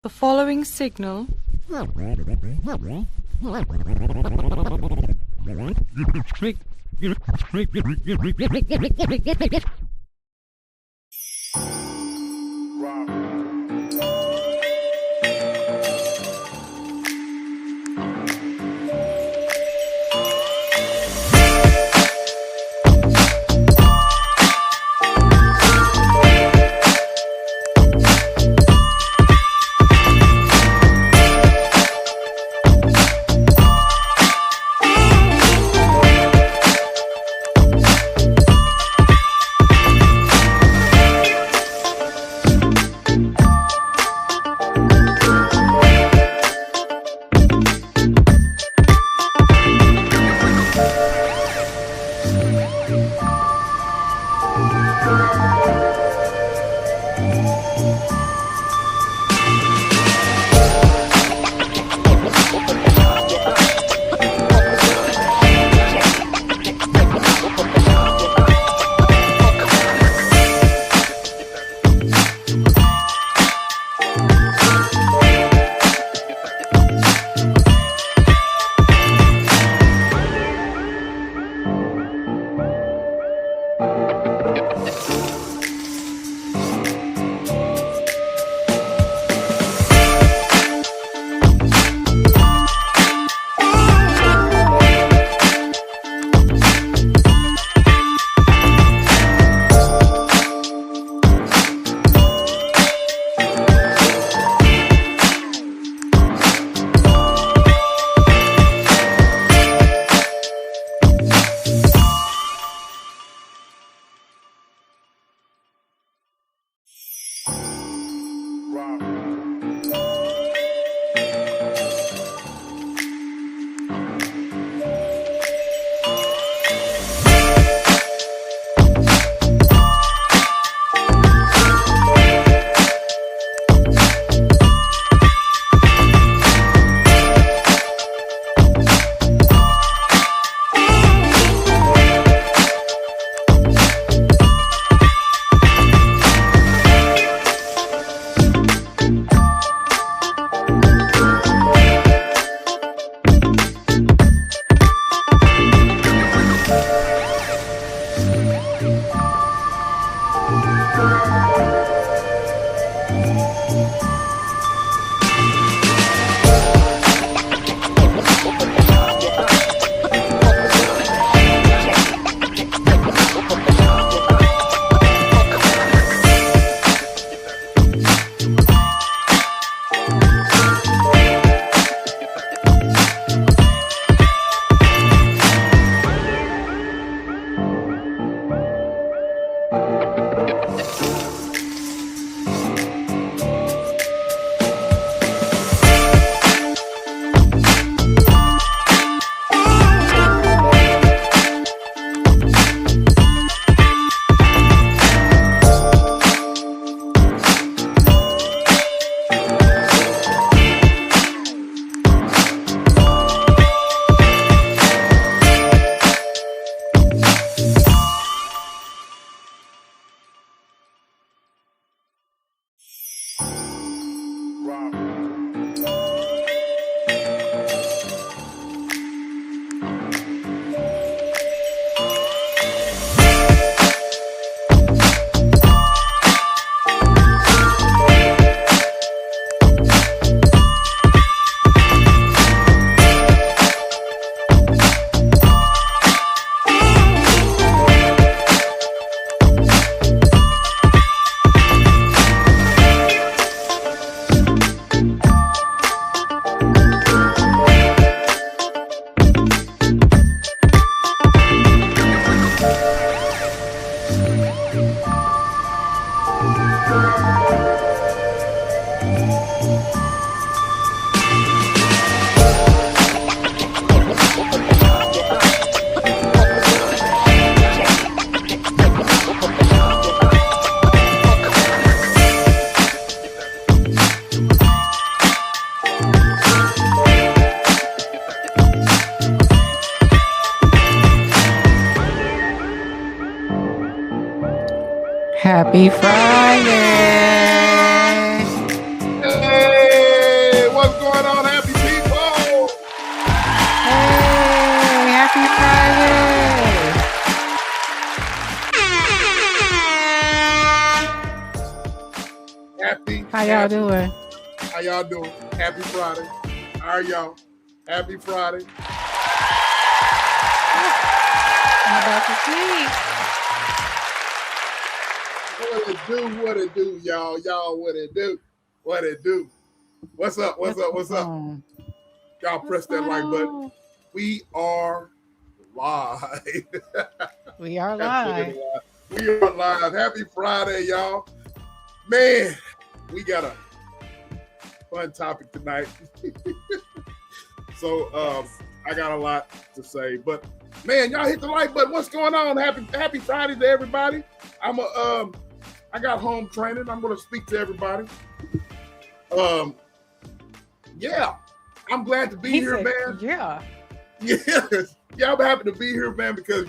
The following signal Happy Friday! y'all doing? How y'all doing? Happy Friday. How are y'all? Happy Friday. I'm about to sleep. What it do, y'all? Y'all, what it do? What it do? What's up? What's up? Y'all press that like button. We are live. We are live. We are live. Happy Friday, y'all. Man, we got a fun topic tonight. So I got a lot to say, but man, y'all hit the like button. What's going on? Happy Friday to everybody. I got home training. I'm gonna speak to everybody. Yeah, I'm glad to be here, man. Yeah. Yes. Yeah, I'm happy to be here, man, because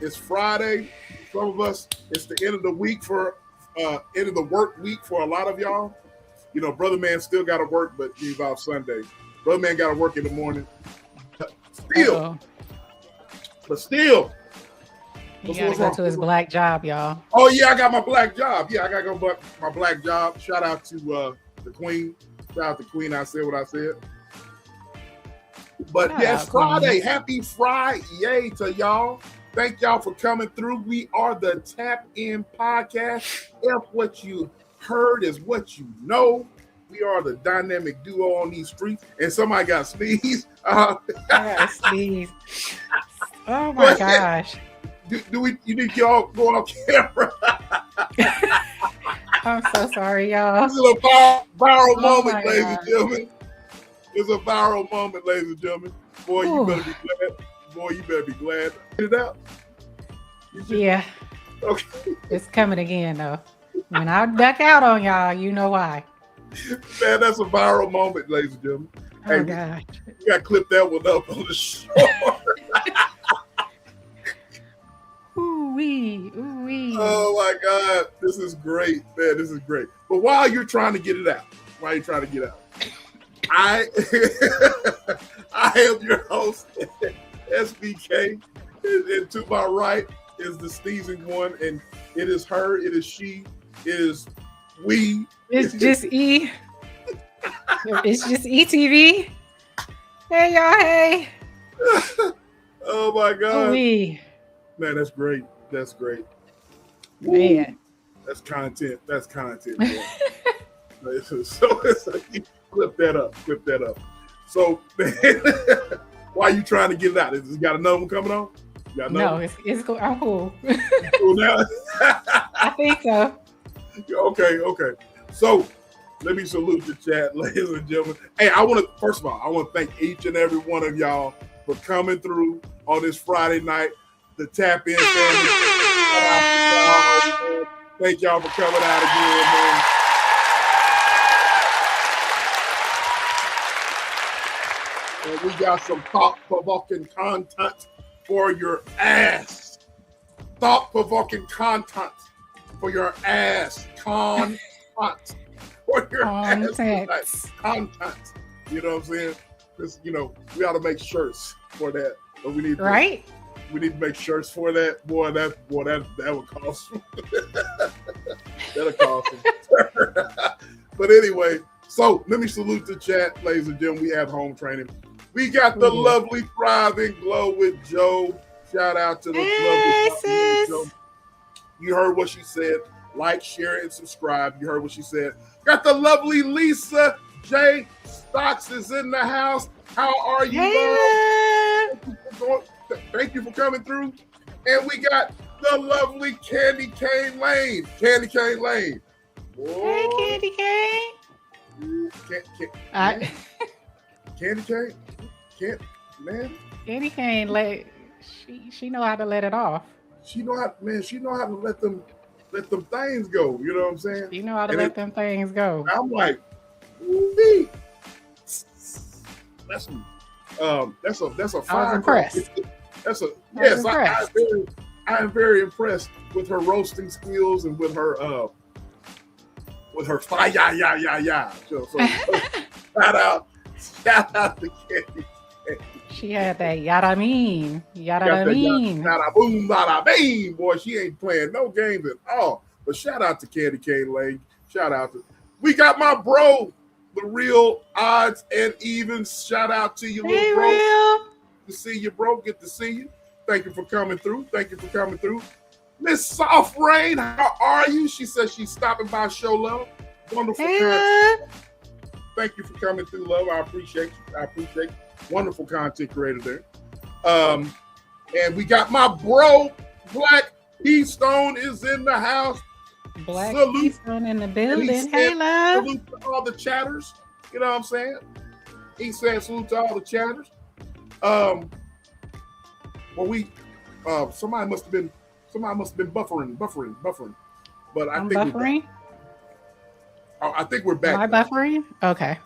it's Friday. Some of us, it's the end of the week end of the work week for a lot of y'all. Brother man still got to work, but he's off Sunday. Brother man got to work in the morning. Still. He got to go to his black job, y'all. Oh, yeah, I got my black job. Yeah, I got to go my black job. Shout out to the Queen. Shout out to Queen. I said what I said. But yes, Friday. Queen. Happy Friday to y'all. Thank y'all for coming through. We are the Tap In Podcast. If what you heard is what you know, we are the dynamic duo on these streets. And somebody got sneezed. I got sneezed. Oh my gosh. You need y'all going on camera? I'm so sorry, y'all. This is a viral moment, ladies and gentlemen. It's a viral moment, ladies and gentlemen. Boy, you better be glad. Boy, you better be glad. Get it out. Yeah. Okay. It's coming again, though. When I duck out on y'all, you know why. Man, that's a viral moment, ladies and gentlemen. Oh, gosh. You got to clip that one up on the show. Ooh-wee. Oh, my God. This is great, man. This is great. But while you're trying to get it out, I am your host, SBK, and to my right is the sneezing one, and it is her, it is she, it is we. It's just E. It's just ETV. Hey, y'all, hey. Oh, my God. We. Man, that's great. That's great. Man. That's content. That's content. So it's like, clip that up. So, man, why are you trying to get it out? Is you got another one coming on? No, it's cool. I'm cool. Cool now? I think so. Okay. So, let me salute the chat, ladies and gentlemen. Hey, first of all, I want to thank each and every one of y'all for coming through on this Friday night. The Tap In family. Thank y'all for coming out again, man. And we got some thought-provoking content for your ass. Thought-provoking content for your ass. Content for your ass. Content. You know what I'm saying? Because, we ought to make shirts for that. But we need to make shirts for that. Boy, that would cost. That'll cost. But anyway, so let me salute the chat, ladies and gentlemen. We have home training. We got the lovely Thriving Glow with Joe. Shout out to the lovely sis. Joe. You heard what she said. Like, share, and subscribe. You heard what she said. Got the lovely Lisa J. Stocks is in the house. How are you? Thank you for coming through. And we got the lovely Candy Cane Lane. Candy Cane Lane. Whoa. Hey, Candy Cane. Candy Cane? Candy Cane, she know how to let it off. She know how to let them things go. You know what I'm saying? You know how to let them things go. I'm like, ooh, that's a fire. I was impressed. I am very impressed with her roasting skills and with her fire. So shout out to Candy. She had that yada mean. Yada boom, yada bing. Boy, she ain't playing no games at all. But shout out to Candy Cane Lane. Shout out to We got my bro, the real odds and evens. Shout out to you, Hey, little bro. real. Good to see you, bro. Good to see you. Thank you for coming through. Miss Soft Rain, how are you? She says she's stopping by show love. Wonderful Hey, content. love. Thank you for coming through, love. I appreciate you. Wonderful content creator there. And we got my bro, Black Keystone is in the house. Black Salute. Keystone in the building. He Hey, said love. salute to all the chatters. You know what I'm saying? He said salute to all the chatters. Well, somebody must have been buffering. But I'm buffering. I think we're back. Am I buffering? Okay.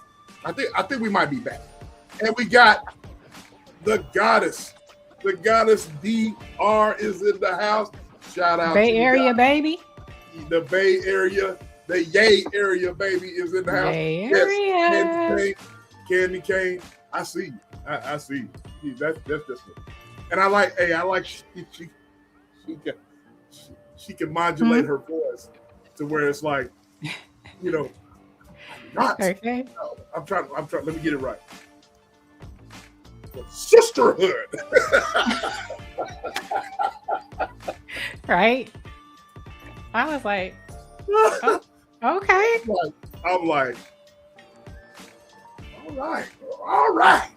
I think we might be back. And we got the goddess. The goddess DR is in the house. Shout out Bay to Area, baby. the Bay Area. The Yay area, baby, is in the house. Bay Yes, Area. Candy cane. I see you. I see you. That's just it. And I like she can modulate her voice to where it's like, you know, not. Okay. No, I'm trying. Let me get it right. Sisterhood. Right. I was like, oh, okay. I'm like, all right.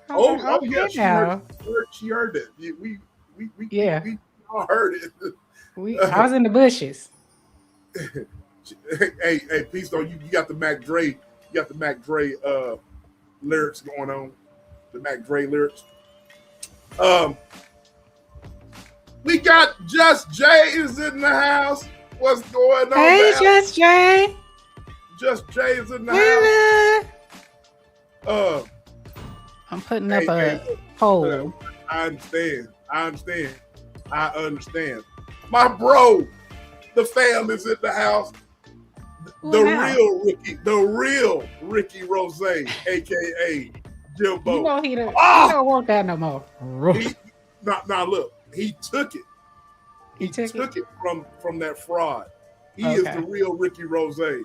Oh, yeah, she heard it. We all heard it. I was in the bushes. Hey, please don't you got the Mac Dre, lyrics going on. The Mac Dre lyrics. We got Just Jay is in the house. What's going on? Hey, now? Just Jay. Just Jay is in the Hey, house. I'm putting up a poll. I understand. My bro, the fam is in the house. The real Ricky Rose, aka Jimbo. You know he don't want that no more. Now look, he took it. He took it from that fraud. He is the real Ricky Rose. That's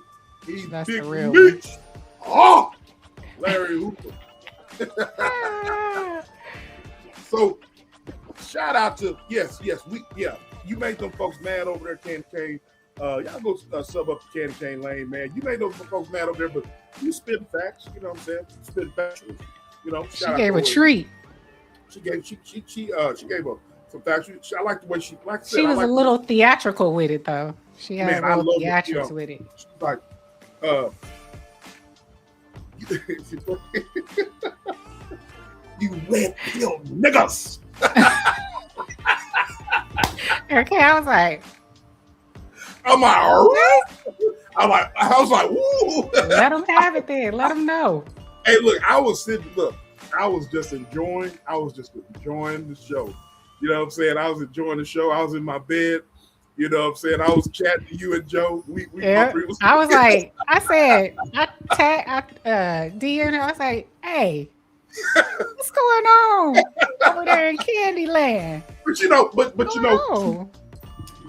big the real bitch. Oh, Larry Hooper. So shout out to you made them folks mad over there, Candy Cane. Y'all go sub up to Candy Cane Lane, man. You made those folks mad over there, but you spitting facts. You know what I'm saying? Spitting facts. You know, she gave a treat. She gave some facts. I like the way she She was a little theatrical with it, though. She had a little theatrics with it. She's like, you red pill niggas. Okay, I was like, I'm like, all right. I was like, woo. Let them have it then. Let them know. Hey, look, I was just enjoying the show. You know what I'm saying? I was enjoying the show. I was in my bed. You know what I'm saying? I was chatting to you and Joe. I was like, I DM her. I was like, hey, what's going on over there in Candyland? But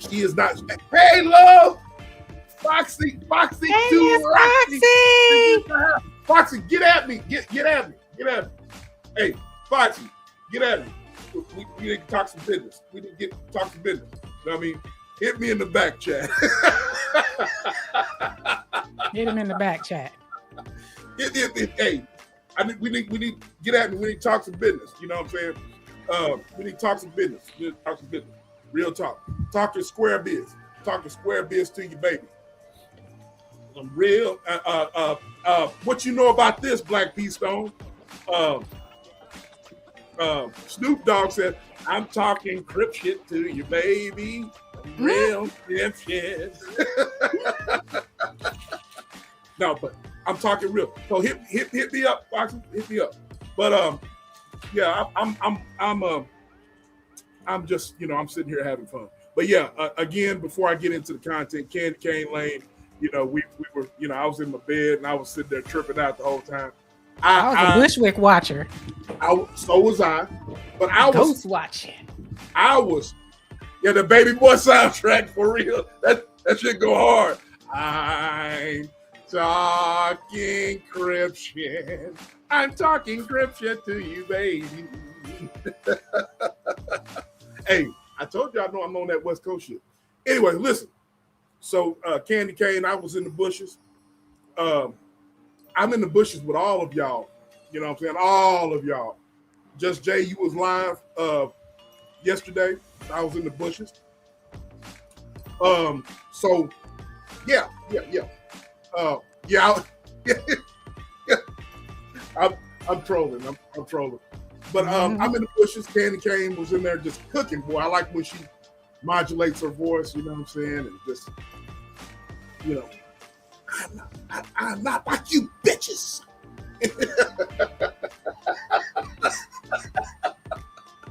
she is not. Hey, love, Foxy, hey, too. Foxy. Foxy, get at me. Get at me. Hey, Foxy, get at me. We need to talk some business. You know what I mean? Hit me in the back chat. Hit him in the back chat. Hey, we need to get at me. We need to talk some business. You know what I'm saying? We need to talk some business. Real talk. Talk to square biz. Talk to square biz to you, baby. Some real. What you know about this, Black Keystone? Snoop Dogg said, "I'm talking crip shit to you, baby. Real crip shit." No, but I'm talking real. So hit me up, Foxy. Hit me up. But yeah, I'm just, I'm sitting here having fun. But yeah, again, before I get into the content, Candy Cane Lane, we were, I was in my bed and I was sitting there tripping out the whole time. I was a Bushwick watcher. So was I. But I was ghost watching. I was Yeah, the Baby Boy soundtrack for real. That shit go hard. I'm talking Cription. I'm talking Cription to you, baby. Hey, I told you I know I'm on that West Coast shit. Anyway, listen. So Candy Cane, I was in the bushes. I'm in the bushes with all of y'all. You know what I'm saying? All of y'all. Just Jay, you was live yesterday. I was in the bushes. So yeah. I'm trolling. I'm trolling. But I'm in the bushes. Candy Cane was in there just cooking, boy. I like when she modulates her voice, you know what I'm saying? And just, you know, I'm not like you bitches.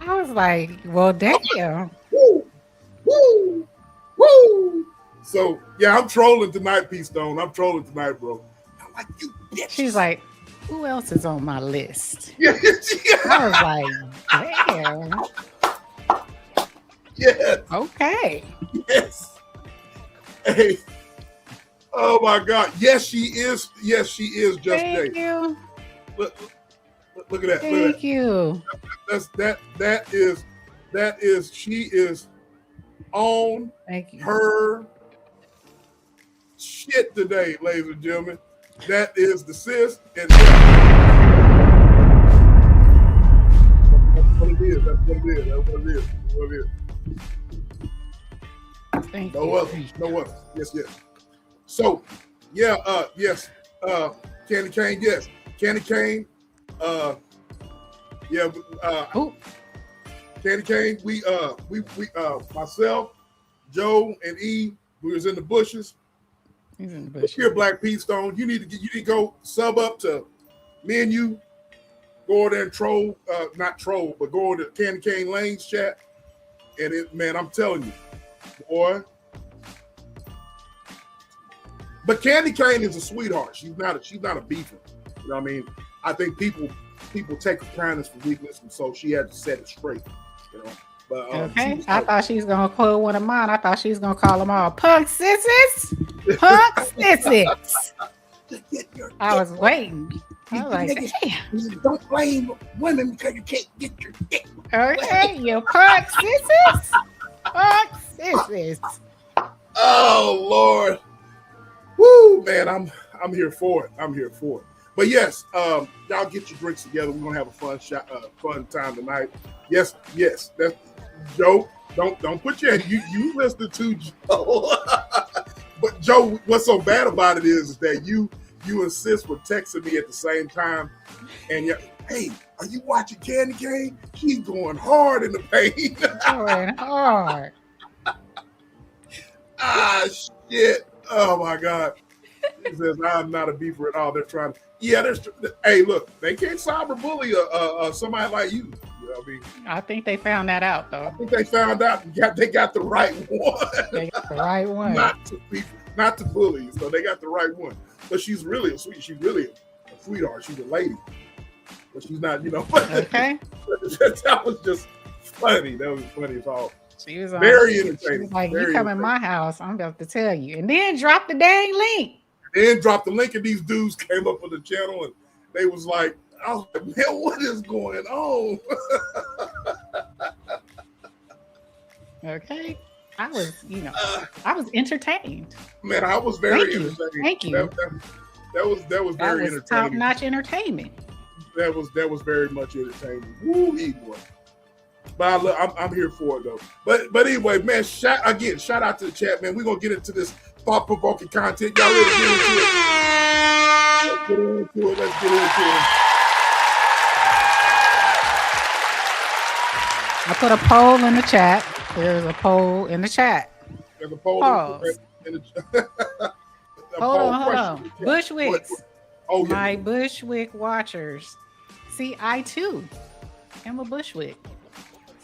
I was like, well, damn. Woo. So, yeah, I'm trolling tonight, P Stone. I'm trolling tonight, bro. I'm like, you bitches. She's like, who else is on my list? Yeah. I was like, damn. Yes. Okay. Yes. Hey. Oh my God. Yes, she is. Yes, she is. Just Thank Jay. you. Look at that. Thank you. That is. She is on Thank you. her shit today, ladies and gentlemen. That is the sis, and that's what it is. That's what it is. That's what it is. That's what it is. Thank No you. other. No other. Yes. So, yeah. Yes. Candy Cane. Yes. Candy Cane. Yeah. Oh, Candy Cane. We myself, Joe, and E. We was in the bushes. he's in the Look bush. here, Black P Stone. You need to go sub up to me and you. Go over there and troll, not troll, but go over to Candy Cane Lane's chat. And it, man, I'm telling you, boy. But Candy Cane is a sweetheart. She's not a beefer. You know what I mean? I think people take her kindness for weakness, and so she had to set it straight. You know. But Okay. I thought she was gonna quote one of mine. I thought she was gonna call them all punk sissies. Punk sissies. I was waiting. I was like, damn. Don't blame women because you can't get your dick. Okay, you punk sissies. Punk sissies. Oh Lord. Woo, man, I'm here for it. I'm here for it. But yes, y'all get your drinks together. We're gonna have a fun time tonight. Yes. That's Joe. Don't put your you listen to Joe. But Joe, what's so bad about it is that you and Sis were texting me at the same time, and you're, hey, are you watching Candy Cane? She's going hard in the paint. Going hard. Ah, shit. Oh my God. He says, I'm not a beefer at all. They're trying to, hey, look, they can't cyberbully somebody like you. You know what I mean? I think they found that out, though. I think they found out they got the right one. They got the right one. Not to bully, so they got the right one. But she's really she's really a sweetheart. She's a lady. But she's not, you know. Okay. That was just funny. That was funny as all. She was very entertaining. She was like, very you come in my house, I'm about to tell you. And then drop the dang link. Then dropped the link, and these dudes came up on the channel, and they was like, I was like, man, what is going on? Okay. I was, I was entertained. Man, I was very entertained. Thank you. That was very entertaining. Top-notch entertainment. That was very much entertaining. Woo, boy. But I'm here for it though. But anyway, man, shout out to the chat, man. We're gonna get into this thought-provoking content. Y'all ready to get into it? Let's get into it. I put a poll in the chat. There's a poll in the chat. There's a poll in the Hold on. Bushwicks. Oh, yeah. My Bushwick watchers. See, I too am a Bushwick.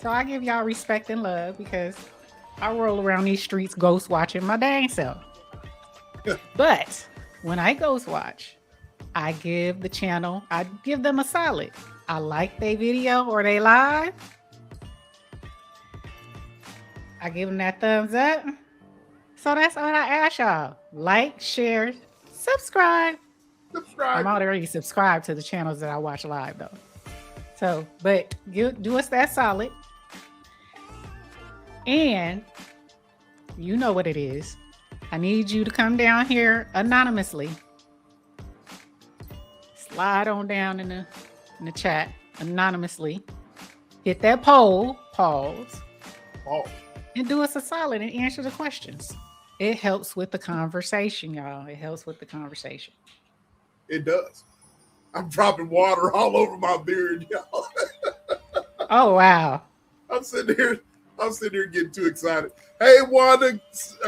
So I give y'all respect and love because I roll around these streets ghost watching my dang self. But when I ghost watch, I give the channel, I give them a solid. I like their video or they live. I give them that thumbs up. So that's all I ask y'all. Like, share, subscribe. I'm Subscribe. already subscribed to the channels that I watch live though. So, but do us that solid. And you know what it is. I need you to come down here anonymously. Slide on down in the chat anonymously. Hit that poll, pause, and do us a solid and answer the questions. It helps with the conversation, y'all. It helps with the conversation. It does. I'm dropping water all over my beard, y'all. Oh wow. I'm sitting here getting too excited. Hey, Wanda,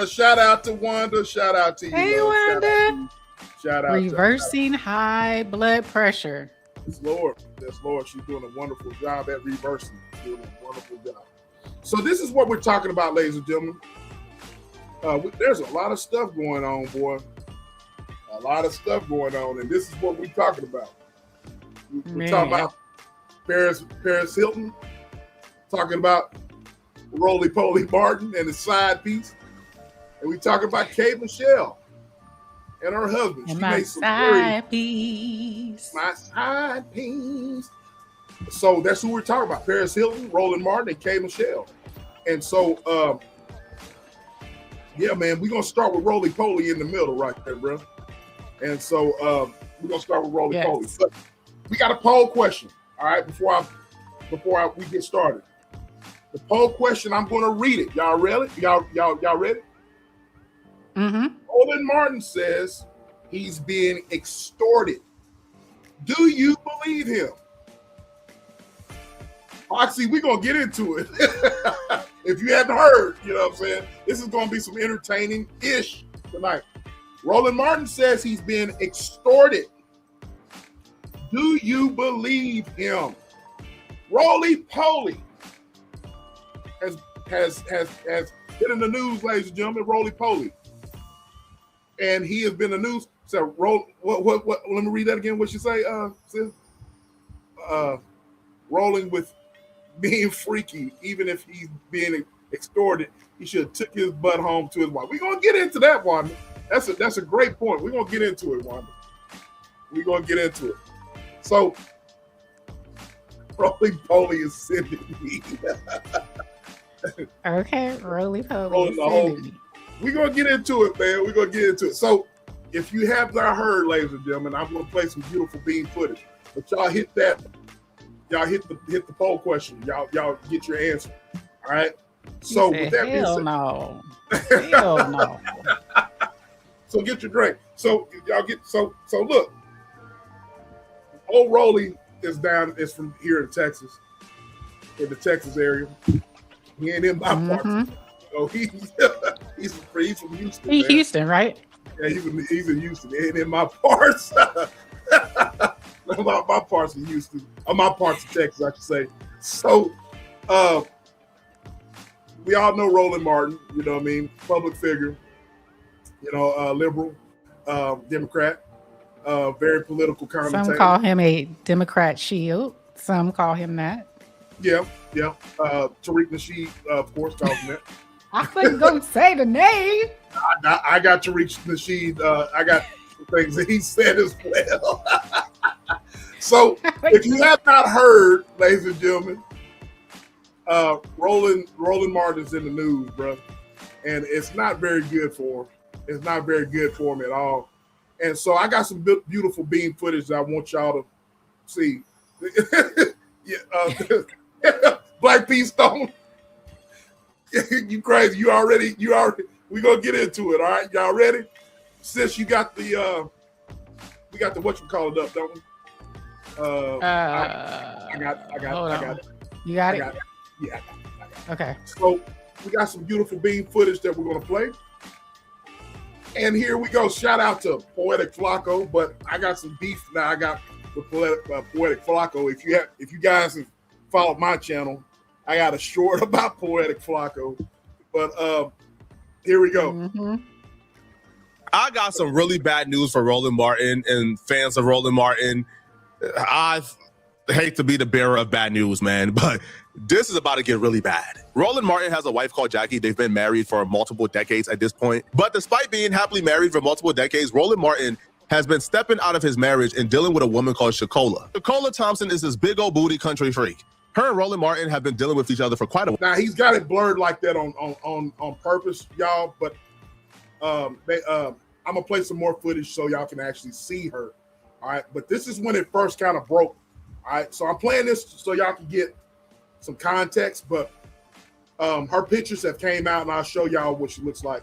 shout out to Wanda. Shout out to you. Hey, love. Wanda. Shout out Reversing high blood pressure. Yes, Lord. Yes, Lord. She's doing a wonderful job at reversing. She's doing a wonderful job. So this is what we're talking about, ladies and gentlemen. There's a lot of stuff going on, boy. A lot of stuff going on, and this is what we're talking about. We're talking about Perez Hilton, talking about Roly Poly Martin and his side piece, and we talking about Kate Michelle and her husband. And she my made some side piece. My side piece. So that's who we're talking about: Perez Hilton, Roland Martin, and Kate Michelle. And so, yeah, man, we're gonna start with Roly Poly in the middle, right there, bro. And so we're gonna start with Roly Poly. But we got a poll question, all right, before we get started. The poll question, I'm gonna read it. Y'all ready? Y'all ready? Mm-hmm. Roland Martin says he's being extorted. Do you believe him? Actually, we're gonna get into it. If you haven't heard, you know what I'm saying? This is gonna be some entertaining-ish tonight. Roland Martin says he's been extorted. Do you believe him? Roly Poly has been in the news, ladies and gentlemen. Roly Poly, and he has been in the news. So, what? Let me read that again. What you say, sis? Rolling with being freaky, even if he's being extorted, he should have took his butt home to his wife. We're gonna get into that, Wanda. That's a great point. We're gonna get into it, Wanda. We're gonna get into it. So, Roly Poly is sending me. Okay, Roly Poly is sending me. We're gonna get into it, man. We're gonna get into it. So, if you have not heard, ladies and gentlemen, I'm gonna play some beautiful bean footage. But y'all hit that. Y'all hit the poll question. Y'all get your answer. All right. So with that being said, no. Hell no. So get your drink. So y'all get so look. Old Roly is from here in Texas, in the Texas area. He ain't in my part. So he's from Houston. He's Houston, right? Yeah, he's in Houston. He ain't in my parts. my parts of Houston, or my parts of Texas, I should say. So, we all know Roland Martin. You know what I mean? Public figure. You know, liberal, Democrat, very political commentator. Some call him a Democrat shield. Some call him that. Yeah. Tariq Nasheed, of course, calls him that. I wasn't gonna say the name. I got Tariq Nasheed. I got things that he said as well. So, if you have not heard, ladies and gentlemen, Roland Martin's in the news, bro, and it's not very good for him. It's not very good for him at all. And so, I got some beautiful beam footage that I want y'all to see. Black P Stone, you crazy? You already. We gonna get into it. All right, y'all ready? Sis, you got the we got the whatchamacallit up, don't we? I got it. You got it? Yeah, I got it. Okay. So we got some beautiful beam footage that we're going to play. And here we go. Shout out to Poetic Flacco, but I got some beef now. I got with Poetic Flacco. If you guys have followed my channel, I got a short about Poetic Flacco. But here we go. Mm-hmm. I got some really bad news for Roland Martin and fans of Roland Martin. hate to be the bearer of bad news, man, but this is about to get really bad. Roland Martin has a wife called Jackie. They've been married for multiple decades at this point. But despite being happily married for multiple decades, Roland Martin has been stepping out of his marriage and dealing with a woman called Shakola. Shakola Thompson is this big old booty country freak. Her and Roland Martin have been dealing with each other for quite a while. Now, he's got it blurred like that on purpose, y'all, but I'm going to play some more footage so y'all can actually see her. All right, but this is when it first kind of broke. All right, so I'm playing this so y'all can get some context, but her pictures have came out, and I'll show y'all what she looks like.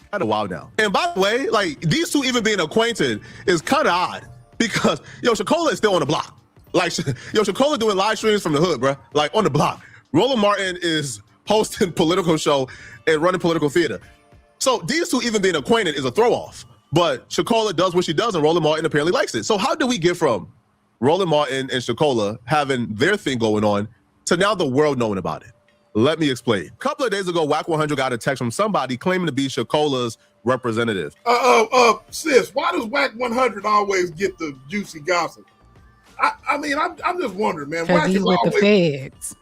Quite a while now. And by the way, like, these two even being acquainted is kind of odd because, yo, Shakola is still on the block. Like, yo, Shakola doing live streams from the hood, bro. Like, on the block. Roland Martin is hosting political show and running political theater. So these two even being acquainted is a throw-off. But Shakola does what she does, and Roland Martin apparently likes it. So how do we get from Roland Martin and Shakola having their thing going on to now the world knowing about it? Let me explain. A couple of days ago, Whack 100 got a text from somebody claiming to be Shakola's representative. Sis, why does Whack 100 always get the juicy gossip? I mean, I'm just wondering, man. Because he's with the feds.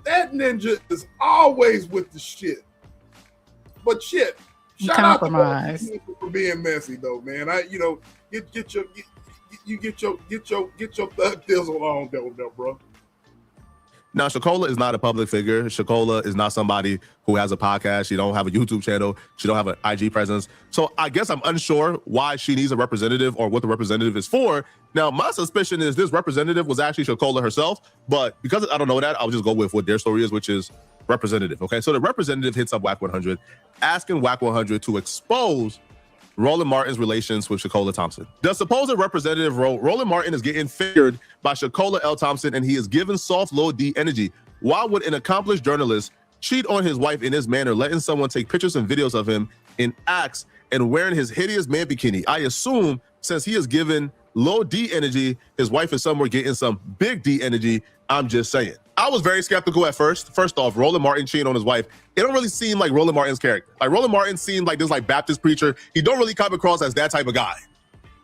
That ninja is always with the shit. But shit, shout out to people for being messy, though, man. Get your thug thizzle on, though, bro. Now, Shakola is not a public figure. Shakola is not somebody who has a podcast. She don't have a YouTube channel. She don't have an IG presence. So I guess I'm unsure why she needs a representative or what the representative is for. Now, my suspicion is this representative was actually Shakola herself, but because I don't know that, I'll just go with what their story is, which is representative, okay? So the representative hits up Whack 100, asking Whack 100 to expose Roland Martin's relations with Shakola Thompson. The supposed representative Roland Martin is getting figured by Shakola L. Thompson, and he is given soft low D energy. Why would an accomplished journalist cheat on his wife in this manner, letting someone take pictures and videos of him in acts and wearing his hideous man bikini? I assume since he is given low D energy, his wife is somewhere getting some big D energy. I'm just saying. I was very skeptical at first. First off, Roland Martin cheating on his wife. It don't really seem like Roland Martin's character. Like, Roland Martin seemed like this like Baptist preacher. He don't really come across as that type of guy.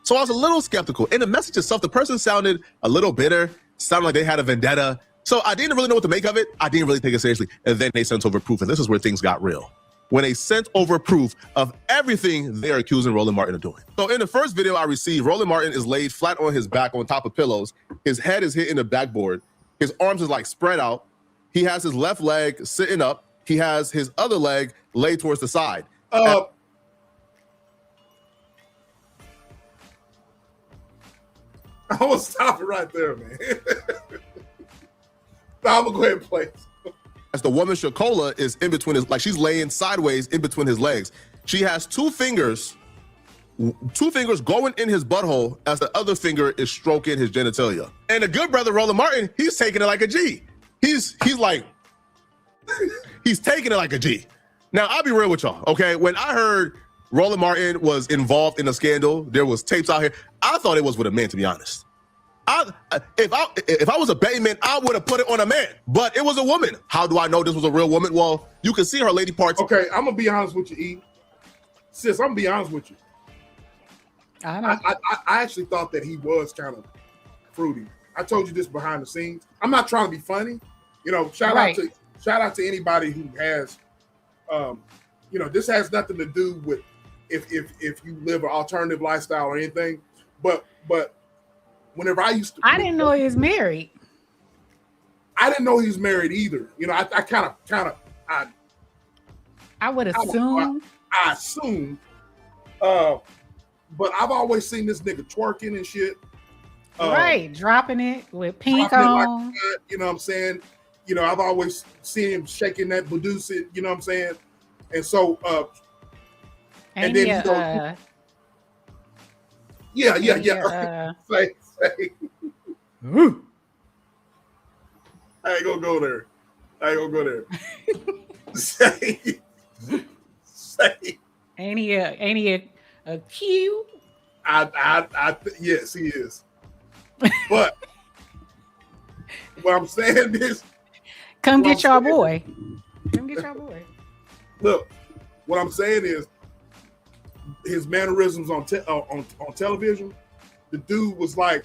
So I was a little skeptical. In the message itself, the person sounded a little bitter, sounded like they had a vendetta. So I didn't really know what to make of it. I didn't really take it seriously. And then they sent over proof. And this is where things got real. When they sent over proof of everything they're accusing Roland Martin of doing. So in the first video I received, Roland Martin is laid flat on his back on top of pillows. His head is hitting the backboard. His arms is like spread out. He has his left leg sitting up. He has his other leg laid towards the side. I'm gonna stop it right there, man. I'm gonna go ahead and play. As the woman Shakola is in between his, like she's laying sideways in between his legs. She has two fingers going in his butthole as the other finger is stroking his genitalia. And the good brother Roland Martin, he's taking it like a G. He's like, he's taking it like a G. Now, I'll be real with y'all, okay? When I heard Roland Martin was involved in a scandal, there was tapes out here, I thought it was with a man, to be honest. If I was a betting man, I would have put it on a man, but it was a woman. How do I know this was a real woman? Well, you can see her lady parts. Okay, I'm gonna be honest with you, E. Sis, I'm gonna be honest with you. I actually thought that he was kind of fruity. I told you this behind the scenes. I'm not trying to be funny. You know, shout out to anybody who has, you know, this has nothing to do with if you live an alternative lifestyle or anything. But whenever I didn't know he was married. I didn't know he was married either. You know, I kind of I would assume. I assumed. But I've always seen this nigga twerking and shit. Right, dropping it with pink on. Like that, you know what I'm saying? You know, I've always seen him shaking that Badusa, you know what I'm saying? And so, and then, yeah. Say. I ain't gonna go there. Say. Ain't he a cute? Yes, he is. But what I'm saying is, come get your boy. Look, what I'm saying is, his mannerisms on television, the dude was like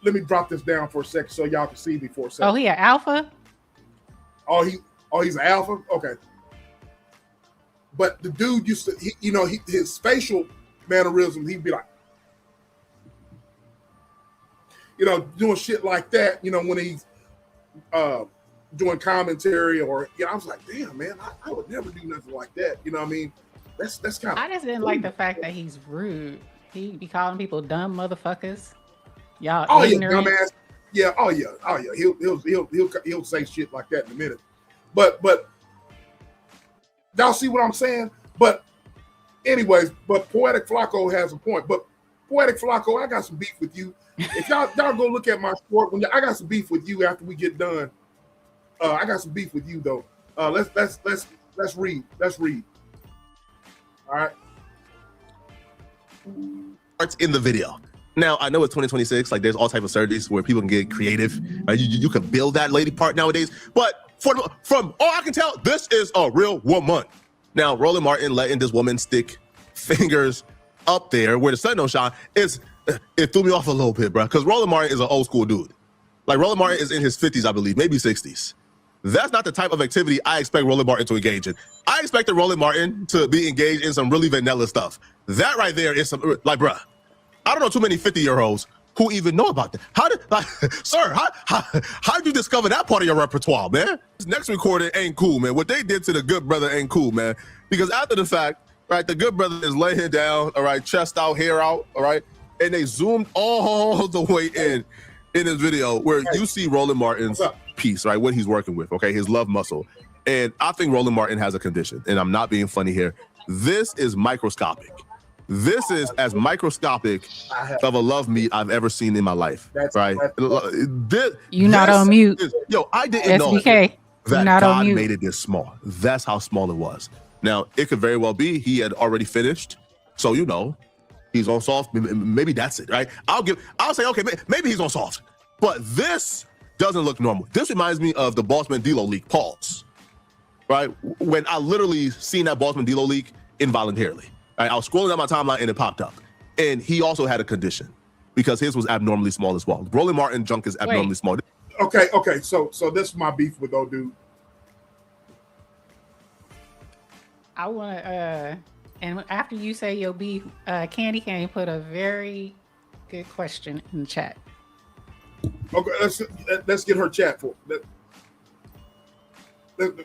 let me drop this down for a second so y'all can see me for a second. Oh, he an alpha? He's an alpha? Okay. But the dude used to, his facial mannerisms, he'd be like, doing shit like that, when he's doing commentary or, I was like, damn, man, I would never do nothing like that. You know what I mean? That's kind of. I just didn't like the fact that he's rude. He be calling people dumb motherfuckers. Y'all ignorant. Yeah, dumbass. Yeah, oh yeah. He'll say shit like that in a minute. But y'all see what I'm saying? But anyways, but Poetic Flacco has a point. But Poetic Flacco, I got some beef with you. If y'all go look at my sport, I got some beef with you after we get done. I got some beef with you though. Let's read. All right. Parts in the video. Now I know it's 2026. Like there's all type of surgeries where people can get creative. Right? You can build that lady part nowadays. But from all I can tell, this is a real woman. Now Roland Martin letting this woman stick fingers up there where the sun don't shine it threw me off a little bit, bro. Because Roland Martin is an old school dude. Like Roland Martin is in his 50s, I believe, maybe 60s. That's not the type of activity I expect Roland Martin to engage in. I expected Roland Martin to be engaged in some really vanilla stuff. That right there is some, like, bruh, I don't know too many 50-year-olds who even know about that. Sir, how did you discover that part of your repertoire, man? This next recording ain't cool, man. What they did to the good brother ain't cool, man. Because after the fact, right, the good brother is laying down, all right, chest out, hair out, all right, and they zoomed all the way in this video where you see Roland Martin's piece, right, what he's working with, okay, his love muscle. And I think Roland Martin has a condition, and I'm not being funny here. This is microscopic. This is as microscopic of a love meat I've ever seen in my life, right? You're not on mute. I didn't know SBK, that God made it this small. That's how small it was. Now, it could very well be he had already finished, so he's on soft. Maybe that's it, right? I'll say, okay, maybe he's on soft. But this doesn't look normal. This reminds me of the Boss Mandilo leak, pause, right? When I literally seen that Boss Mandilo leak involuntarily. Right? I was scrolling down my timeline and it popped up. And he also had a condition because his was abnormally small as well. Roland Martin junk is abnormally small. Okay. So this is my beef with old dude. I want to, and after you say your beef, Candy Cane put a very good question in the chat. Okay, let's get her chat for it.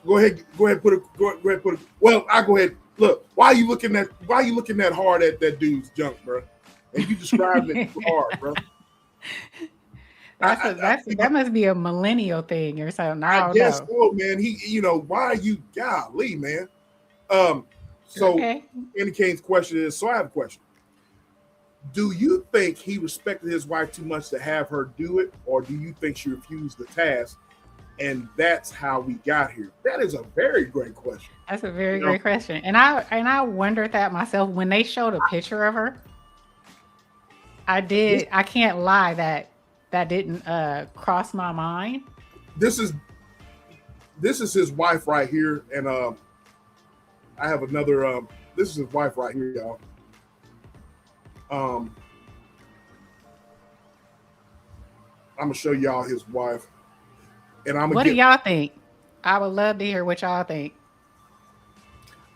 Go ahead, put it. Well, I go ahead. Look, why are you looking that hard at that dude's junk, bro? And you described it hard, bro. That must be a millennial thing or something. I don't guess know. So, man. Why are you, golly, man? So Andy Kane's question is, so I have a question. Do you think he respected his wife too much to have her do it, or do you think she refused the task, and that's how we got here? That is a very great question. That's a very great question, and I wondered that myself when they showed a picture of her. I can't lie that didn't cross my mind. This is his wife right here, and I have another. This is his wife right here, y'all. I'm gonna show y'all his wife, and what do y'all think? I would love to hear what y'all think.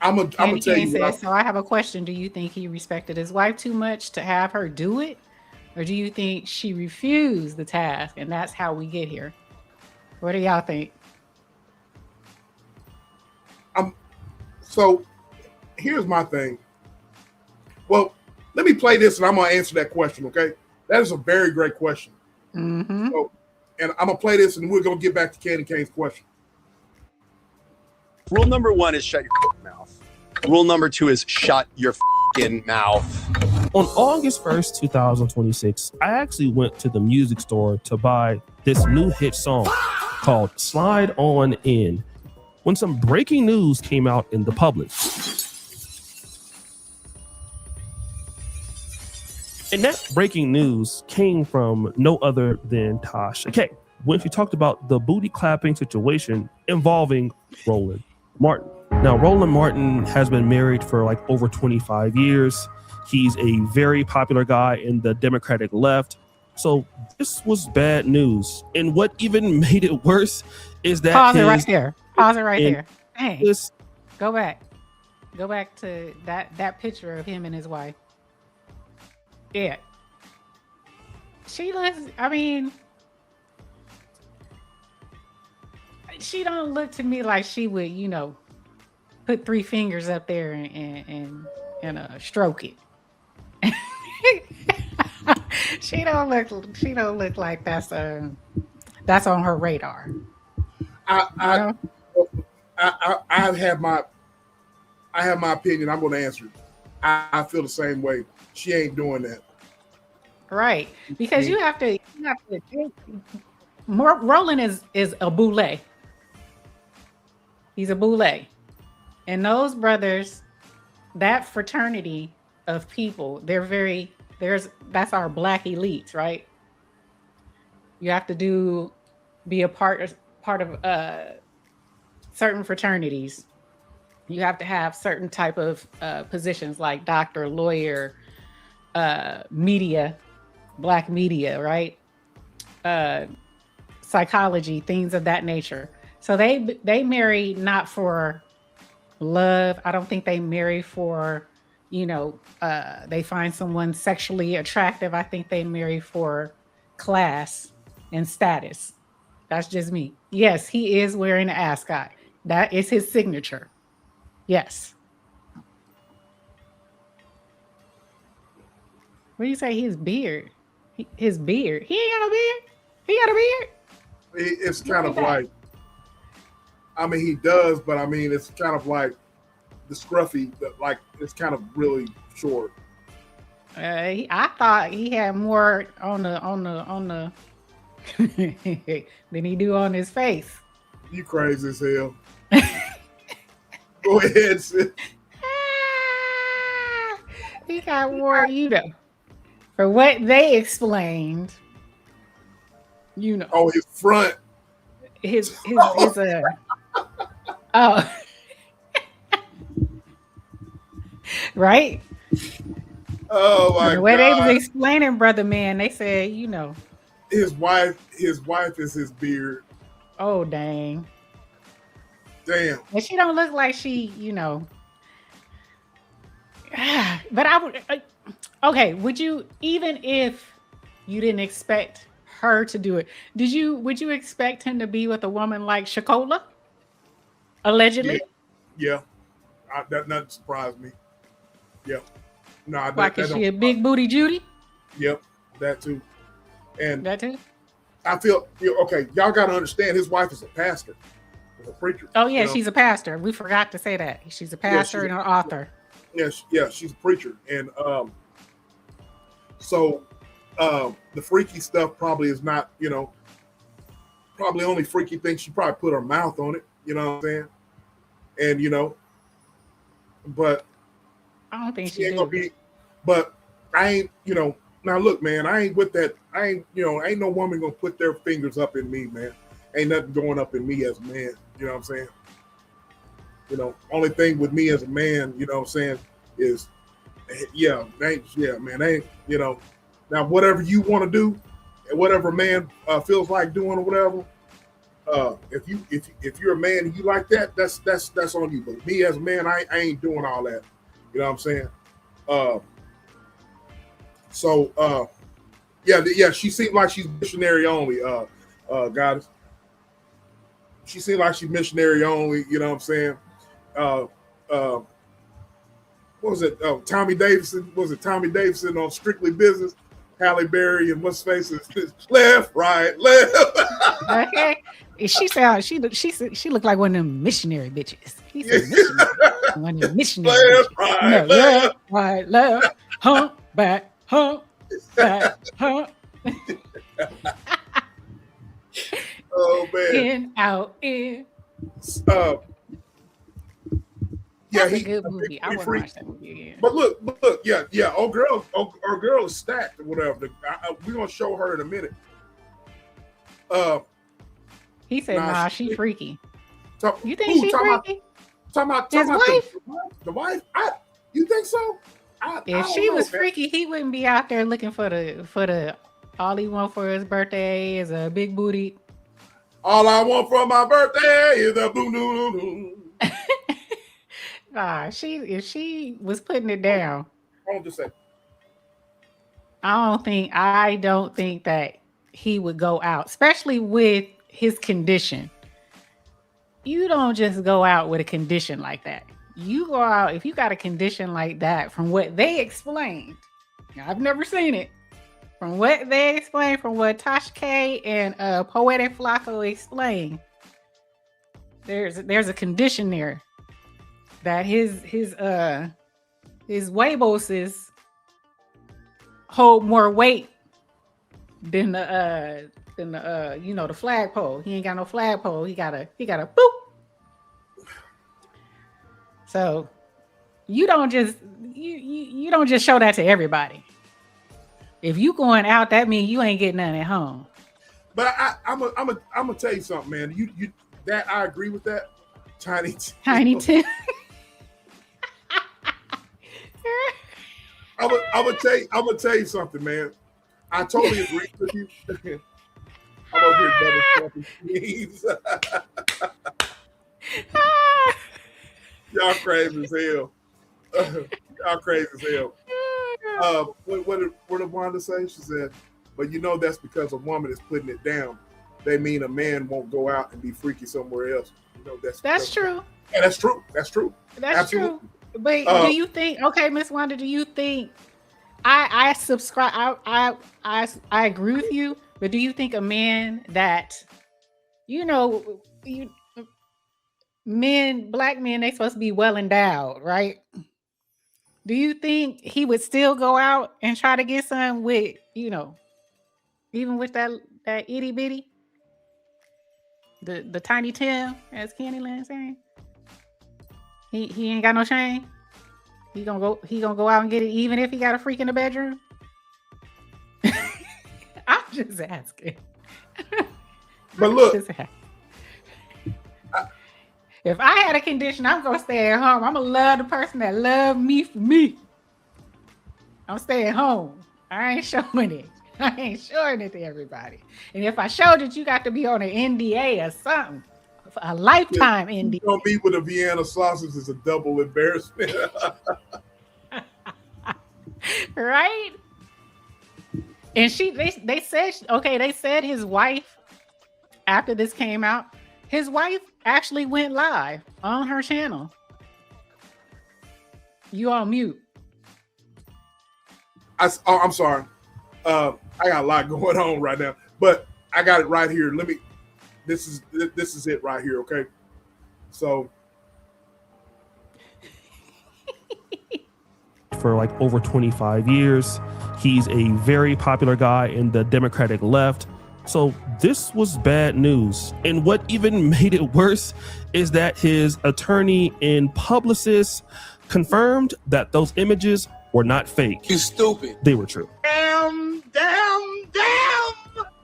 I'm gonna tell you. So I have a question. Do you think he respected his wife too much to have her do it, or do you think she refused the task and that's how we get here? What do y'all think? So here's my thing. Well, let me play this and I'm going to answer that question, okay? That is a very great question. Mm-hmm. So, and I'm going to play this and we're going to get back to Candy Kane's question. Rule number 1 is shut your mouth. Rule number 2 is shut your mouth. On August 1st, 2026, I actually went to the music store to buy this new hit song called Slide On In when some breaking news came out in the public. And that breaking news came from no other than Tasha K, when she talked about the booty clapping situation involving Roland Martin. Now, Roland Martin has been married for like over 25 years. He's a very popular guy in the Democratic left. So this was bad news. And what even made it worse is that Pause it right there. Pause it right and there. Dang. this Go back. Go back to that picture of him and his wife. Yeah. She looks, I mean, she don't look to me like she would, put 3 fingers up there and stroke it. She don't look like that's on her radar. I have my opinion. I'm going to answer it. I feel the same way. She ain't doing that. Right, because you have to Roland is a boule. He's a boule. And those brothers, that fraternity of people, that's our black elites, right? You have to be a part of certain fraternities. You have to have certain type of positions like doctor, lawyer, media, black media, right? Psychology, things of that nature. So they marry not for love. I don't think they marry for, they find someone sexually attractive. I think they marry for class and status. That's just me. Yes, he is wearing an ascot. That is his signature. Yes. What do you say? His beard. His beard. He ain't got a beard. He got a beard. It's kind of like, I mean, he does, but I mean, it's kind of like the scruffy, like it's kind of really short. I thought he had more on the than he do on his face. You crazy as hell. Go ahead, sis. He got more, for what they explained, Oh, his front. His oh. Right? Oh my God. The way they was explaining, brother man, they said, his wife is his beard. Oh dang. Damn. And she don't look like she, but I would okay, would you, even if you didn't expect her to do it, would you expect him to be with a woman like Shakola? Allegedly? Yeah. That doesn't surprise me. Yep. No, why, cause she a big booty Judy? Yep, that too. And that too? I feel okay, y'all gotta understand his wife is a pastor. A preacher. Oh yeah, she's a pastor. We forgot to say that. She's a pastor and an author. Yes, she's a preacher. And so the freaky stuff probably is not, probably only freaky thing, she probably put her mouth on it, you know what I'm saying? And but I don't think she ain't did. gonna be, but I ain't, now look, man, I ain't with that. Ain't no woman gonna put their fingers up in me, man. Ain't nothing going up in me as a man. You know what I'm saying? Only thing with me as a man, you know what I'm saying, is, now whatever you want to do, and whatever a man feels like doing or whatever, if you're a man and you like that, that's on you. But me as a man, I ain't doing all that. You know what I'm saying? She seemed like she's missionary only, goddess. She seemed like she's missionary only, you know what I'm saying? What was it? Tommy Davidson? Was it Tommy Davidson on Strictly Business? Halle Berry and what's face is left, right, left. Okay. She said she looked like one of them missionary bitches. He said missionary. One of them missionary Left, bitches. right, left. Left, right, left, hump, back, hump, back, hump. Oh man. In, out, in. Yeah, That's a good movie. I want to watch that movie again. But look, yeah. Old girl is stacked or whatever. We're gonna show her in a minute. He said, "Nah, she freaky." You think she freaky? Talking about his wife? The wife? You think so? If she was freaky, he wouldn't be out there looking for the All he want for his birthday is a big booty. All I want for my birthday is a boom, boom, boom, boom. If she was putting it down, Hold on just a second. I don't think that he would go out, especially with his condition. You don't just go out with a condition like that. You go out if you got a condition like that, from what they explained. I've never seen it. From what they explained, from what Tasha K and Poetic Flacco explained, there's a condition there that his huevos hold more weight than the the flagpole. He ain't got no flagpole. He got a boop. So you don't just show that to everybody. If you going out, that means you ain't getting nothing at home. But I'm gonna tell you something, man. You that I agree with that. Tiny Tim. I'm gonna tell you something, man. I totally agree with you. I'm over here double talking, please. Y'all crazy as hell. Y'all crazy as hell. What did Wanda say? She said, "But you know that's because a woman is putting it down. They mean a man won't go out and be freaky somewhere else." You know that's true. Yeah, that's true. That's true. That's Absolutely. true. But do you think? Okay, Miss Wanda, do you think? I subscribe. I agree with you. But do you think a man that, black men, they supposed to be well endowed, right? Do you think he would still go out and try to get some with, even with that itty bitty, the tiny Tim, as Kenny Lynn saying? He ain't got no shame. He gonna go out and get it, even if he got a freak in the bedroom. I'm just asking. But look, if I had a condition, I'm gonna stay at home. I'm gonna love the person that love me for me. I'm staying home. I ain't showing it. I ain't showing it to everybody. And if I showed it, you got to be on an NDA or something. A lifetime NDA. You don't meet with a Vienna sausage is a double embarrassment. Right? And they said his wife, after this came out, his wife actually went live on her channel. You on mute. I'm sorry. I got a lot going on right now, but I got it right here. This is it right here. Okay. So for like over 25 years, he's a very popular guy in the Democratic left. So this was bad news. And what even made it worse is that his attorney and publicist confirmed that those images were not fake. You stupid. They were true. Damn.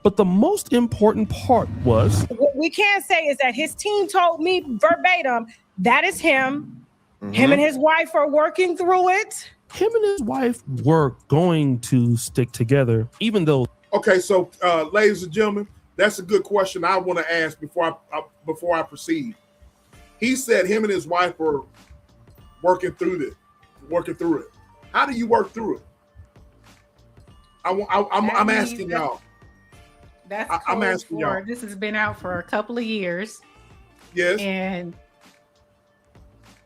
But the most important part was, what we can say is that his team told me verbatim, that is him. Mm-hmm. Him and his wife are working through it. Him and his wife were going to stick together, even though. Okay, so ladies and gentlemen, that's a good question I want to ask before I proceed. He said him and his wife are working through it. How do you work through it? I'm asking y'all. I'm asking y'all. This has been out for a couple of years. Yes. And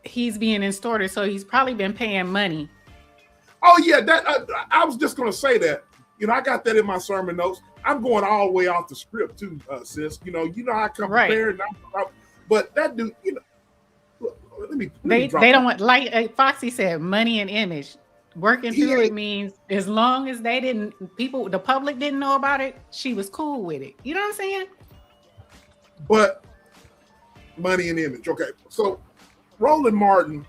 he's being extorted, so he's probably been paying money. Oh yeah, I was just gonna say that. I got that in my sermon notes. I'm going all the way off the script too, sis. You know I come prepared. But that dude, let me they don't want, like Foxy said, money and image. Working through it means as long as the public didn't know about it, she was cool with it. You know what I'm saying? But money and image. Okay, so Roland Martin,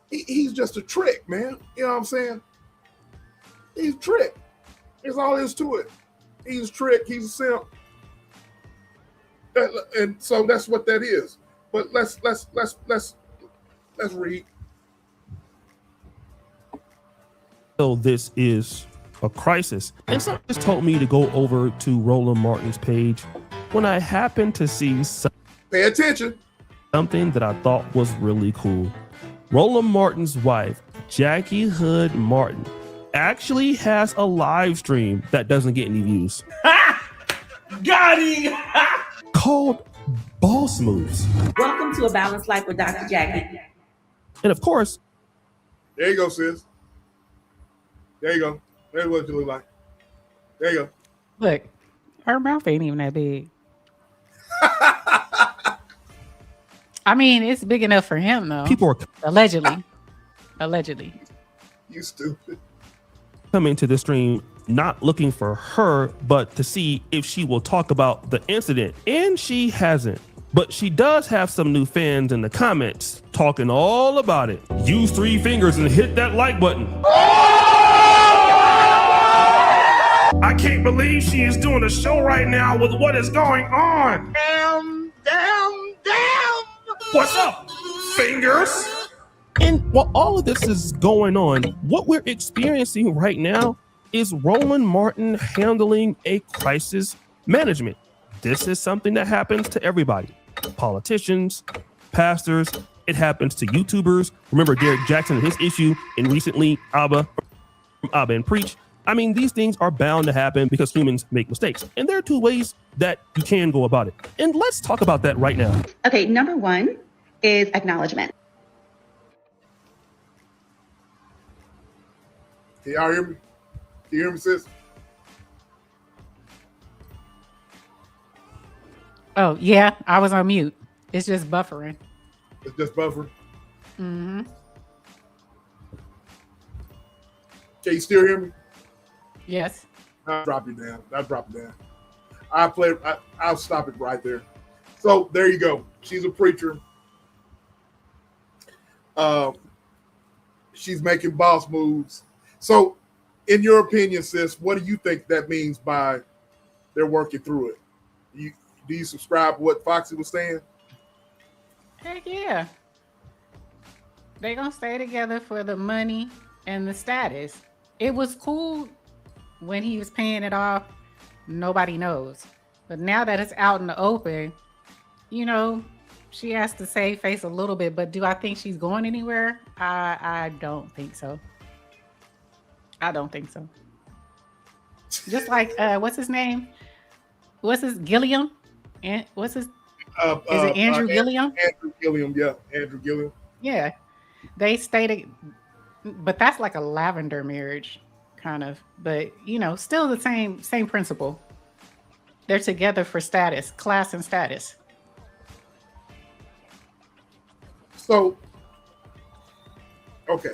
he's just a trick, man. You know what I'm saying? He's a trick. There's all there is to it. He's a trick. He's a simp. And so that's what that is. But let's read. So this is a crisis. And someone just told me to go over to Roland Martin's page when I happened to see Pay attention. something that I thought was really cool. Roland Martin's wife, Jackie Hood Martin, actually has a live stream that doesn't get any views. Got him! Called Boss Moves. Welcome to A Balanced Life with Dr. Jackie. And of course, There you go, sis. There you go. There's what you look like. There you go. Look, her mouth ain't even that big. I mean, it's big enough for him, though. people are Allegedly. Allegedly. You stupid. coming to the stream not looking for her, but to see if she will talk about the incident. And she hasn't. But she does have some new fans in the comments talking all about it. Use 3 fingers and hit that like button. I can't believe she is doing a show right now with what is going on. Damn. What's up, fingers? And while all of this is going on, what we're experiencing right now is Roland Martin handling a crisis management. This is something that happens to everybody. Politicians, pastors, it happens to YouTubers. Remember Derek Jackson and his issue, and recently Abba and Preach. I mean, these things are bound to happen because humans make mistakes. And there are 2 ways that you can go about it. And let's talk about that right now. Okay, number 1 is acknowledgement. Can y'all hear me? Can you hear me, sis? Oh, yeah, I was on mute. It's just buffering. It's just buffering. Mm-hmm. Can you still hear me? Yes. I'll drop it down. I'll stop it right there. So there you go. She's a preacher. She's making boss moves. So in your opinion, sis, what do you think that means by they're working through it? Do you subscribe to what Foxy was saying? Heck yeah. They gonna stay together for the money and the status. It was cool when he was paying it off. Nobody knows. But now that it's out in the open, you know, she has to save face a little bit. But do I think she's going anywhere? I don't think so. I don't think so. Just like what's his name? Gilliam? And what's his? Is it Andrew Gilliam? Andrew Gilliam, yeah, Andrew Gilliam. Yeah, they stayed, but that's like a lavender marriage, kind of. But you know, still the same principle. They're together for status, class, and status. So, okay.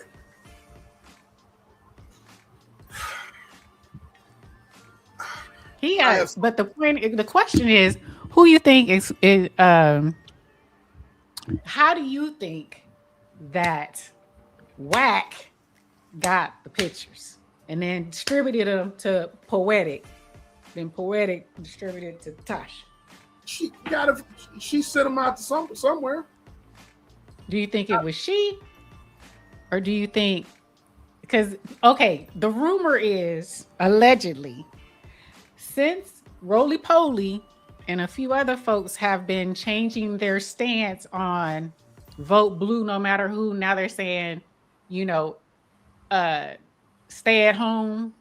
He has, but the question is, who you think is how do you think that Whack got the pictures and then distributed them to Poetic, then Poetic distributed to Tosh? She sent them out to somewhere. Do you think it was she, or do you think? Because okay, the rumor is allegedly, since Roly Poly and a few other folks have been changing their stance on vote blue no matter who, now they're saying, you know, stay at home.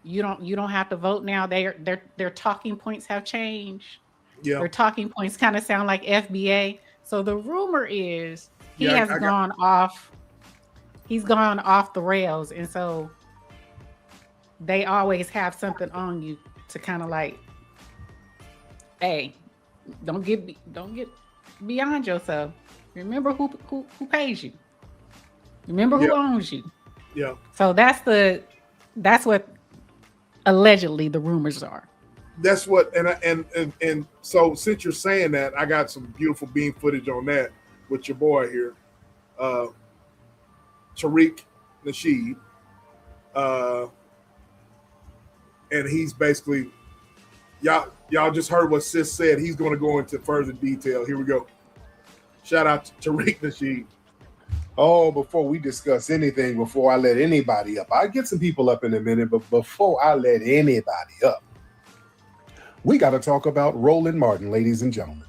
You don't have to vote now. Their talking points have changed. Yeah. Their talking points kind of sound like FBA. So the rumor is he has gone off. He's gone off the rails, and so they always have something on you to kind of like, hey, don't get beyond yourself. Remember who pays you. Remember who owns you. Yeah. So that's what allegedly the rumors are. That's what, and so since you're saying that, I got some beautiful beam footage on that with your boy here, Tariq Nasheed, and he's basically, y'all just heard what Sis said. He's going to go into further detail. Here we go. Shout out to Tariq Nasheed. Oh, before we discuss anything, before I let anybody up, I'll get some people up in a minute, but before I let anybody up, we got to talk about Roland Martin, ladies and gentlemen.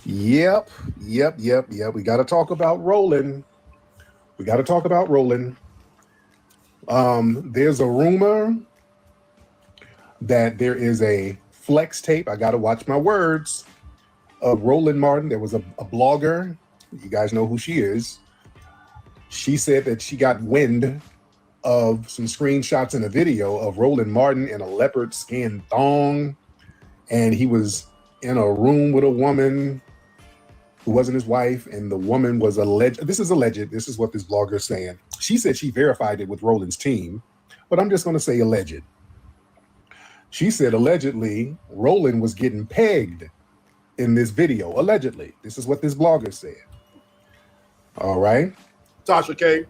Yep. We got to talk about Roland. There's a rumor that there is a flex tape. I got to watch my words. Of Roland Martin. There was a blogger. You guys know who she is. She said that she got wind of some screenshots in a video of Roland Martin in a leopard skin thong, and he was in a room with a woman who wasn't his wife, and the woman was alleged. This is alleged. This is what this blogger is saying. She said she verified it with Roland's team, but I'm just going to say alleged. She said allegedly Roland was getting pegged in this video. Allegedly. This is what this blogger said. All right. Tasha K.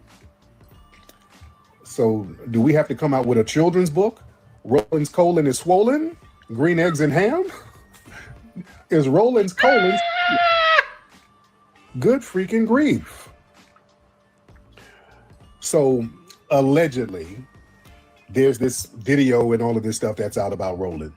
So do we have to come out with a children's book? Roland's colon is swollen? Green eggs and ham? Is Roland's colon good freaking grief? So allegedly, there's this video and all of this stuff that's out about Roland.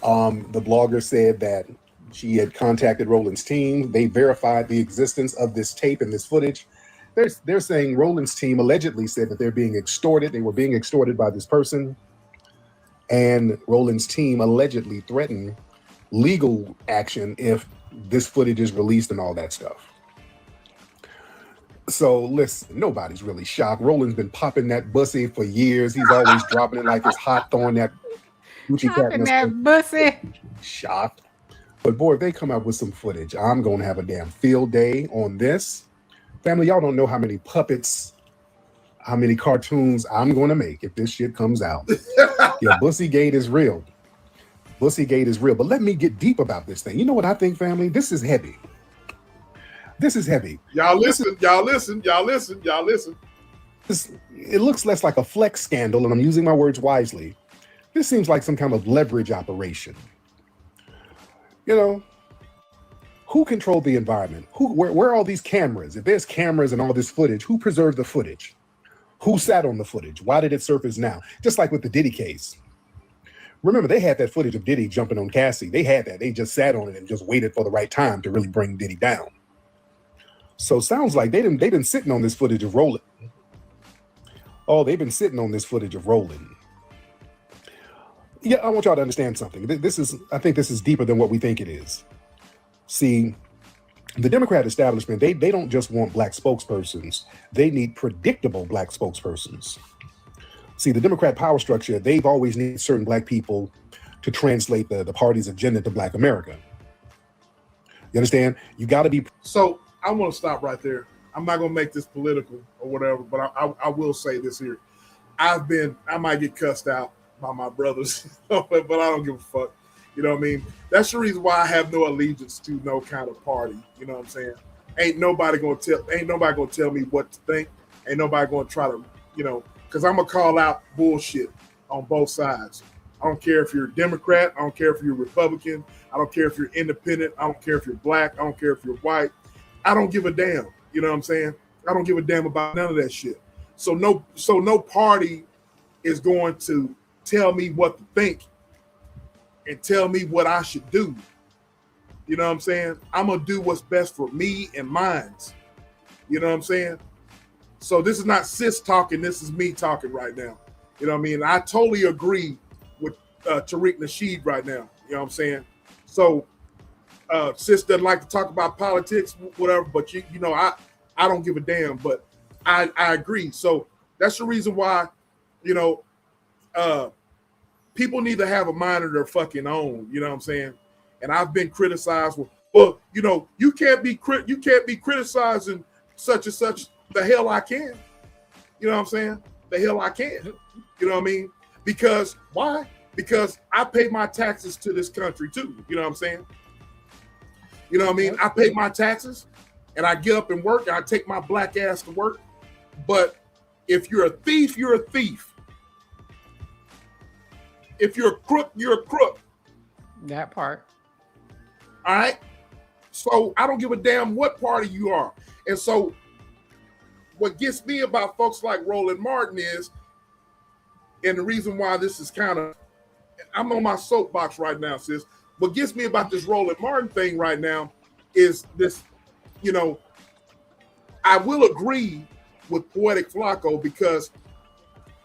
The blogger said that she had contacted Roland's team. They verified the existence of this tape and this footage. They're saying Roland's team allegedly said that they're being extorted. They were being extorted by this person. And Roland's team allegedly threatened legal action if this footage is released and all that stuff. So listen, nobody's really shocked. Roland's been popping that bussy for years. He's always dropping it like it's hot, throwing that Gucci cat in that bussy. Shocked. But boy, if they come out with some footage, I'm going to have a damn field day on this. Family, y'all don't know how many puppets, how many cartoons I'm going to make if this shit comes out. Yeah, Bussygate is real. Bussygate is real. But let me get deep about this thing. You know what I think, family? This is heavy. This is heavy. Y'all listen. It looks less like a flex scandal, and I'm using my words wisely. This seems like some kind of leverage operation. You know, who controlled the environment? Where are all these cameras? If there's cameras and all this footage, who preserved the footage? Who sat on the footage? Why did it surface now? Just like with the Diddy case. Remember, they had that footage of Diddy jumping on Cassie. They had that. They just sat on it and just waited for the right time to really bring Diddy down. So sounds like they've been sitting on this footage of Roland. Oh, they've been sitting on this footage of Roland. Yeah, I want y'all to understand something. I think this is deeper than what we think it is. See, the Democrat establishment, they don't just want black spokespersons. They need predictable black spokespersons. See, the Democrat power structure, they've always needed certain black people to translate the party's agenda to black America. You understand? You got to be. So I want to stop right there. I'm not going to make this political or whatever, but I will say this here. I might get cussed out by my brothers, but I don't give a fuck. You know what I mean? That's the reason why I have no allegiance to no kind of party. You know what I'm saying? Ain't nobody gonna tell me what to think. Ain't nobody gonna try to, because I'm gonna call out bullshit on both sides. I don't care if you're a Democrat. I don't care if you're a Republican. I don't care if you're independent. I don't care if you're black. I don't care if you're white. I don't give a damn. You know what I'm saying? I don't give a damn about none of that shit. So no party is going to tell me what to think and tell me what I should do. You know what I'm saying? I'm going to do what's best for me and mine. You know what I'm saying? So this is not sis talking. This is me talking right now. You know what I mean? I totally agree with Tariq Nasheed right now. You know what I'm saying? So sis doesn't like to talk about politics, whatever, but you know, I don't give a damn, but I agree. So that's the reason why, people need to have a mind of their fucking own. You know what I'm saying? And I've been criticized. Well, you can't be criticizing such and such. The hell I can. You know what I'm saying? The hell I can. You know what I mean? Because why? Because I pay my taxes to this country too. You know what I'm saying? You know what I mean? I pay my taxes and I get up and work and I take my black ass to work. But if you're a thief, you're a thief. If you're a crook, you're a crook. That part. All right? So I don't give a damn what party you are. And so what gets me about folks like Roland Martin is, and the reason why this is kind of, I'm on my soapbox right now, sis. What gets me about this Roland Martin thing right now is this, you know, I will agree with Poetic Flacco because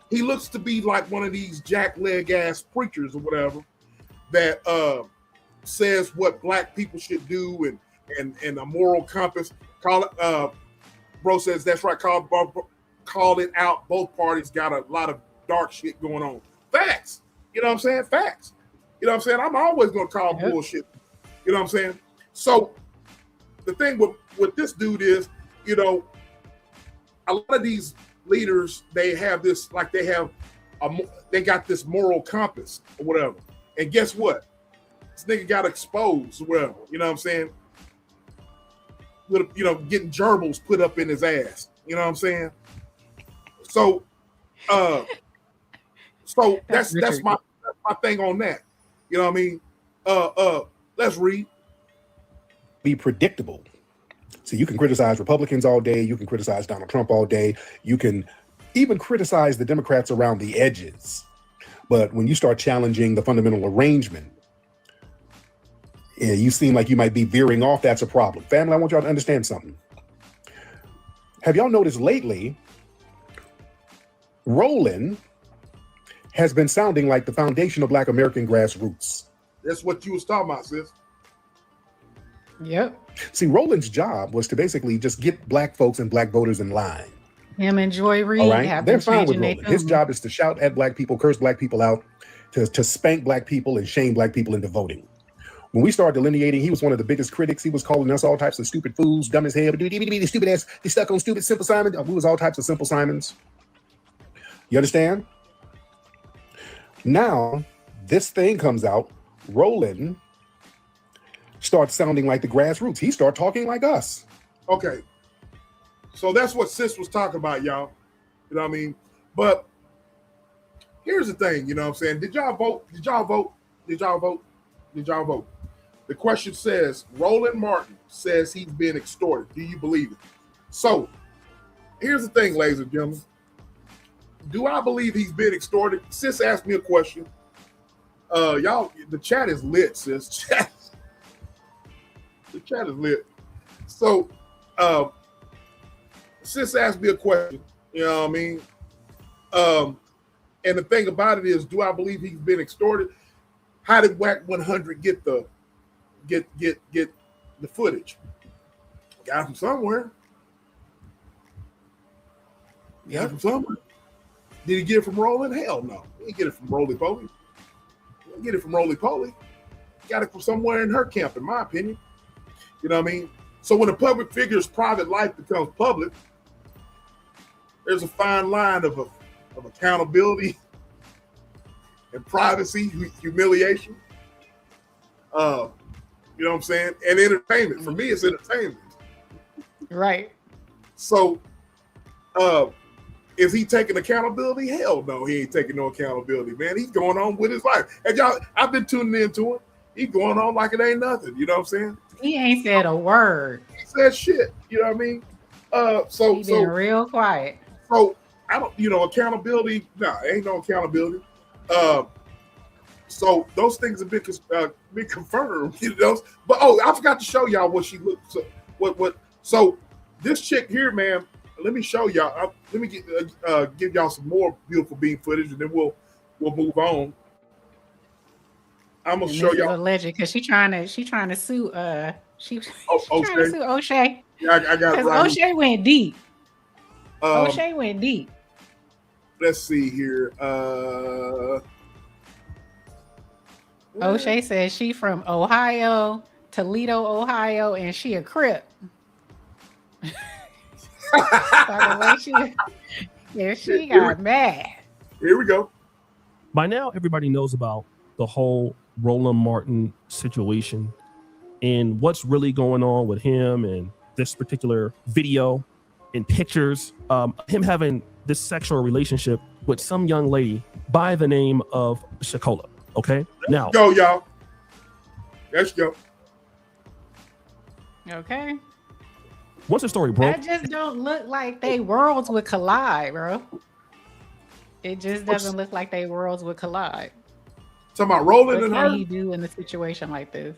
he looks to be like one of these jackleg ass preachers or whatever that says what black people should do and a moral compass. Call it, bro says that's right. Call it out. Both parties got a lot of dark shit going on. Facts. You know what I'm saying? Facts. You know what I'm saying? I'm always gonna call bullshit. You know what I'm saying? So the thing with this dude is, you know, a lot of these leaders, they have this, like they got this moral compass or whatever. And guess what? This nigga got exposed or whatever. You know what I'm saying? With, you know, getting gerbils put up in his ass. You know what I'm saying? So that's my thing on that. You know what I mean? Let's read. Be predictable. So you can criticize Republicans all day. You can criticize Donald Trump all day. You can even criticize the Democrats around the edges. But when you start challenging the fundamental arrangement, you seem like you might be veering off. That's a problem. Family, I want y'all to understand something. Have y'all noticed lately, Roland has been sounding like the foundation of Black American grassroots. That's what you was talking about, sis. Yep. See, Roland's job was to basically just get black folks and black voters in line. Him and Joy Reid. All right, they're fine with Roland. His job is to shout at black people, curse black people out, to spank black people and shame black people into voting. When we started delineating, he was one of the biggest critics. He was calling us all types of stupid fools, dumb as hell, stupid ass, they stuck on stupid Simple Simon. We was all types of Simple Simons. You understand? Now, this thing comes out, Roland starts sounding like the grassroots. He started talking like us. Okay. So that's what sis was talking about, y'all. You know what I mean? But here's the thing, you know what I'm saying? Did y'all vote? Did y'all vote? Did y'all vote? Did y'all vote? The question says, Roland Martin says he's been extorted. Do you believe it? So here's the thing, ladies and gentlemen. Do I believe he's been extorted? Sis asked me a question. Y'all, the chat is lit, sis. The chat is lit. So sis asked me a question, you know what I mean? And the thing about it is, do I believe he's been extorted? How did Whack 100 get the footage? Got it from somewhere. Got it from somewhere. Did he get it from Roland? Hell no. He didn't get it from Roly Poly. He didn't get it from Roly Poly. He got it from somewhere in her camp, in my opinion. You know what I mean? So when a public figure's private life becomes public, there's a fine line of accountability and privacy, humiliation. You know what I'm saying? And entertainment. For me, it's entertainment. Right. So is he taking accountability? Hell no, he ain't taking no accountability, man. He's going on with his life. And y'all, I've been tuning into him. He's going on like it ain't nothing. You know what I'm saying? He ain't said a word. He said shit. You know what I mean? He's been real quiet. So I don't, you know, accountability. Nah, ain't no accountability. So those things have been confirmed. You know, but I forgot to show y'all what she looked. So what? So this chick here, man. Let me show y'all. Let me give y'all some more beautiful beam footage, and then we'll move on. I'm gonna show y'all. Alleged because she's trying to sue. She's O'Shea. trying to sue O'Shea. Yeah, I got it right. O'Shea went deep. O'Shea went deep. Let's see here. O'Shea says she from Ohio, Toledo, Ohio, and she a Crip. She got mad. Here we go. By now, everybody knows about the whole Roland Martin situation and what's really going on with him and this particular video and pictures. Him having this sexual relationship with some young lady by the name of Shakola. Okay, now go, y'all. Let's go. Okay. once the story broke, That just don't look like they worlds would collide, bro. It just doesn't look like they worlds would collide. Talking about Roland What and can her. he do in a situation like this?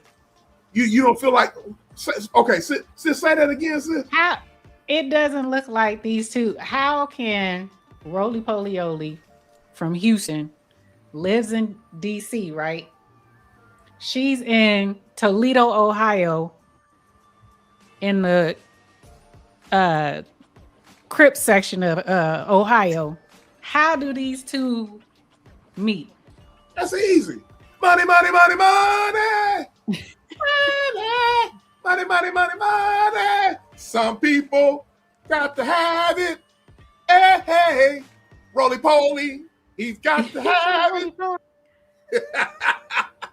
You don't feel like okay? Sis, say that again, sis. How it doesn't look like these two. How can Roly Polioli from Houston lives in DC, right? She's in Toledo, Ohio, in the Crips section of Ohio. How do these two meet? That's easy. Money, money, money, money. Money, money, money, money. Some people got to have it. Hey, hey. Roly Poly, he's got to have it.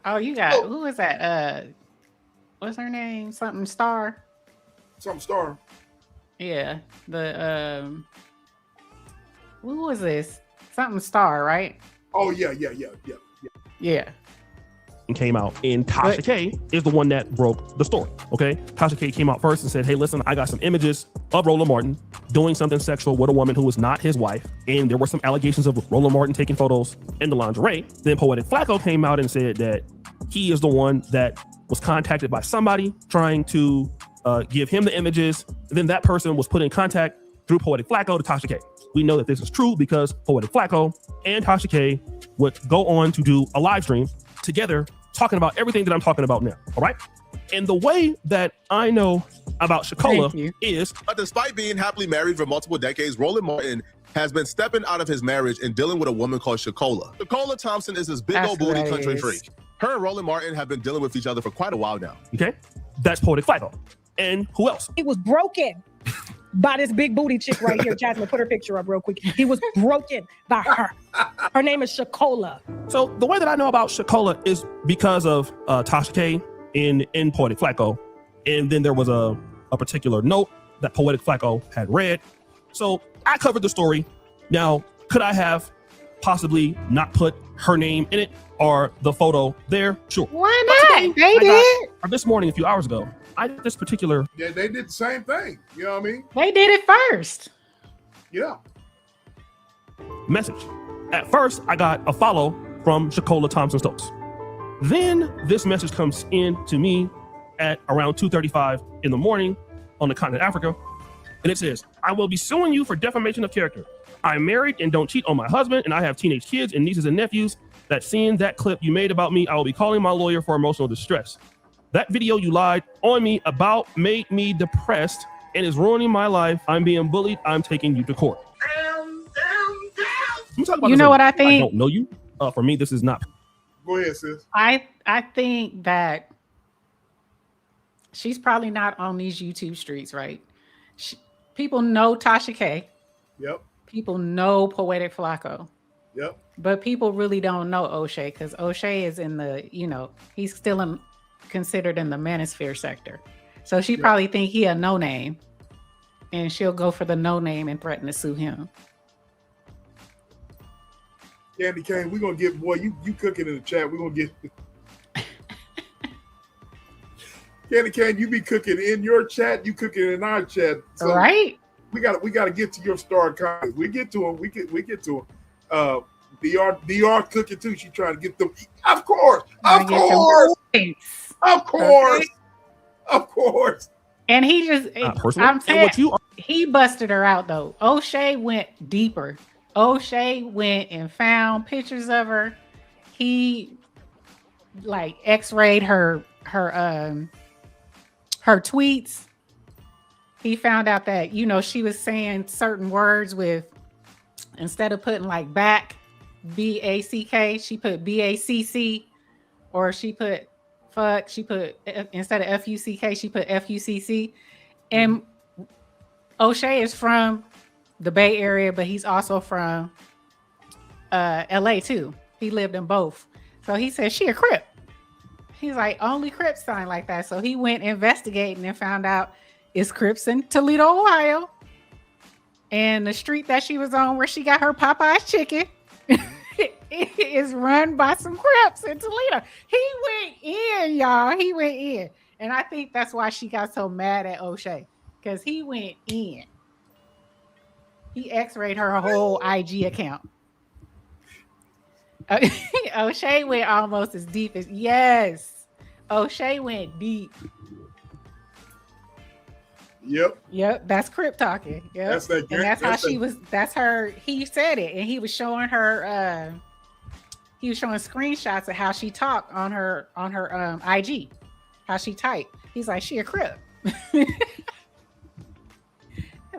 Oh, you got who is that? What's her name? Something Star. Some star. Yeah, the who was this? Something Star, right? Oh yeah. Yeah. and came out, and Tasha K is the one that broke the story. Okay, Tasha K came out first and said, "Hey, listen, I got some images of Roland Martin doing something sexual with a woman who was not his wife, and there were some allegations of Roland Martin taking photos in the lingerie." Then Poetic Flacco came out and said that he is the one that was contacted by somebody trying to give him the images. Then that person was put in contact through Poetic Flacco to Tasha K. We know that this is true because Poetic Flacco and Tasha K would go on to do a live stream together talking about everything that I'm talking about now. All right. And the way that I know about Shakola is, but despite being happily married for multiple decades, Roland Martin has been stepping out of his marriage and dealing with a woman called Shakola. Shakola Thompson is this big old booty country freak. Her and Roland Martin have been dealing with each other for quite a while now. Okay. That's Poetic Flacco. And who else? He was broken by this big booty chick right here. Jasmine, put her picture up real quick. He was broken by her. Her name is Shakola. So the way that I know about Shakola is because of Tasha K in Poetic Flacco. And then there was a particular note that Poetic Flacco had read. So I covered the story. Now, could I have possibly not put her name in it or the photo there? Sure. Why not? They did. This morning, a few hours ago, I did this particular. Yeah, they did the same thing. You know what I mean? They did it first. Yeah. Message. At first, I got a follow from Shakola Thompson Stokes. Then this message comes in to me at around 2:35 in the morning on the continent of Africa. And it says, "I will be suing you for defamation of character. I'm married and don't cheat on my husband, and I have teenage kids and nieces and nephews. That seeing that clip you made about me, I will be calling my lawyer for emotional distress. That video you lied on me about made me depressed and is ruining my life. I'm being bullied. I'm taking you to court." You know what I think? I don't know you. For me, this is not. Go ahead, sis. I think that she's probably not on these YouTube streets, right? People know Tasha K. Yep. People know Poetic Flacco. Yep. But people really don't know O'Shea because O'Shea is in the, he's still considered in the manosphere sector. So she probably think he a no name, and she'll go for the no name and threaten to sue him. Candy Cane, we're gonna get you cooking in the chat. We're gonna get Candy Cane, you be cooking in your chat, you cooking in our chat. So right. We gotta get to your star comments. We get to them. We get to them. DR cooking too. She trying to get them. Of course. And he just, I'm saying, you he busted her out though. O'Shea went deeper. O'Shea went and found pictures of her. He like X-rayed her tweets. He found out that, she was saying certain words with, instead of putting like back, B-A-C-K, she put B-A-C-C, or she put fuck, she put, instead of F-U-C-K, she put F-U-C-C. And O'Shea is from the Bay Area, but he's also from LA too. He lived in both. So he said, she a Crip. He's like, only Crips sign like that. So he went investigating and found out it's Crips in Toledo, Ohio. And the street that she was on where she got her Popeye's chicken is run by some Crips in Toledo. He went in, y'all. He went in. And I think that's why she got so mad at O'Shea. because he went in. He x-rayed her whole IG account. O'Shea went almost as deep as yes. O'Shea went deep. Yep. That's Crip talking. Yep. That's that. And that's how she was. That's her. He said it, and he was showing her. He was showing screenshots of how she talked on her IG, how she typed. He's like, she a Crip.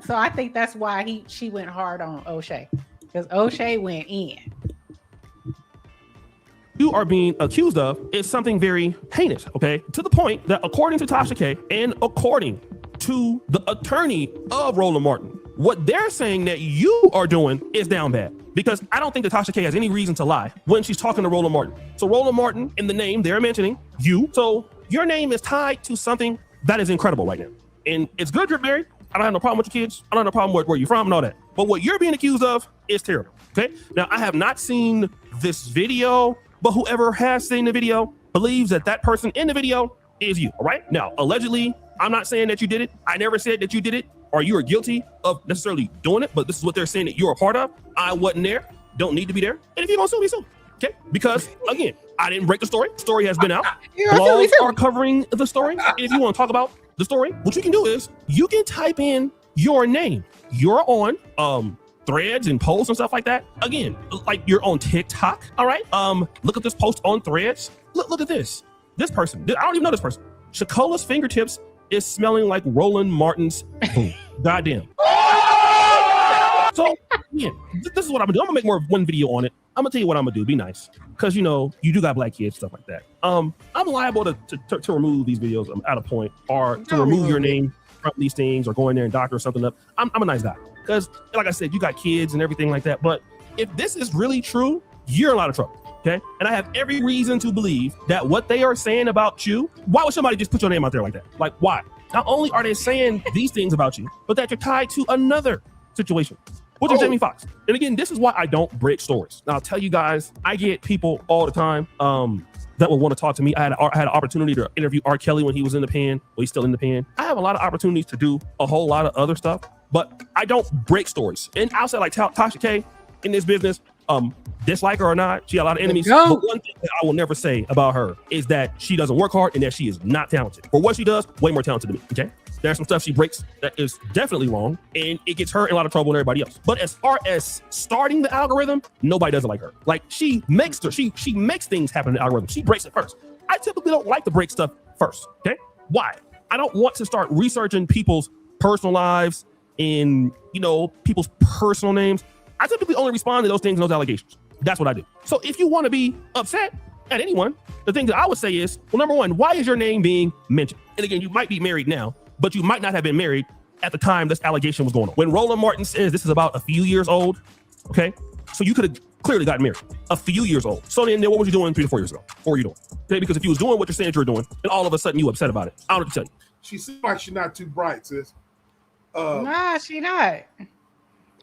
So I think that's why she went hard on O'Shea, because O'Shea went in. You are being accused of is something very heinous, okay? To the point that according to Tasha K and according to the attorney of Roland Martin, what they're saying that you are doing is down bad. Because I don't think that Tasha K has any reason to lie when she's talking to Roland Martin. So Roland Martin, in the name they're mentioning, you. So your name is tied to something that is incredible right now. And it's good you're married. I don't have no problem with your kids. I don't have no problem with where you're from and all that. But what you're being accused of is terrible, okay? Now, I have not seen this video, but whoever has seen the video believes that that person in the video is you, all right? Now, allegedly, I'm not saying that you did it. I never said that you did it or you are guilty of necessarily doing it, but this is what they're saying that you're a part of. I wasn't there, don't need to be there. And if you're gonna sue me, sue, okay? Because, again, I didn't break the story. The story has been out. Blogs are covering the story. If you want to talk about the story, what you can do is you can type in your name. You're on threads and posts and stuff like that. Again, like you're on TikTok. All right. Look at this post on threads. Look at this. This person. I don't even know this person. Shakola's fingertips is smelling like Roland Martin's boom. Goddamn. So yeah, this is what I'm gonna do. I'm gonna make more of one video on it. I'm gonna tell you what I'm gonna do. Be nice, because you know you do got black kids, stuff like that. I'm liable to remove these videos at a point, or to remove your name from these things, or go in there and doctor something up. I'm a nice guy, because like I said, you got kids and everything like that. But if this is really true, you're in a lot of trouble. Okay, and I have every reason to believe that what they are saying about you. Why would somebody just put your name out there like that? Like, why? Not only are they saying these things about you, but that you're tied to another situation, which is Jamie Foxx. And again, this is why I don't break stories. Now, I'll tell you guys, I get people all the time that will want to talk to me. I had an opportunity to interview R. Kelly when he was in the pen. Well, he's still in the pen. I have a lot of opportunities to do a whole lot of other stuff, but I don't break stories. And I'll say, like Tasha K in this business, dislike her or not, she got a lot of enemies. But one thing that I will never say about her is that she doesn't work hard and that she is not talented. For what she does, way more talented than me, okay? There's some stuff she breaks that is definitely wrong, and it gets her in a lot of trouble with everybody else. But as far as starting the algorithm, nobody does it like her. Like, she makes things happen in the algorithm. She breaks it first. I typically don't like to break stuff first, okay? Why? I don't want to start researching people's personal lives and, you know, people's personal names. I typically only respond to those things and those allegations. That's what I do. So if you want to be upset at anyone, the thing that I would say is, well, number one, why is your name being mentioned? And again, you might be married now, but you might not have been married at the time this allegation was going on. When Roland Martin says this is about a few years old, okay? So you could have clearly gotten married a few years old. So then what were you doing 3 to 4 years ago? What were you doing? Okay, because if you was doing what you're saying you were doing, and all of a sudden you upset about it, I don't know what to tell you. She seems like she's not too bright, sis. Nah, she not.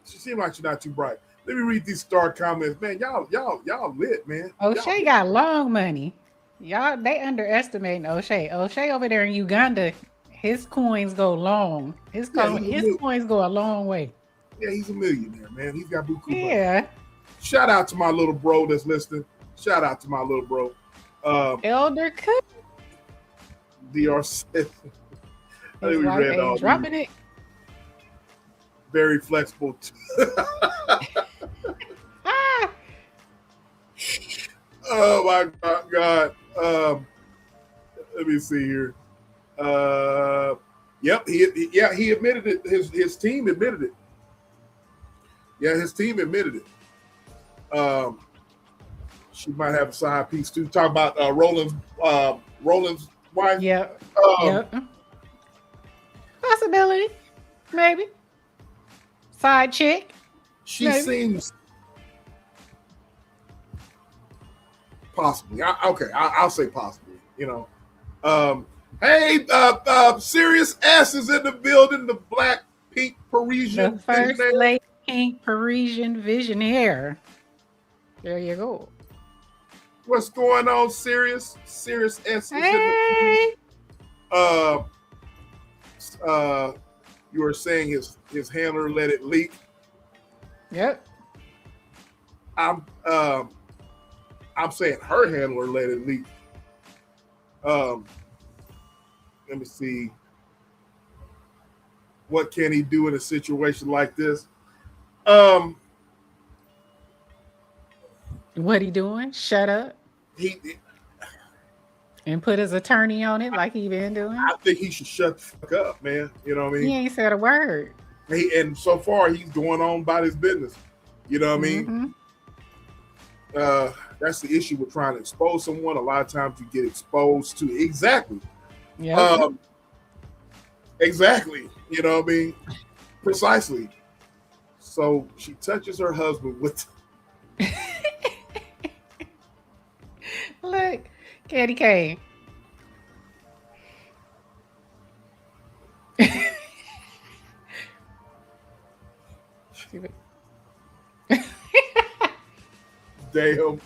She seems like she's not too bright. Let me read these star comments, man. Y'all lit, man. O'Shea got long money. Y'all, they underestimating O'Shea. O'Shea over there in Uganda, his coins go long. His coins go a long way. Yeah, he's a millionaire, man. He's got buku. Yeah. Shout out to my little bro that's listening. Shout out to my little bro. Elder Cook. DR said. I think we read all dropping it. Very flexible. Oh my God. Let me see here. Yep, he admitted it. His team admitted it. Yeah, his team admitted it. She might have a side piece too. Talk about Roland's wife. Yep. Possibility, maybe. Side chick. She seems possibly. I'll say possibly. You know. Hey, serious S is in the building. The black pink Parisian. The first lady pink Parisian visionaire. There you go. What's going on, serious? Serious S is hey. in the You were saying his handler let it leak. Yep. I'm saying her handler let it leak. Let me see. What can he do in a situation like this? What he doing? Shut up He and put his attorney on it like he been doing. I think he should shut the fuck up, man. You know what I mean? He ain't said a word. And so far he's going on about his business. You know what I mean? That's the issue with trying to expose someone. A lot of times you get exposed to exactly. Yeah. Exactly. You know what I mean? Precisely. So she touches her husband with Look, Candy Cane. damn.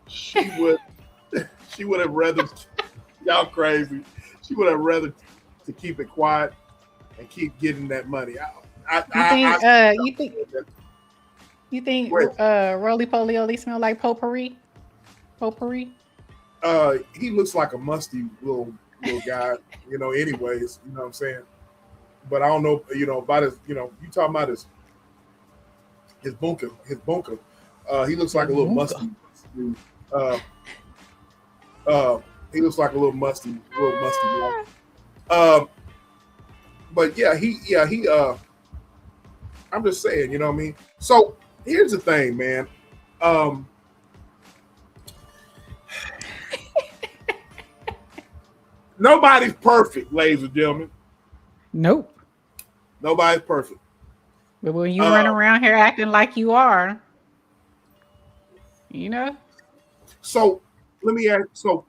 She would have rather y'all crazy. She would have rather to keep it quiet and keep getting that money. You think Roly Poly only smell like potpourri? Potpourri? He looks like a musty little guy, anyways, you know what I'm saying? But I don't know, about his, you talking about his bunker. He looks like a little musty dude. He looks like a little musty boy. But he I'm just saying, you know what I mean? So here's the thing, man. Nobody's perfect, ladies and gentlemen. Nope. Nobody's perfect. But when you run around here acting like you are, So let me ask. So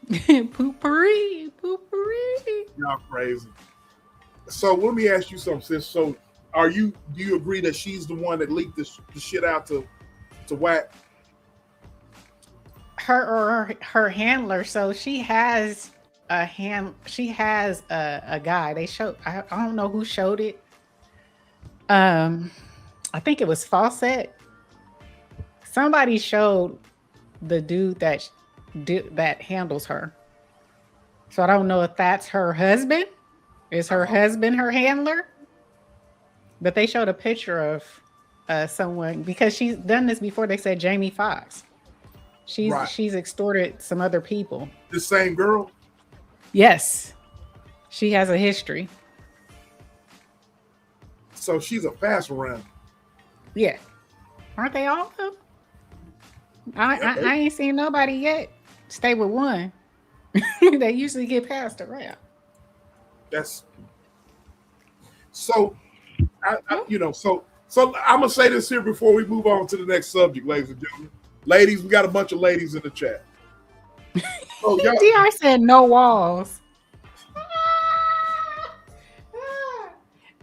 poopery. Y'all crazy. So let me ask you something, sis. So do you agree that she's the one that leaked the shit out to Whack? Her handler. So she has a guy. They showed. I don't know who showed it. I think it was Fawcett. Somebody showed the dude that handles her. So I don't know if that's her husband. Is her husband her handler? But they showed a picture of someone because she's done this before. They said Jamie Foxx. She's extorted some other people. The same girl? Yes. She has a history. So she's a pass around. Yeah. Aren't they all of them? I ain't seen nobody yet stay with one. They usually get passed around. That's so so I'm gonna say this here before we move on to the next subject, ladies and gentlemen. Ladies, we got a bunch of ladies in the chat. Oh, DR said no walls.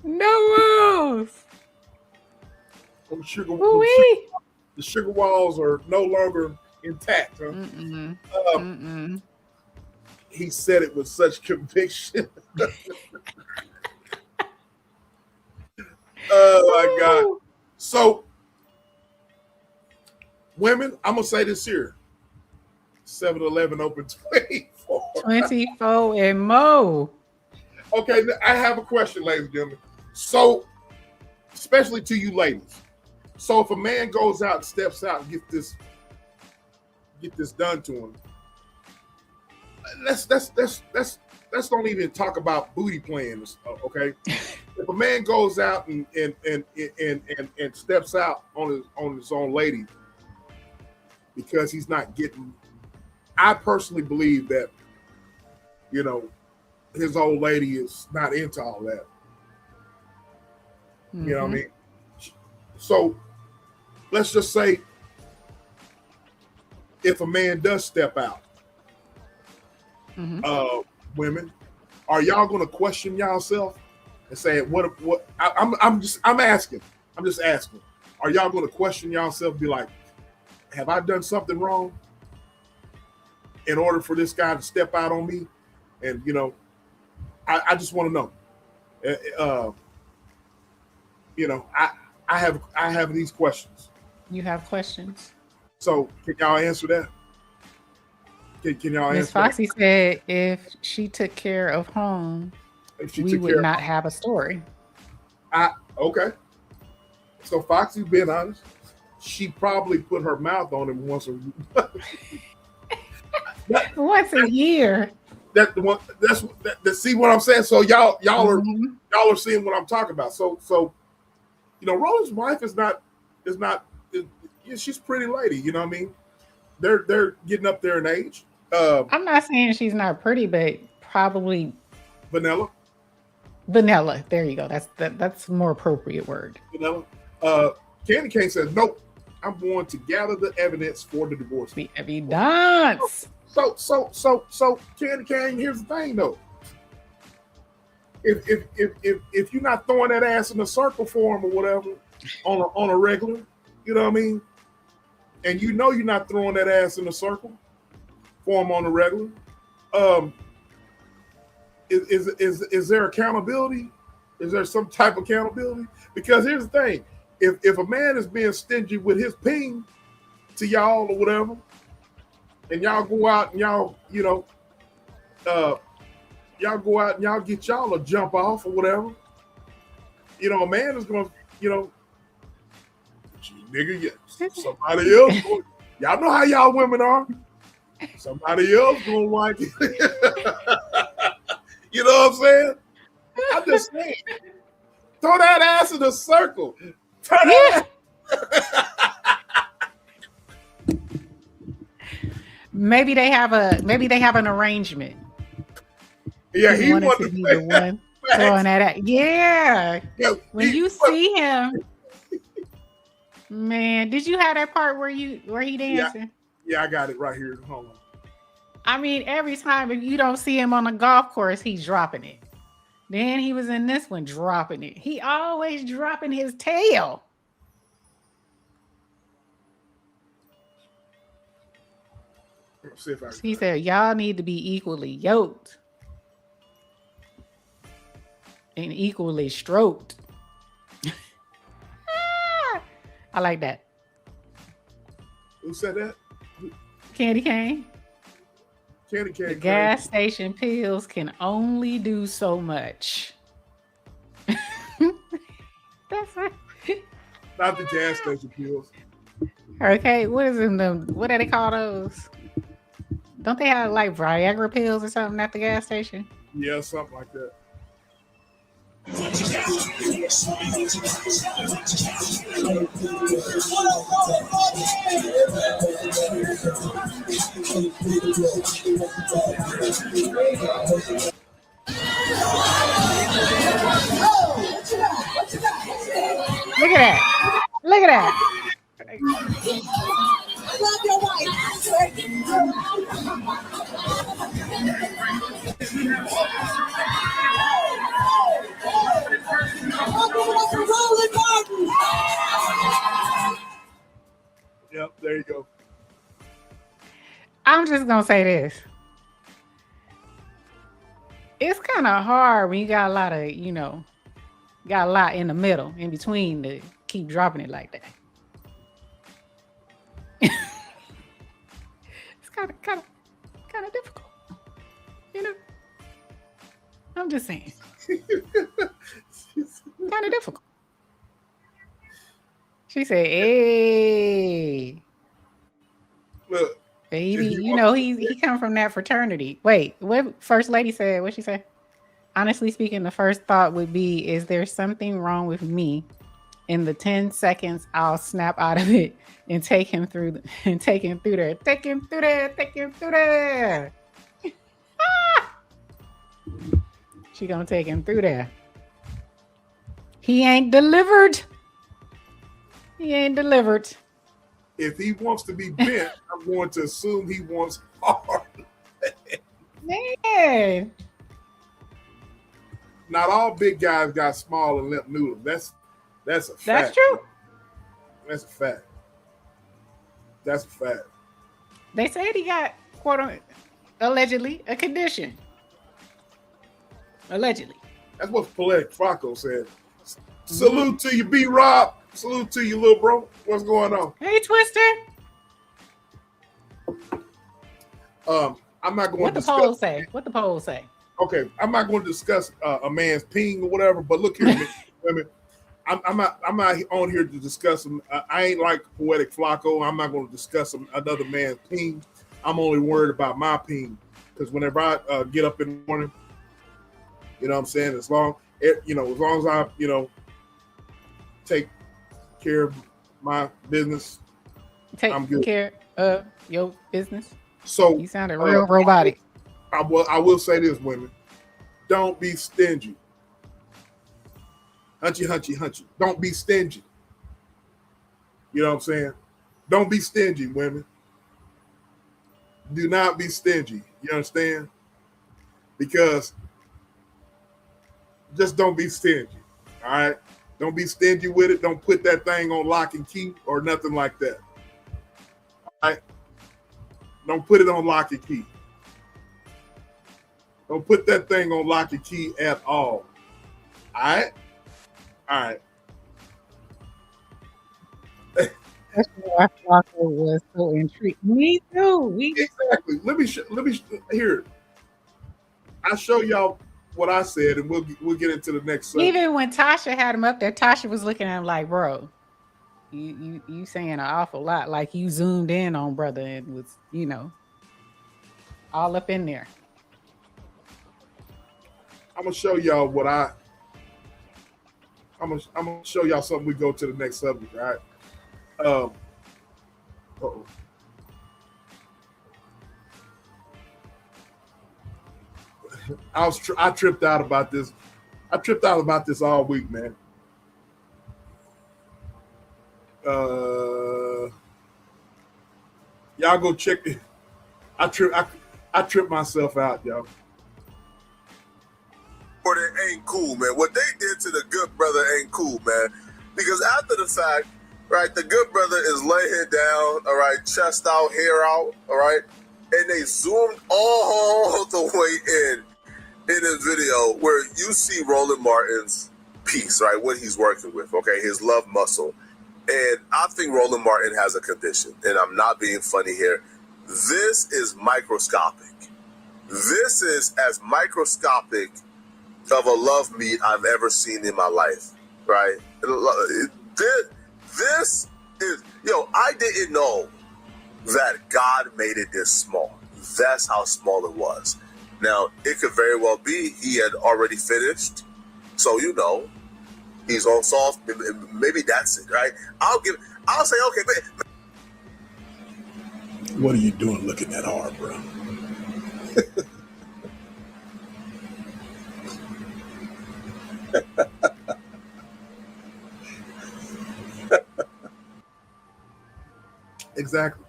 No walls. The sugar walls are no longer intact. Huh? He said it with such conviction. Oh my God. So women, I'm gonna say this here. 7-Eleven open 24. 24 and more. Okay, I have a question, ladies and gentlemen. So, especially to you ladies. So if a man goes out and steps out and get this done to him, let's don't even talk about booty plans, okay? If a man goes out and steps out on his own lady because he's not getting, I personally believe that his old lady is not into all that. You know what I mean? So let's just say if a man does step out, women, are y'all going to question yourself and say, I'm just asking. Are y'all going to question yourself and be like, have I done something wrong in order for this guy to step out on me? And, I just want to know. I have these questions. You have questions? So can y'all answer that? Can y'all Miss answer Foxy said if she took care of home, that? If she we took would care not of have a story. okay. So Foxy's being honest. She probably put her mouth on him once Once a year. That's the one. See what I'm saying. So y'all Mhm. are seeing what I'm talking about. So Roland's wife is not. She's a pretty lady. You know what I mean? They're getting up there in age. I'm not saying she's not pretty, but probably Vanilla. There you go. That's a more appropriate word. Vanilla. Candy Cane says, nope. I'm going to gather the evidence for the divorce. The evidence. So Candy Cane, here's the thing though. If you're not throwing that ass in a circle for him or whatever on a regular, you know what I mean? And you know you're not throwing that ass in a circle for him on a regular. Is there accountability? Is there some type of accountability? Because here's the thing. If a man is being stingy with his ping to y'all or whatever, and y'all go out and y'all go out and y'all get y'all a jump off or whatever, a man is going to, nigga, somebody else. Y'all know how y'all women are. Somebody else gonna like it. You know what I'm saying? I'm just saying. Throw that ass in a circle. Maybe they have an arrangement. Yeah, he wanted to be the one throwing that at. Yeah. When you see him, man, did you have that part where he dancing? Yeah, I got it right here. Hold on. I mean, every time if you don't see him on the golf course, he's dropping it. Then he was in this one dropping it. He always dropping his tail. He said, y'all need to be equally yoked and equally stroked. I like that. Who said that? Candy Cane. Candy Cane. The gas station pills can only do so much. That's right. Not the gas station pills. Okay, what are they call those? Don't they have like Viagra pills or something at the gas station? Yeah, something like that. Look at that. Look at that. Love your wife. Roland Martin. Yep, there you go. I'm just gonna say this. It's kind of hard when you got a lot of, got a lot in the middle, in between to keep dropping it like that. It's kind of difficult, I'm just saying, kind of difficult. She said, "Hey, look, baby, he come from that fraternity." Wait, what First Lady said? What'd she say? Honestly speaking, the first thought would be, is there something wrong with me? In the 10 seconds, I'll snap out of it and take him through there. Take him through there. She gonna take him through there. He ain't delivered. If he wants to be bent, I'm going to assume he wants hard. Man. Not all big guys got small and limp noodles. That's a fact. That's true. That's a fact. That's a fact. They said he got, allegedly, a condition. Allegedly. That's what Poetic Flacco said. Salute to you, B-Rob. Salute to you, little bro. What's going on? Hey, Twister. I'm not going What to the discuss. polls say? What the polls say? Okay, I'm not going to discuss a man's ping or whatever. But look here, women. I'm not on here to discuss him. I ain't like Poetic Flacco. I'm not going to discuss another man's ping. I'm only worried about my ping because whenever I get up in the morning, you know what I'm saying, as long as I, take care of my business, Take I'm good. care of your business. So You sounded real robotic. I will say this, women. Don't be stingy. Hunchy. Don't be stingy. You know what I'm saying? Don't be stingy, women. Do not be stingy. You understand? Because just don't be stingy. All right? Don't be stingy with it. Don't put that thing on lock and key or nothing like that. All right? Don't put it on lock and key. Don't put that thing on lock and key at all. All right? All right. That's why Flacco was so intrigued. Me too. Exactly. Let me here. I'll show y'all what I said, and we'll get into the next subject. Even when Tasha had him up there, Tasha was looking at him like, bro, you saying an awful lot. Like you zoomed in on brother and was, all up in there. I'm gonna show y'all what I'm gonna show y'all something. We go to the next subject, all right? I tripped out about this. I tripped out about this all week, man. Y'all go check it. I tripped myself out, y'all. But it ain't cool, man. What they did to the good brother ain't cool, man. Because after the fact, right, the good brother is laying down, all right, chest out, hair out, all right, and they zoomed all the way in this video where you see Roland Martin's piece, right, what he's working with, okay, his love muscle. And I think Roland Martin has a condition, and I'm not being funny here. This is microscopic. This is as microscopic of a love meet I've ever seen in my life, right? This is, I didn't know that God made it this small. That's how small it was. Now, it could very well be he had already finished, so he's on soft. Maybe that's it, right? I'll say, okay, but what are you doing looking that hard, bro? Exactly.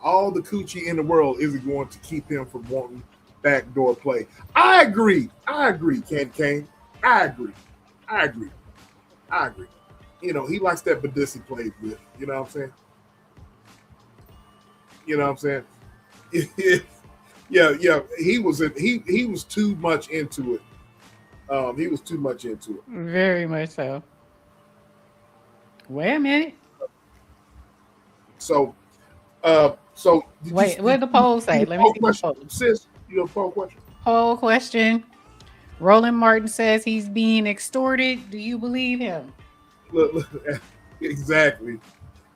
All the coochie in the world isn't going to keep him from wanting backdoor play. I agree, Candy Cane. I agree. He likes that Badissi plays with. You know what I'm saying? Yeah. He was too much into it. He was too much into it. Very much so. Wait a minute. So wait, what did the poll say? Let me see the poll. Sis, you have a poll question? Poll question. Roland Martin says he's being extorted. Do you believe him? Look, exactly.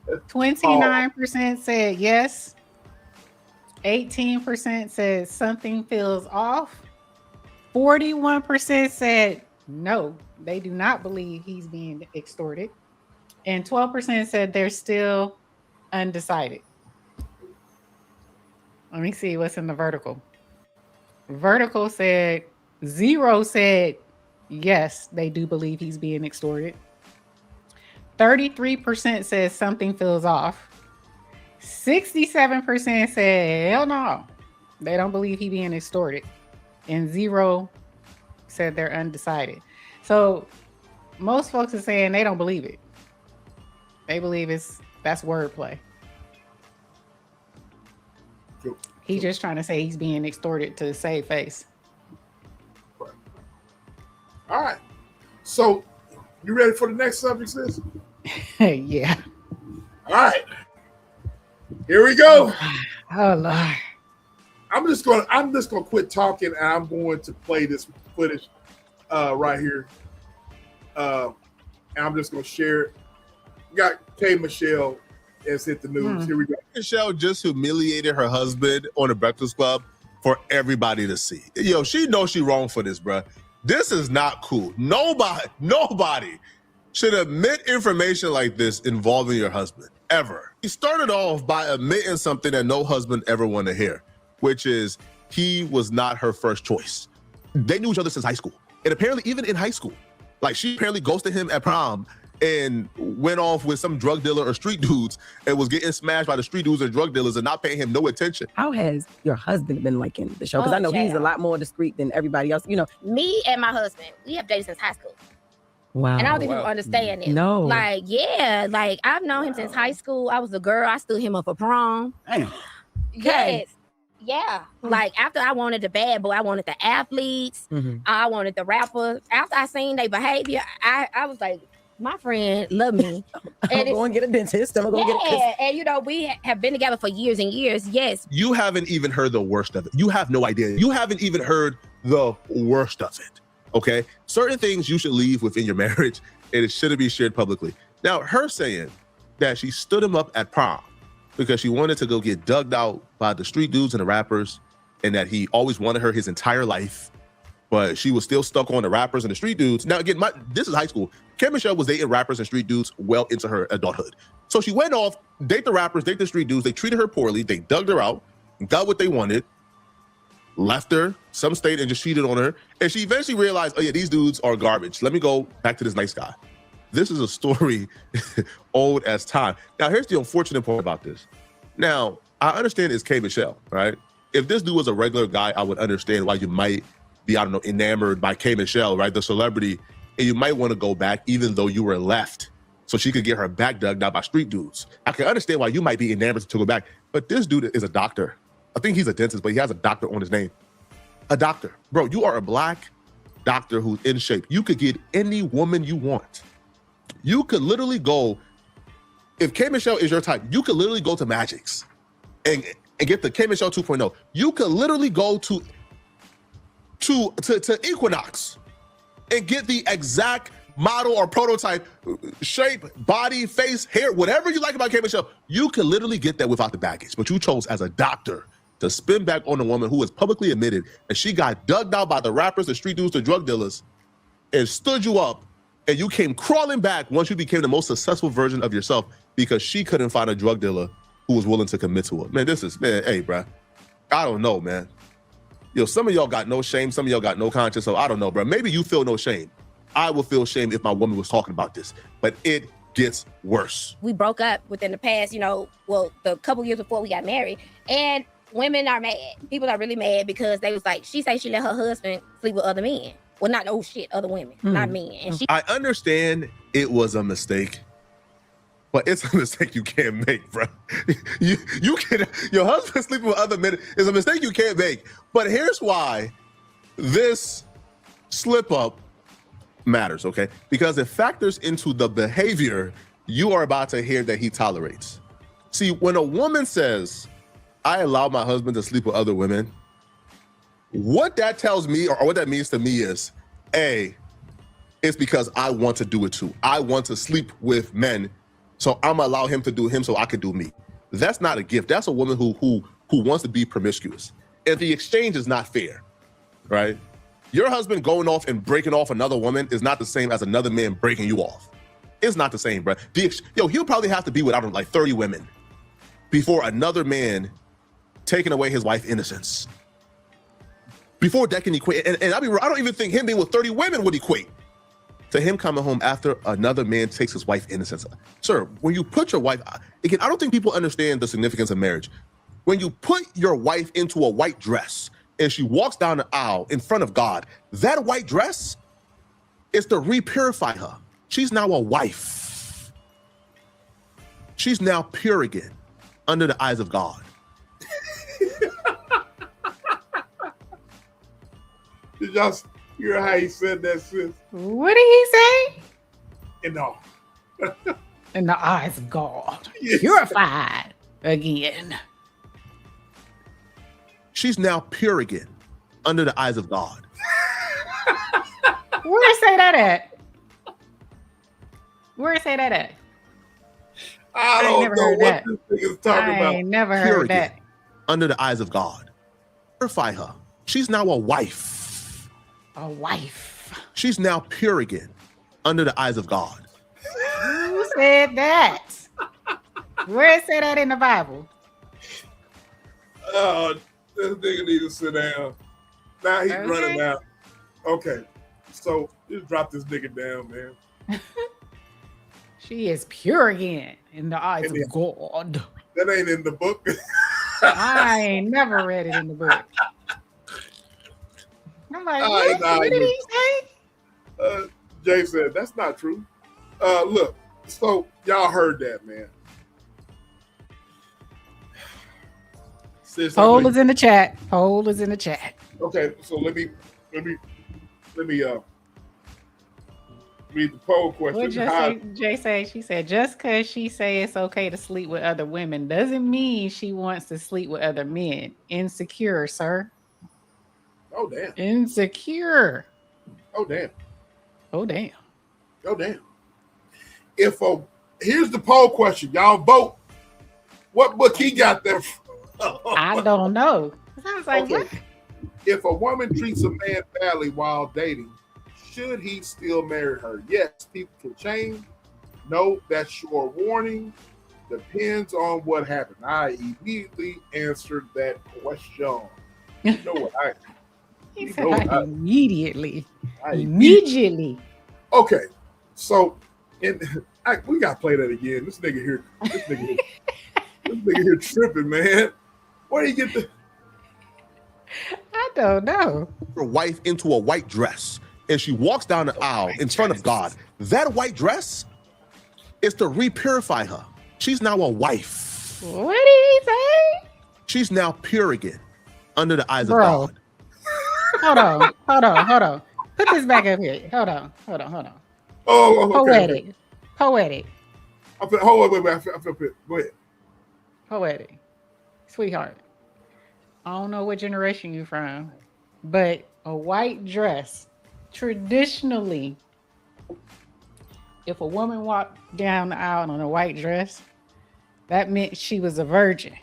29% said yes. 18% said something feels off. 41% said no, they do not believe he's being extorted. And 12% said they're still undecided. Let me see what's in the vertical. Vertical said 0 said yes, they do believe he's being extorted. 33% says something feels off. 67% said hell no, they don't believe he's being extorted. And 0 said they're undecided. So most folks are saying they don't believe it. They believe that's wordplay. He's just trying to say he's being extorted to save face. All right. So, you ready for the next subject, sis? Yeah. All right. Here we go. Oh Lord. I'm just gonna quit talking, and I'm going to play this footage right here. And I'm just gonna share it. We got K Michelle has hit the news. Here we go. Michelle just humiliated her husband on the Breakfast Club for everybody to see. Yo, she knows she wrong for this, bruh. This is not cool. Nobody should admit information like this involving your husband, ever. He started off by admitting something that no husband ever want to hear, which is he was not her first choice. They knew each other since high school. And apparently even in high school, like she apparently ghosted him at prom and went off with some drug dealer or street dudes and was getting smashed by the street dudes and drug dealers and not paying him no attention. How has your husband been liking the show? Because I know he's a lot more discreet than everybody else. You know, me and my husband, we have dated since high school. Wow. And I don't think people understand it. No. Like, yeah, like I've known him since high school. I was a girl. I stood him up for prom. Damn. Yes. Yeah. Like after I wanted the bad boy, I wanted the athletes. I wanted the rappers. After I seen their behavior, I was like, my friend love me. I'm going to get a dentist. I'm going to get a and you know, we have been together for years and years. Yes. You haven't even heard the worst of it. You have no idea. You haven't even heard the worst of it. Okay? Certain things you should leave within your marriage and it shouldn't be shared publicly. Now, her saying that she stood him up at prom because she wanted to go get dug out by the street dudes and the rappers, and that he always wanted her his entire life, but she was still stuck on the rappers and the street dudes. Now, again, this is high school. K Michelle was dating rappers and street dudes well into her adulthood. So she went off, date the rappers, date the street dudes. They treated her poorly. They dug her out, got what they wanted, left her, some stayed and just cheated on her. And she eventually realized, oh yeah, these dudes are garbage. Let me go back to this nice guy. This is a story old as time. Now, here's the unfortunate part about this. Now, I understand it's K Michelle, right? If this dude was a regular guy, I would understand why you might be, I don't know, enamored by K Michelle, right? The celebrity, and you might want to go back even though you were left so she could get her back dug out by street dudes. I can understand why you might be enamored to go back, but this dude is a doctor. I think he's a dentist, but he has a doctor on his name. A doctor. Bro, you are a black doctor who's in shape. You could get any woman you want. You could literally go, if K Michelle is your type, you could literally go to Magic's and get the K Michelle 2.0. You could literally go to Equinox and get the exact model or prototype, shape, body, face, hair, whatever you like about K Michelle. You could literally get that without the baggage, but you chose as a doctor to spin back on a woman who was publicly admitted and she got dug out by the rappers, the street dudes, the drug dealers, and stood you up, and you came crawling back once you became the most successful version of yourself because she couldn't find a drug dealer who was willing to commit to her. Man, hey, bruh, I don't know, man. Yo, some of y'all got no shame, some of y'all got no conscience, so I don't know, bruh. Maybe you feel no shame. I would feel shame if my woman was talking about this, but it gets worse. We broke up within the past, the couple years before we got married, and women are mad. People are really mad because they was like, she let her husband sleep with other men. Well, not other women, not men. And I understand it was a mistake, but it's a mistake you can't make, bro. Your husband sleeping with other men is a mistake you can't make. But here's why this slip up matters, okay? Because it factors into the behavior you are about to hear that he tolerates. See, when a woman says, I allow my husband to sleep with other women, what that tells me, or what that means to me is, A, it's because I want to do it too. I want to sleep with men, so I'm gonna allow him to do him so I can do me. That's not a gift. That's a woman who wants to be promiscuous. And the exchange is not fair, right? Your husband going off and breaking off another woman is not the same as another man breaking you off. It's not the same, bro. He'll probably have to be with, I don't know, like 30 women before another man taking away his wife's innocence. Before that can equate, and I don't even think him being with 30 women would equate to him coming home after another man takes his wife's innocence. Sir, when you put your wife, again, I don't think people understand the significance of marriage. When you put your wife into a white dress and she walks down the aisle in front of God, that white dress is to re-purify her. She's now a wife. She's now pure again under the eyes of God. Did hear how he said that, sis? What did he say? And no. In the eyes of God, Yes. purified again. She's now pure again under the eyes of God. Where it say that at? Where it say that at? I ain't don't never know heard what that. this thing is talking I about. ain't never Pure heard again that. under the eyes of God. Purify her. She's now a wife. A wife. She's now pure again under the eyes of God. Who said that? Where it say that in the Bible? Oh, this nigga need to sit down. Now he's Okay. running out. Okay, so just drop this nigga down, man. She is pure again in the eyes In the- of God. That ain't in the book. I ain't never read it in the book. I'm like, what did he say? Jay said that's not true. Look, so y'all heard that, man. Sis, Poll is in the chat. Poll is in the chat. Okay, so let me read the poll question. What Jay say? She said, just because she say it's okay to sleep with other women doesn't mean she wants to sleep with other men. Insecure, sir. Oh damn. Insecure. Oh damn. Oh damn. Oh damn. Here's the poll question. Y'all vote. What book he got there from? I don't know. I was like, Okay. what? If a woman treats a man badly while dating, should he still marry her? Yes, people can change. No, that's your warning. Depends on what happened. I immediately answered that question. You know what? He You said, know what I- immediately. I Immediately. Okay, so we gotta play that again. This nigga here tripping, man. Where do you get the? I don't know. Her wife into a white dress and she walks down the aisle in front of God. That white dress is to repurify her. She's now a wife. What did he say? She's now pure again under the eyes Bro. of God. Hold on. Put this back up here. Hold on. Oh, okay. Poetic. Hold on, wait. I feel it. Go ahead. Poetic. Sweetheart. I don't know what generation you from, but a white dress, traditionally, if a woman walked down the aisle in a white dress, that meant she was a virgin.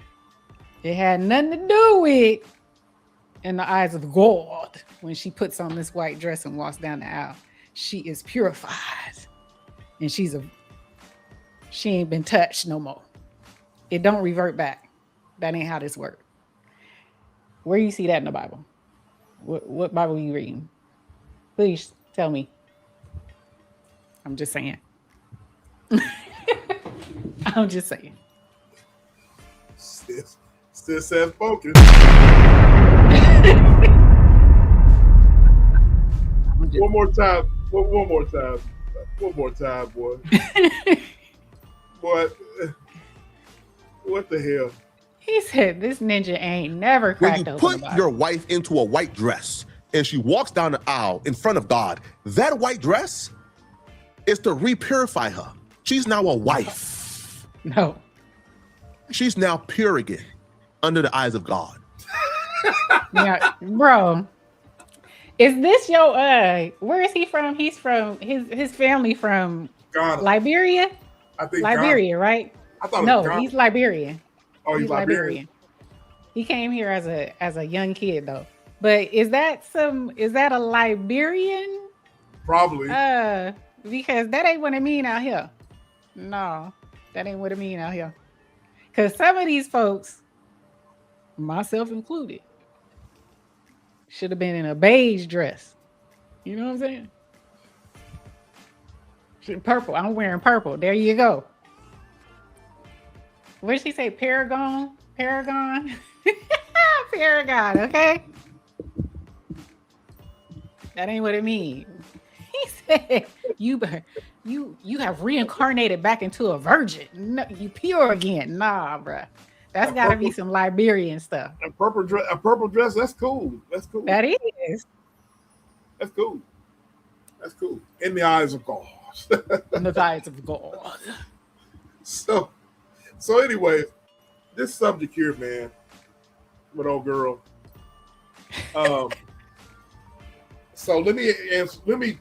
It had nothing to do with in the eyes of God when she puts on this white dress and walks down the aisle. She is purified. And she ain't been touched no more. It don't revert back. That ain't how this works. Where you see that in the Bible? What Bible you reading? Please tell me. I'm just saying. I'm just saying. Sis says focus. One more time. One more time. One more time, boy. Boy, what the hell? He said this ninja ain't never When cracked you open put the Bible. your wife into a white dress and she walks down the aisle in front of God, that white dress is to repurify her. She's now a wife. No. She's now pure again under the eyes of God. Yeah, bro. Is this your where is he from? He's from his family from Ghana. Liberia? I think Liberia, right? I thought it was No, Ghana. he's Liberian. Oh, he's Liberian? He came here as a young kid though. But is that a Liberian? Probably. Because that ain't what it mean out here. No, that ain't what it mean out here. Because some of these folks, myself included, should have been in a beige dress. You know what I'm saying? Purple. I'm wearing purple. There you go. What did she say? Paragon? Paragon? Paragon, okay? That ain't what it means. He said, you have reincarnated back into a virgin. No, you pure again. Nah, bruh. That's got to be some Liberian stuff. A purple dress. That's cool. That's cool. That is. That's cool. That's cool. In the eyes of God. In the eyes of God. So anyway, this subject here, man, with old girl. So let me answer. Let me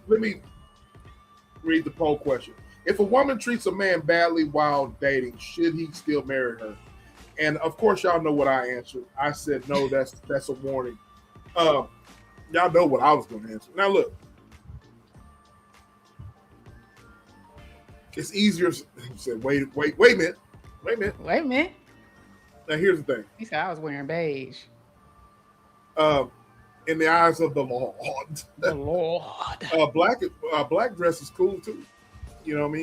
read the poll question. If a woman treats a man badly while dating, should he still marry her? And of course, y'all know what I answered. I said no. That's a warning. Y'all know what I was going to answer. Now look, it's easier. He said, wait a minute. Now here's the thing. He said I was wearing beige. In the eyes of the Lord, The Lord. Black dress is cool too. You know what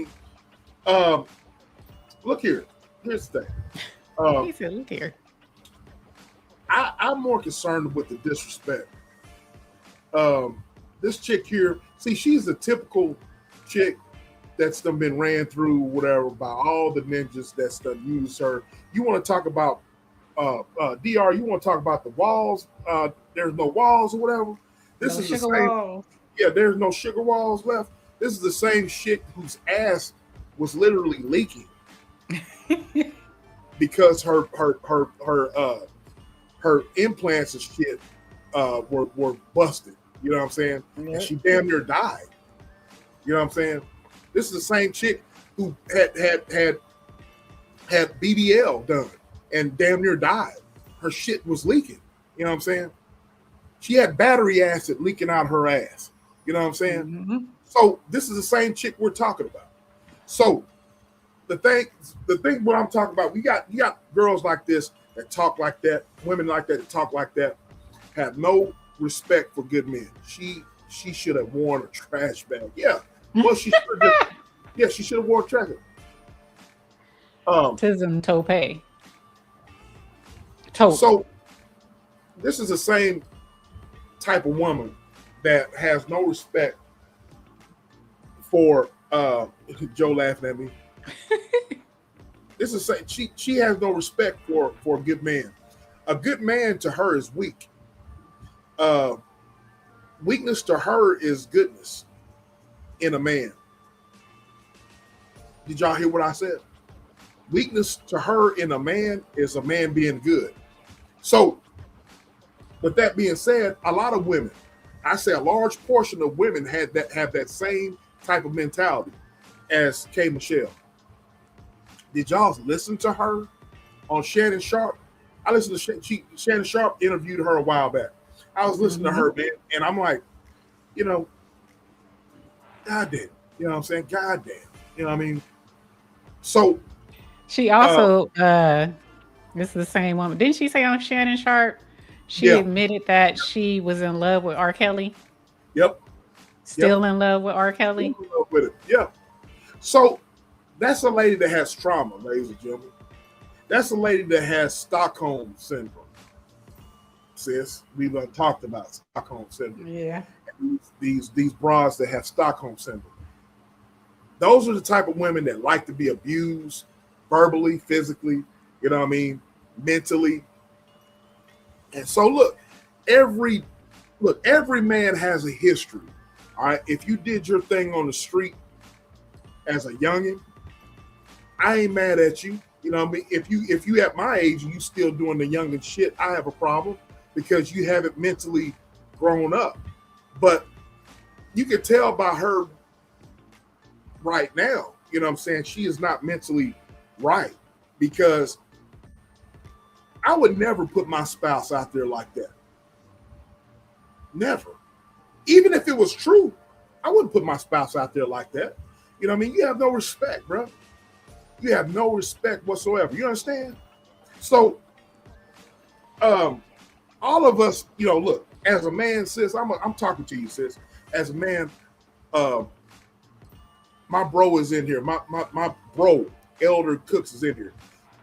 I mean? Look here. Here's the thing. He said, look here. I'm more concerned with the disrespect. This chick here, see, she's the typical chick that's done been ran through whatever by all the ninjas that's done used her. You want to talk about DR? You want to talk about the walls? There's no walls or whatever. This is the same. Walls. Yeah, there's no sugar walls left. This is the same shit whose ass was literally leaking because her implants and shit were busted. You know what I'm saying? Yep. And she damn near died. You know what I'm saying? This is the same chick who had BBL done and damn near died. Her shit was leaking. You know what I'm saying? She had battery acid leaking out her ass. You know what I'm saying? Mm-hmm. So this is the same chick we're talking about. So the thing what I'm talking about, you got girls like this that talk like that, women like that talk like that, have no respect for good men. She should have worn a trash bag. Yeah. Well, she should have worn a trash bag. Tism tope. So this is the same type of woman that has no respect for Joe laughing at me. This is she has no respect for a good man. A good man to her is weak. Weakness to her is goodness in a man. Did y'all hear what I said? Weakness to her in a man is a man being good. So, with that being said, a lot of women, I say a large portion of women have that same type of mentality as K. Michelle. Did y'all listen to her on Shannon Sharp? I listened to Shannon Sharp interviewed her a while back. I was listening to her, man, and I'm like, goddamn, you know what I'm saying? Goddamn, you know what I mean? So she also, this is the same woman. Didn't she say on Shannon Sharp, she admitted that she was in love with R. Kelly? Yep. Still in love with R. Kelly? Still in love with it. Yeah. So that's a lady that has trauma, ladies and gentlemen. That's a lady that has Stockholm syndrome. Sis, we've talked about Stockholm syndrome. Yeah. These bras that have Stockholm syndrome. Those are the type of women that like to be abused verbally, physically, you know what I mean, mentally. And so look, every man has a history. All right. If you did your thing on the street as a youngin', I ain't mad at you. You know what I mean? If you at my age and you still doing the youngin' shit, I have a problem because you haven't mentally grown up. But you can tell by her right now, you know what I'm saying? She is not mentally right because I would never put my spouse out there like that. Never. Even if it was true, I wouldn't put my spouse out there like that. You know what I mean? You have no respect, bro. You have no respect whatsoever. You understand? So, all of us, look, as a man, sis, I'm talking to you, sis. As a man, my bro is in here. My bro, Elder Cooks, is in here.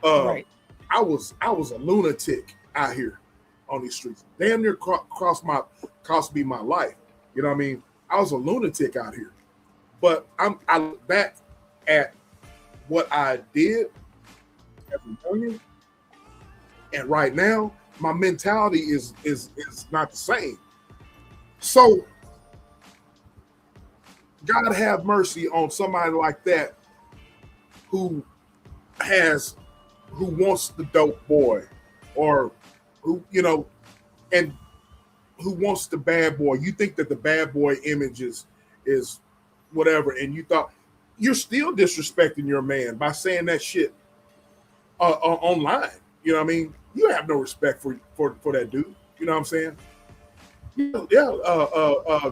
Right. I was a lunatic out here on these streets. Damn near cost me my life. You know what I mean? I was a lunatic out here. But I look back at what I did as a youngin', and right now my mentality is not the same. So God have mercy on somebody like that who wants the dope boy, or who, and who wants the bad boy. You think that the bad boy image is whatever, and you thought you're still disrespecting your man by saying that shit online. You know what I mean? You have no respect for that dude. You know what I'm saying?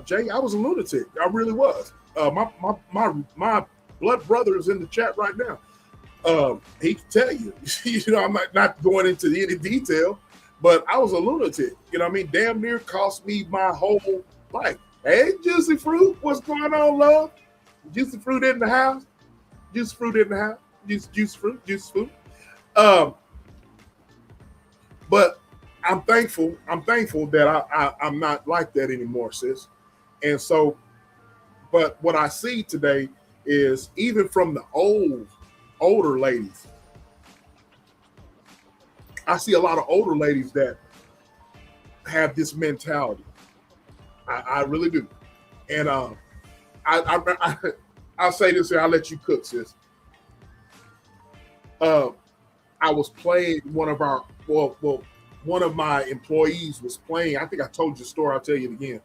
Jay, I was a lunatic. I really was. My blood brother is in the chat right now. He can tell you. I'm not going into any detail, but I was a lunatic. You know what I mean? Damn near cost me my whole life. Hey, Juicy Fruit, what's going on, love? Juicy Fruit in the house. Juicy Fruit in the house. Juicy Fruit. But I'm thankful that I'm not like that anymore, sis. And so, but what I see today is even from the older ladies, I see a lot of older ladies that have this mentality. I really do. And I'll say this here, I'll let you cook, sis. I was playing one of my employees was playing. I think I told you the story. I'll tell you it again.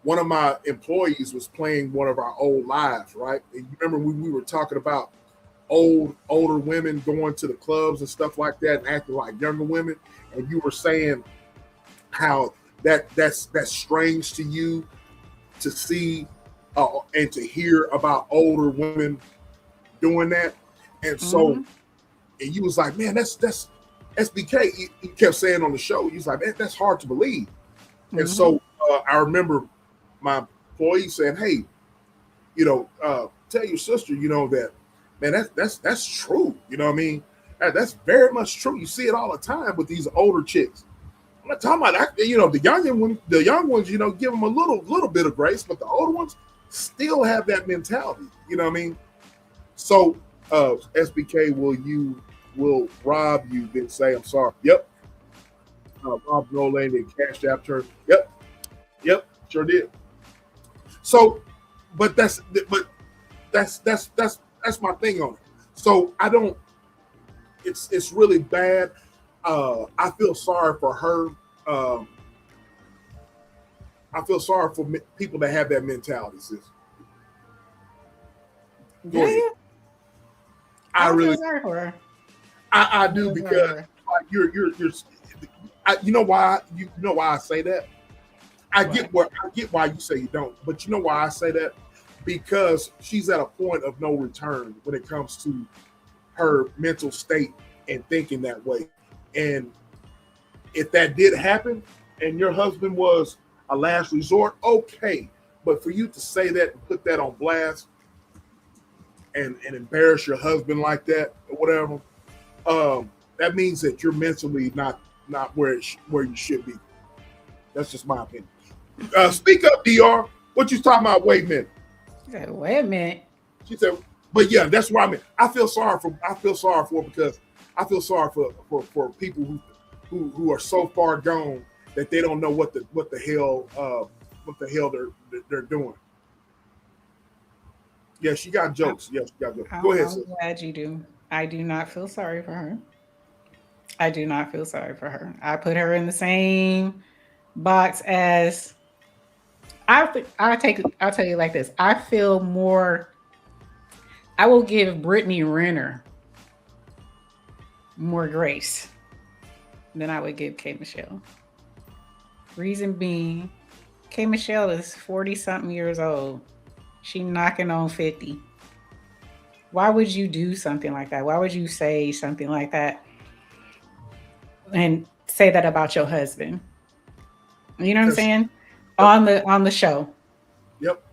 One of my employees was playing one of our old lives, right? And you remember when we were talking about older women going to the clubs and stuff like that and acting like younger women, and you were saying how that's strange to you to see and to hear about older women doing that. And so, and you was like, man, that's SBK. He kept saying on the show, he's like, man, that's hard to believe. And so I remember my employee saying, hey, tell your sister, that, man, that's true. You know what I mean? That's very much true. You see it all the time with these older chicks. I'm not talking about that, the young ones, give them a little bit of grace, but the older ones still have that mentality. You know what I mean? So SBK, will Rob you then say, I'm sorry? Yep. Rob Nolan and Cash App turn. Yep, sure did. So, but that's my thing on it. So I don't. It's really bad. I feel sorry for her. I feel sorry for people that have that mentality, sis. Do you? I really sorry for her. I do, because like you're you know why I say that? I get why you say you don't, but you know why I say that? Because she's at a point of no return when it comes to her mental state and thinking that way. And if that did happen and your husband was a last resort, okay. But for you to say that and put that on blast and embarrass your husband like that or whatever, that means that you're mentally not where you should be. That's just my opinion. Speak up, DR. What you talking about? Wait a minute. Wait a minute. She said, but yeah, that's what I mean. I feel sorry for because I feel sorry for people who are so far gone that they don't know what the hell they're doing. Yeah, she got jokes. Yeah, she got jokes. Go ahead. I'm glad you do. I do not feel sorry for her. I do not feel sorry for her. I put her in the same box as I'll tell you like this. I feel more. I will give Brittany Renner more grace than I would give K. Michelle. Reason being, K. Michelle is 40-something years old. She knocking on 50. Why would you do something like that? Why would you say something like that and say that about your husband? You know what I'm saying? On the show. Yep.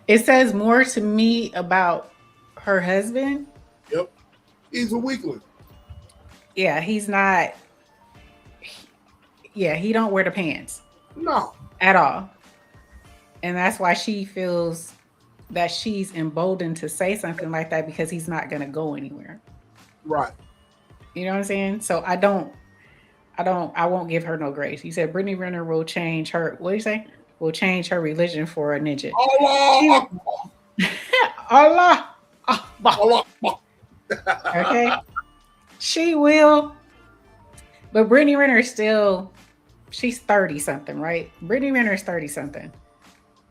It says more to me about her husband. Yep. He's a weakling. Yeah, he's not. Yeah, he don't wear the pants. No. At all. And that's why she feels that she's emboldened to say something like that, because he's not going to go anywhere. Right. You know what I'm saying? So I don't I won't give her no grace. He said Brittany Renner will change her. What do you say? Will change her religion for a ninja. Allah, Allah. Allah. Okay. She will. But Brittany Renner is still, she's 30 something, right? Brittany Renner is 30 something.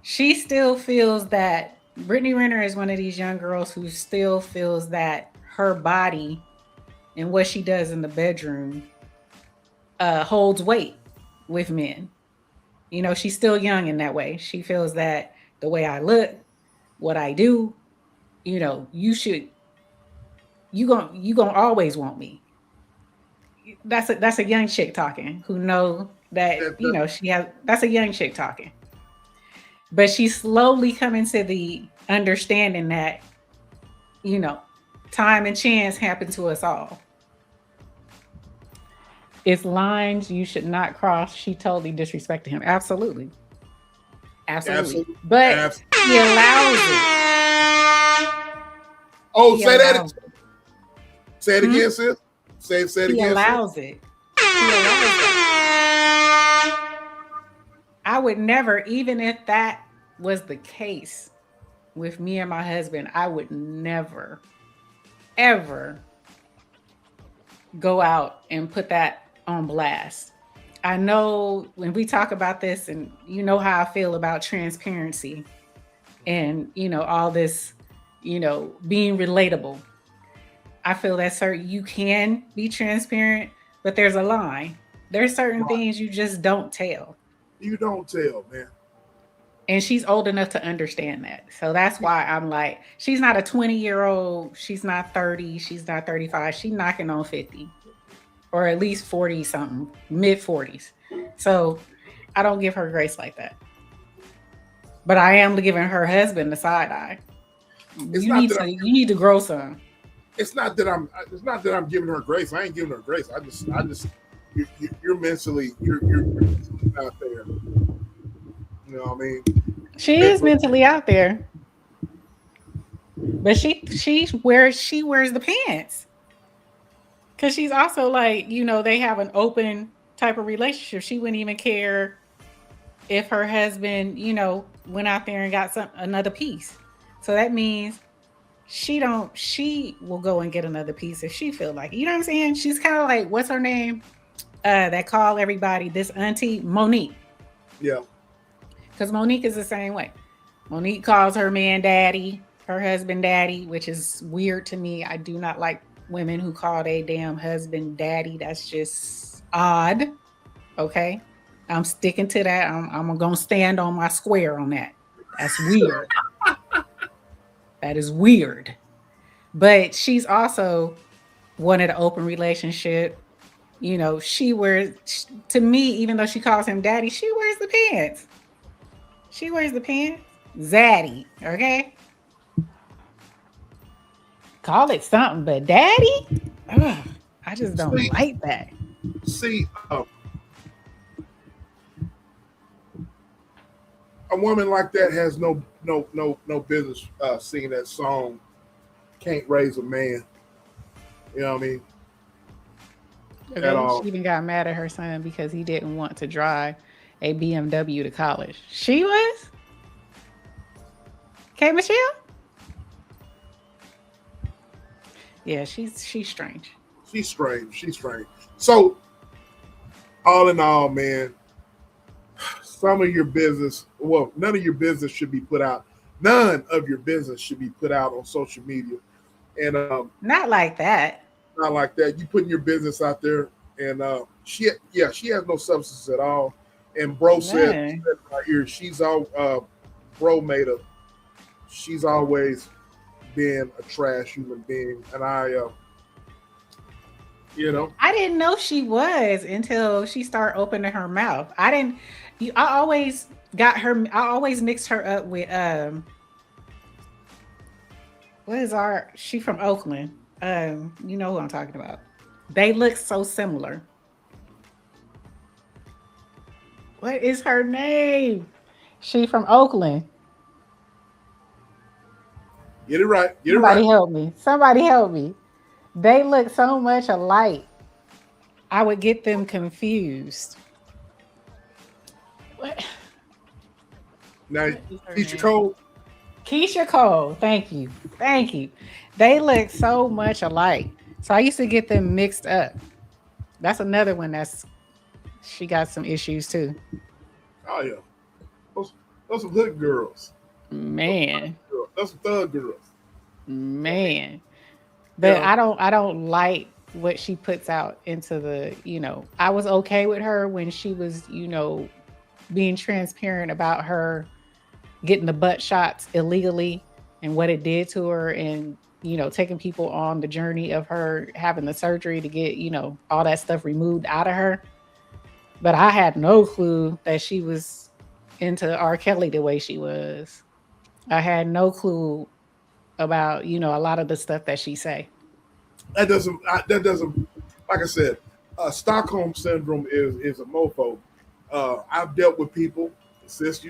She still feels that Brittany Renner is one of these young girls who still feels that her body and what she does in the bedroom holds weight with men. You know, she's still young in that way. She feels that the way I look, what I do, you know, you gonna always want me. That's a young chick talking who know that, you know, that's a young chick talking. But she's slowly coming to the understanding that, you know, time and chance happen to us all. It's lines you should not cross. She totally disrespected him. Absolutely. But he allows it. Oh, say that. Say it again, sis. Say it again. He allows it. I would never, even if that was the case with me and my husband, I would never, ever go out and put that on blast. I know when we talk about this, and you know how I feel about transparency and, you know, all this, you know, being relatable. I feel that you can be transparent, but there's a line. There's certain things you just don't tell. You don't tell, man. And she's old enough to understand that. So that's why I'm like, she's not a 20-year-old. She's not 30. She's not 35. She's knocking on 50 or at least 40 something, mid 40s. So I don't give her grace like that. But I am giving her husband the side eye. You need to grow some. It's not that I'm giving her grace. I ain't giving her grace. I just you're mentally out there. You know what I mean? She is mentally out there. But she wears the pants. Cause she's also like, you know, they have an open type of relationship. She wouldn't even care if her husband, you know, went out there and got another piece. So that means she will go and get another piece if she feel like it. You know what I'm saying? She's kind of like, what's her name? That call everybody this auntie Monique. Yeah. Because Monique is the same way. Monique calls her man daddy, her husband daddy, which is weird to me. I do not like women who call their damn husband daddy. That's just odd. Okay. I'm sticking to that. I'm going to stand on my square on that. That's weird. That is weird. But she's also wanted an open relationship. You know, to me, even though she calls him daddy, she wears the pants. She wears the pants. Zaddy, okay? Call it something, but daddy? Ugh, I just don't like that. See, a woman like that has no business singing that song. Can't raise a man. You know what I mean? She even got mad at her son because he didn't want to drive a BMW to college. She was? Okay, Michelle? Yeah, she's strange. She's strange. So, all in all, man, some of your business, well, none of your business should be put out. None of your business should be put out on social media. And not like that. Not like that. You putting your business out there, and she has no substance at all. And bro said right here, she's all bro made her. She's always been a trash human being, and I didn't know she was until she started opening her mouth. I always mixed her up with she from Oakland. You know who I'm talking about. They look so similar. What is her name? She from Oakland. Get it right. Somebody help me. They look so much alike. I would get them confused. What? Now, What is her Keisha name? Cole. Keisha Cole. Thank you. Thank you. They look so much alike. So I used to get them mixed up. That's another one she got some issues too. Oh yeah, those some hood girls. Man. Those some thug girls. Man. But Yeah. I don't like what she puts out into the, I was okay with her when she was, being transparent about her getting the butt shots illegally and what it did to her, and taking people on the journey of her having the surgery to get all that stuff removed out of her. But I had no clue that she was into R. Kelly the way she was. I had no clue about a lot of the stuff that she say. That doesn't like I said, Stockholm syndrome is a mofo. I've dealt with people since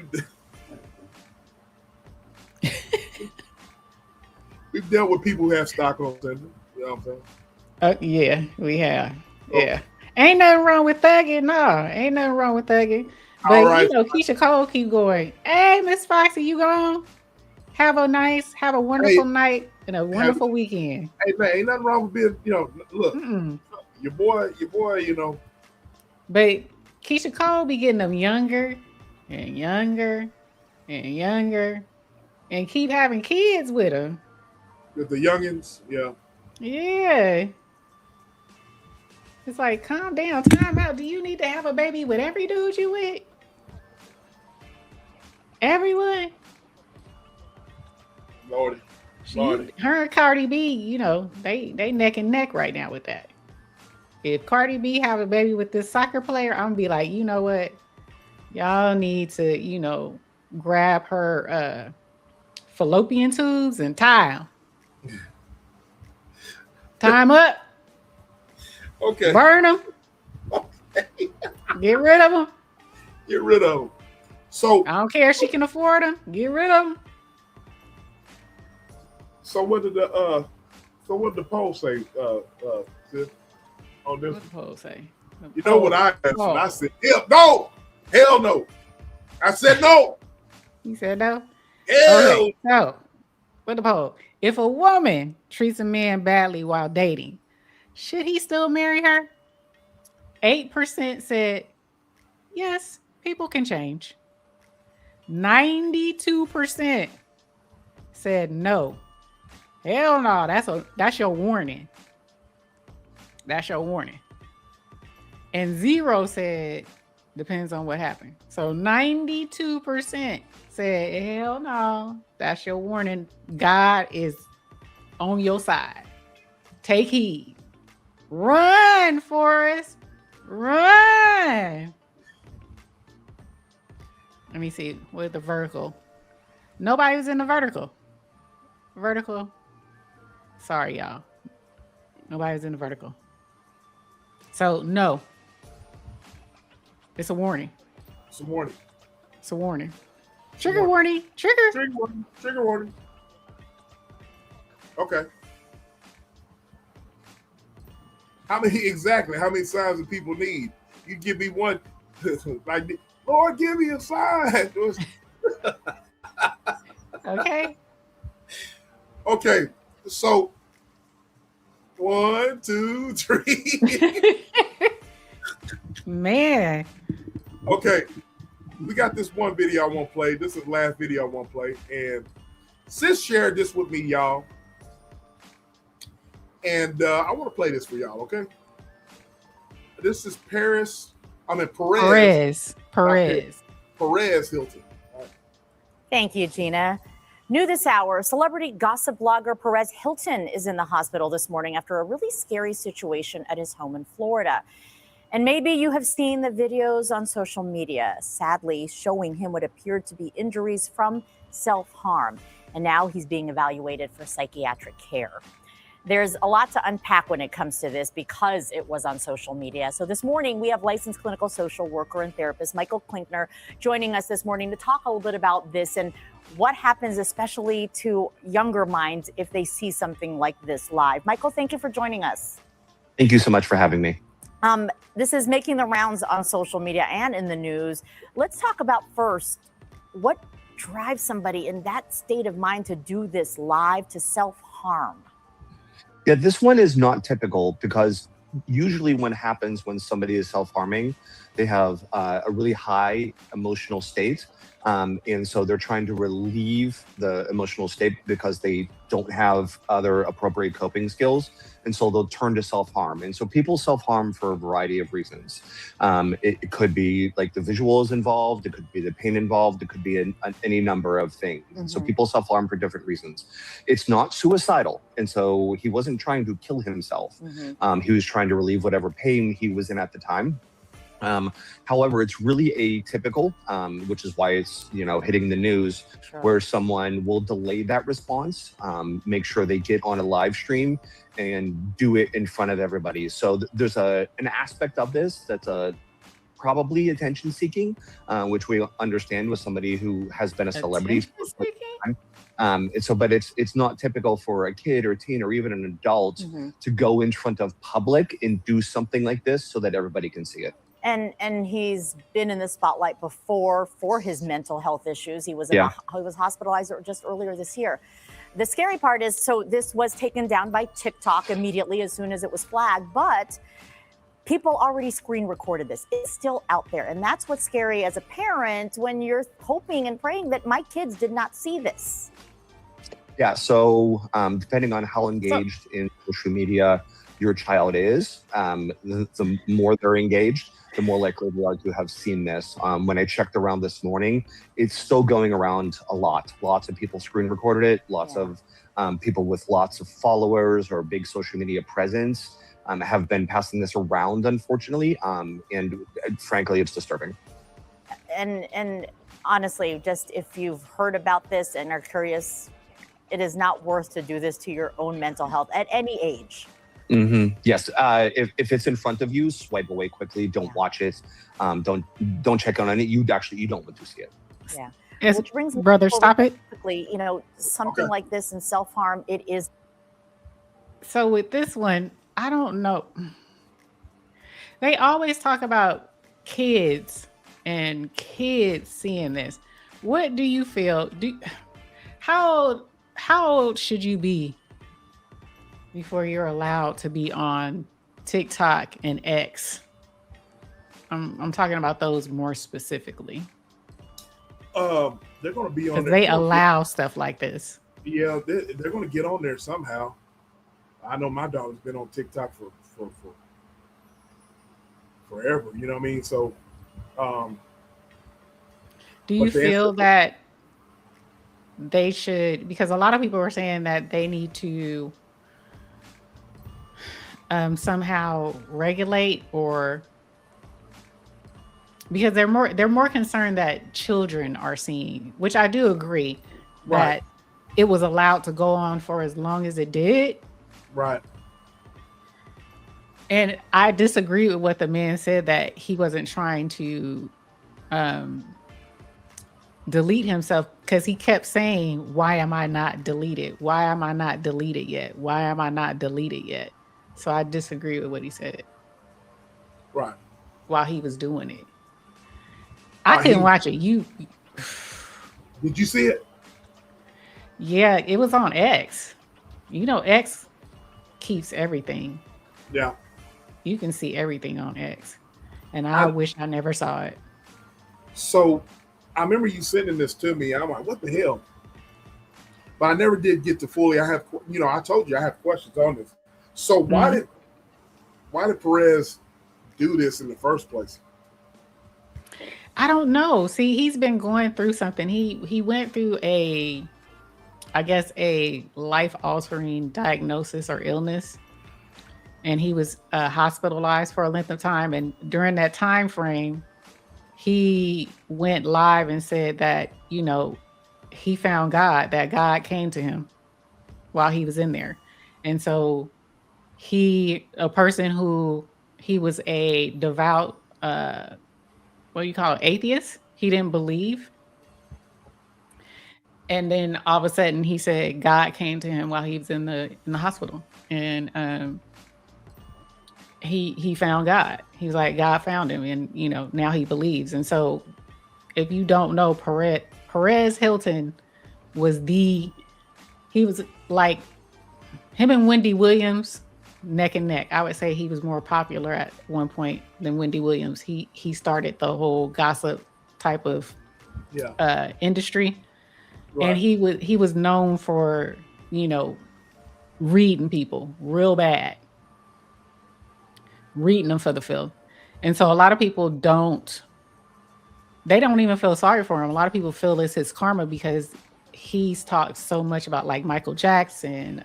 we've dealt with people who have Stockholm syndrome. You know what I'm saying? Yeah, we have. Yeah. Ain't nothing wrong with thugging. No, ain't nothing wrong with thugging. But All right. Keisha Cole keep going. Hey, Miss Foxy, you gone? Have a wonderful night and a wonderful weekend. Hey man, ain't nothing wrong with being, look, your boy, But Keisha Cole be getting them younger and younger and younger and keep having kids with them. With the youngins, yeah. Yeah. It's like, calm down, time out. Do you need to have a baby with every dude you with? Everyone? Lordy. Her and Cardi B, they neck and neck right now with that. If Cardi B have a baby with this soccer player, I'm gonna be like, you know what? Y'all need to, grab her fallopian tubes and tie them. Tie them up. Okay. Burn them. Okay. Get rid of them. Get rid of them. So I don't care if she can afford them. Get rid of them. So what did the poll say, sis, on this? What did the poll say? You know what I answered? I said, hell no. I said no. You said no? Hell. Okay, so what the poll? If a woman treats a man badly while dating, should he still marry her? 8% said yes, people can change. 92% said no. Hell no, that's your warning. That's your warning. And 0 said depends on what happened. So 92% said hell no, that's your warning. God is on your side. Take heed. Run, Forrest. Run. Let me see with the vertical. Nobody was in the vertical. Vertical. Sorry, y'all. Nobody was in the vertical. So no. It's a warning. It's a warning. It's a warning. Trigger warning. Trigger. Trigger warning. Trigger warning. Okay. How many signs do people need? You give me one. Like, Lord, give me a sign. Okay. Okay. So 1, 2, 3. Man. Okay. We got this one video I want to play. This is the last video I want to play. And sis shared this with me, y'all. And I want to play this for y'all, okay? This is Perez Hilton. Thank you, Gina. New this hour, celebrity gossip blogger Perez Hilton is in the hospital this morning after a really scary situation at his home in Florida. And maybe you have seen the videos on social media, sadly showing him what appeared to be injuries from self-harm. And now he's being evaluated for psychiatric care. There's a lot to unpack when it comes to this because it was on social media. So this morning, we have licensed clinical social worker and therapist Michael Klinkner joining us this morning to talk a little bit about this and what happens especially to younger minds if they see something like this live. Michael, thank you for joining us. Thank you so much for having me. This is making the rounds on social media and in the news. Let's talk about first what drives somebody in that state of mind to do this live, to self-harm. Yeah, this one is not typical because usually what happens when somebody is self-harming, they have a really high emotional state. And so they're trying to relieve the emotional state because they don't have other appropriate coping skills. And so they'll turn to self-harm. And so people self-harm for a variety of reasons. It could be like the visuals involved. It could be the pain involved. It could be any number of things. Mm-hmm. So people self-harm for different reasons. It's not suicidal. And so he wasn't trying to kill himself. Mm-hmm. He was trying to relieve whatever pain he was in at the time. However, it's really atypical, which is why it's, hitting the news, where someone will delay that response, make sure they get on a live stream and do it in front of everybody. So there's an aspect of this that's probably attention seeking, which we understand with somebody who has been a celebrity for quite some time. But it's not typical for a kid or a teen or even an adult to go in front of public and do something like this so that everybody can see it. And he's been in the spotlight before for his mental health issues. He was he was hospitalized just earlier this year. The scary part is, so this was taken down by TikTok immediately as soon as it was flagged, but people already screen recorded this. It's still out there. And that's what's scary as a parent when you're hoping and praying that my kids did not see this. Yeah, so depending on how engaged in social media your child is, the more they're engaged, the more likely they are to have seen this. When I checked around this morning, it's still going around a lot. Lots of people screen recorded it. Lots of people with lots of followers or big social media presence have been passing this around, unfortunately. And frankly, it's disturbing. And honestly, just if you've heard about this and are curious, it is not worth to do this to your own mental health at any age. Mm-hmm. Yes. If it's in front of you, swipe away quickly. Don't watch it. Don't check on it. You don't want to see it. Yeah. Which brings me brother, stop it. Quickly, something like this and self-harm, it is. So with this one, I don't know. They always talk about kids and kids seeing this. What do you feel? How old should you be before you're allowed to be on TikTok and X? I'm talking about those more specifically. They're going to be on there. They allow stuff like this. Yeah, they're going to get on there somehow. I know my daughter's been on TikTok for forever. You know what I mean? So, do you feel that they should? Because a lot of people are saying that they need to somehow regulate, or because they're more concerned that children are seeing, which I do agree that it was allowed to go on for as long as it did. Right. And I disagree with what the man said, that he wasn't trying to delete himself, because he kept saying, why am I not deleted? Why am I not deleted yet? Why am I not deleted yet? So I disagree with what he said. Right. While he was doing it. I couldn't watch it. Did you see it? Yeah, it was on X. X keeps everything. Yeah. You can see everything on X. And I wish I never saw it. So I remember you sending this to me. I'm like, what the hell? But I never did get to fully. I told you I have questions on this. So why did Perez do this in the first place? I don't know. See, he's been going through something. He went through a life-altering diagnosis or illness, and he was hospitalized for a length of time. And during that time frame, he went live and said that, he found God, that God came to him while he was in there. And so he was a devout, atheist. He didn't believe. And then all of a sudden he said God came to him while he was in the hospital. And he found God. He's like, God found him, and now he believes. And so if you don't know, Perez Hilton he was like him and Wendy Williams neck and neck. I would say he was more popular at one point than Wendy Williams. He started the whole gossip type of industry. Right. And he was known for, reading people real bad. Reading them for the filth. And so a lot of people don't even feel sorry for him. A lot of people feel it's his karma because he's talked so much about like Michael Jackson,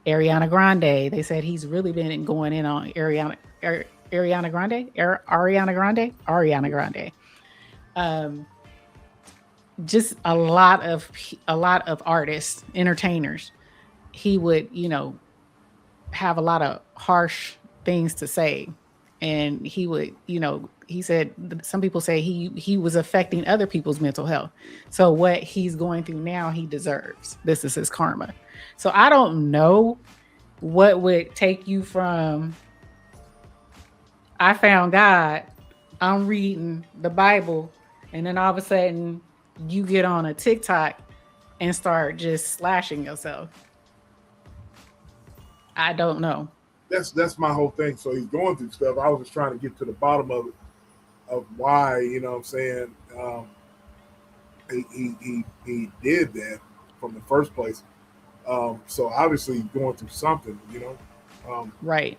Ariana Grande. They said he's really been going in on Ariana Grande. Just a lot of artists, entertainers. He would, have a lot of harsh things to say. And he would, he said, some people say he was affecting other people's mental health. So what he's going through now, he deserves. This is his karma. So I don't know what would take you from, I found God, I'm reading the Bible, and then all of a sudden you get on a TikTok and start just slashing yourself. I don't know. That's my whole thing. So he's going through stuff. I was just trying to get to the bottom of it, of why, what I'm saying, he did that from the first place. So obviously he's going through something, right.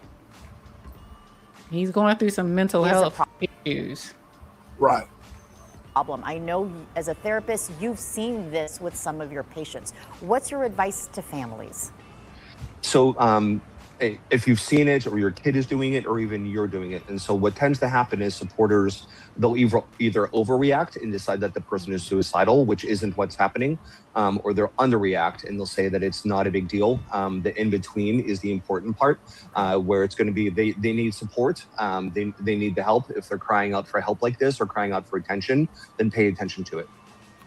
He's going through some mental health issues. Right. Problem. I know as a therapist, you've seen this with some of your patients. What's your advice to families? So if you've seen it, or your kid is doing it, or even you're doing it. And so what tends to happen is supporters, they'll either overreact and decide that the person is suicidal, which isn't what's happening, or they'll underreact and they'll say that it's not a big deal. The in-between is the important part, where it's going to be, they need support. They need the help. If they're crying out for help like this or crying out for attention, then pay attention to it.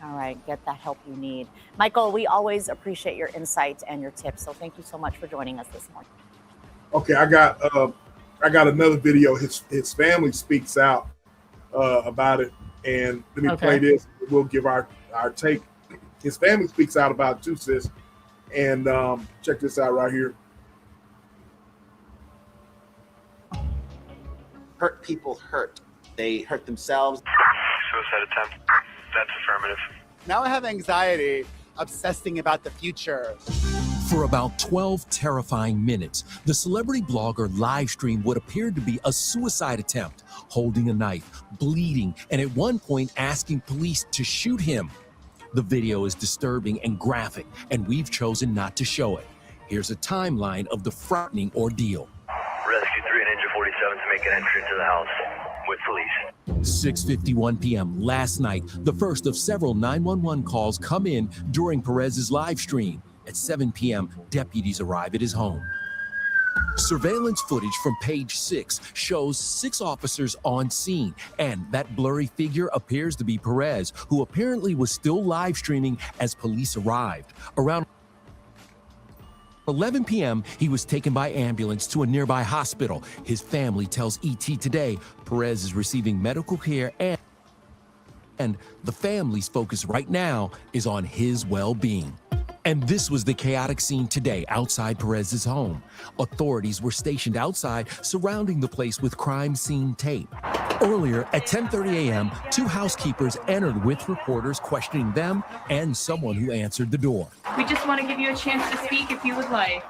All right, get that help you need. Michael, we always appreciate your insights and your tips. So thank you so much for joining us this morning. Okay, I got another video. His family speaks out about it, and let me play this. We'll give our take. His family speaks out about it too, sis. And check this out right here. Hurt people hurt. They hurt themselves. Suicide attempt. That's affirmative. Now I have anxiety, obsessing about the future. For about 12 terrifying minutes, the celebrity blogger live streamed what appeared to be a suicide attempt, holding a knife, bleeding, and at one point asking police to shoot him. The video is disturbing and graphic, and we've chosen not to show it. Here's a timeline of the frightening ordeal. Rescue 3 and Ninja 47 to make an entry into the house with police. 6:51 p.m. last night, the first of several 911 calls come in during Perez's live stream. At 7 p.m., deputies arrive at his home. Surveillance footage from page 6 shows 6 officers on scene, and that blurry figure appears to be Perez, who apparently was still live streaming as police arrived. Around 11 p.m., he was taken by ambulance to a nearby hospital. His family tells ET Today Perez is receiving medical care, and the family's focus right now is on his well-being. And this was the chaotic scene today outside Perez's home. Authorities were stationed outside, surrounding the place with crime scene tape. Earlier, at 10:30 a.m., 2 housekeepers entered with reporters questioning them and someone who answered the door. We just want to give you a chance to speak if you would like.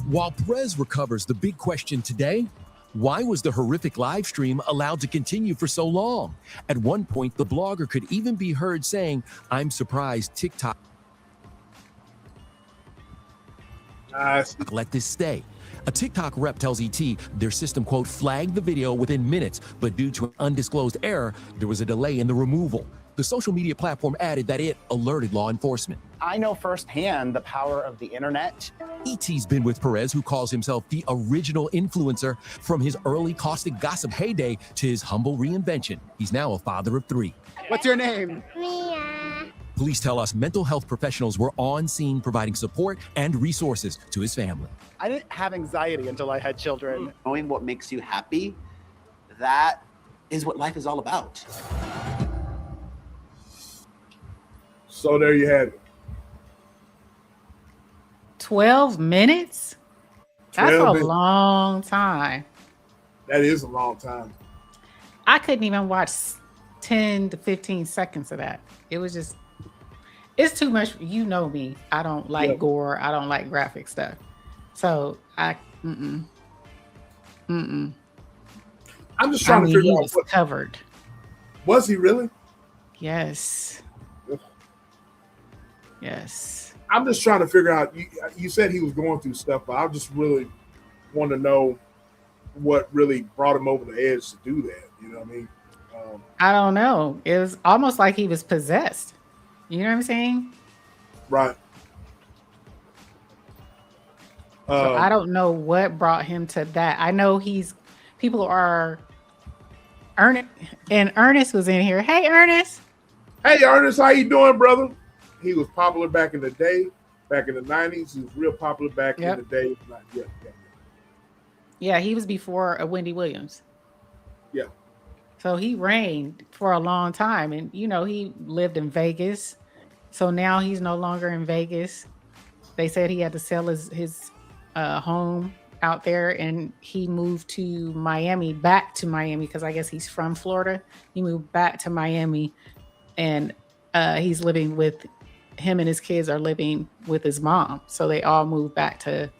While Perez recovers, the big question today: why was the horrific live stream allowed to continue for so long? At one point, the blogger could even be heard saying, "I'm surprised TikTok let this stay." A TikTok rep tells ET their system, quote, flagged the video within minutes, but due to an undisclosed error, there was a delay in the removal. The social media platform added that it alerted law enforcement. I know firsthand the power of the internet. ET's been with Perez, who calls himself the original influencer, from his early caustic gossip heyday to his humble reinvention. He's now a father of 3. What's your name? Mia. Police tell us mental health professionals were on scene providing support and resources to his family. I didn't have anxiety until I had children. Knowing what makes you happy, that is what life is all about. So there you have it. 12 minutes? That's 12 a minutes. long time. That is a long time. I couldn't even watch 10 to 15 seconds of that. It was just, it's too much. You know me. I don't like gore. I don't like graphic stuff. So I'm just trying to figure he out was what covered. Was he really? Yes. Yes. I'm just trying to figure out. You said he was going through stuff, but I just really want to know what really brought him over the edge to do that. You know what I mean? I don't know. It was almost like he was possessed. You know what I'm saying? Right. So I don't know what brought him to that. I know people are Ernest was in here. Hey, Ernest. Hey, Ernest, how you doing, brother? He was popular back in the day, back in the 90s. He was real popular back in the day. Yeah, he was before Wendy Williams. Yeah. So he reigned for a long time. And, he lived in Vegas. So now he's no longer in Vegas. They said he had to sell his home out there, and he moved to Miami, back to Miami, because I guess he's from Florida. He moved back to Miami, and he's living with him, and his kids are living with his mom. So they all moved back to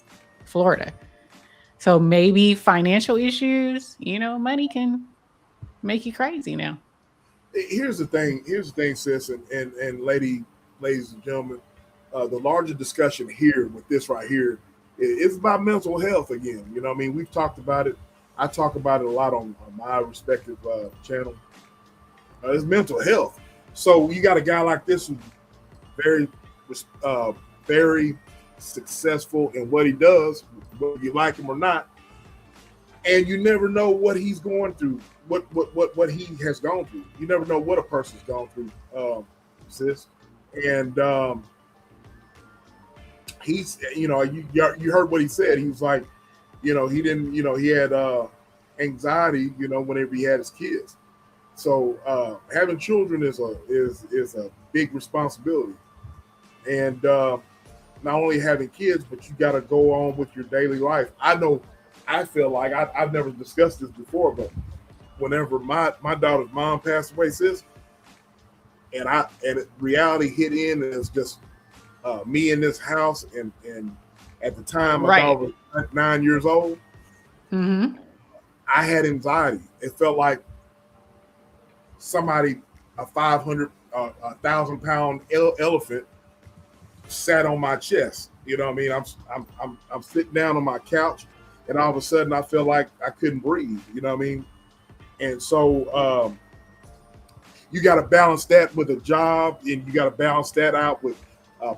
Florida. So maybe financial issues, money can make you crazy now. Here's the thing, sis, and ladies and gentlemen, the larger discussion here with this right here is about mental health again. You know what I mean? We've talked about it. I talk about it a lot on my respective channel. It's mental health. So you got a guy like this who's very successful in what he does, whether you like him or not, and you never know what he's going through, what he has gone through. You never know what a person's gone through, sis. And he's, you heard what he said. He was like, he didn't, he had anxiety, whenever he had his kids. So having children is a big responsibility, and not only having kids, but you got to go on with your daily life. I feel like I've never discussed this before, but whenever my daughter's mom passed away, sis, and reality hit in, and it's just me in this house, and at the time my daughter was 9 years old. Mm-hmm. I had anxiety. It felt like somebody, a 1,000-pound elephant, sat on my chest. You know what I mean? I'm sitting down on my couch, and all of a sudden I feel like I couldn't breathe. You know what I mean? And so you got to balance that with a job, and you got to balance that out with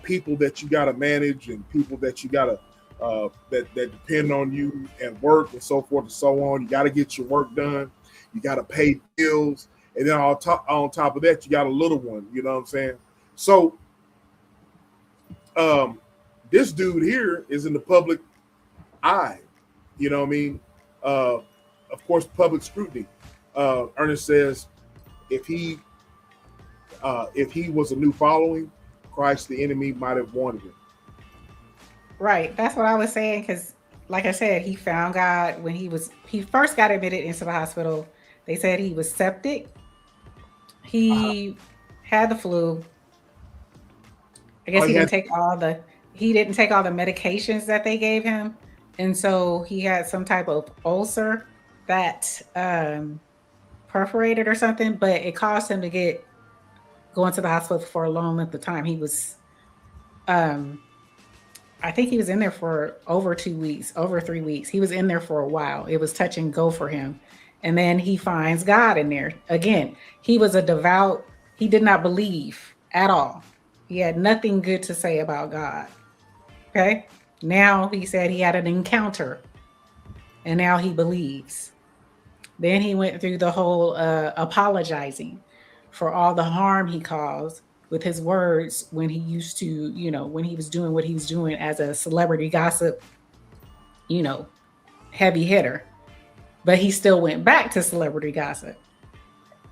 people that you got to manage, and people that you got to that depend on you and work, and so forth and so on. You got to get your work done. You got to pay bills, and then on top of that, you got a little one. You know what I'm saying? So this dude here is in the public eye. You know what I mean? Of course, public scrutiny. Ernest says, if he was a new following, Christ, the enemy might have wanted him. Right. That's what I was saying. Because, like I said, he found God when he first got admitted into the hospital. They said he was septic. He had the flu. I guess he didn't take all the medications that they gave him. And so he had some type of ulcer that perforated or something, but it caused him to go into the hospital for a long length of time. He was, I think he was in there for over 2 weeks, over 3 weeks. He was in there for a while. It was touch and go for him. And then he finds God in there. Again, he was a devout, he did not believe at all. He had nothing good to say about God. Okay. Now he said he had an encounter, and now he believes. Then he went through the whole apologizing for all the harm he caused, with his words when he used to, you know, when he was doing what he was doing as a celebrity gossip, you know, heavy hitter. But he still went back to celebrity gossip.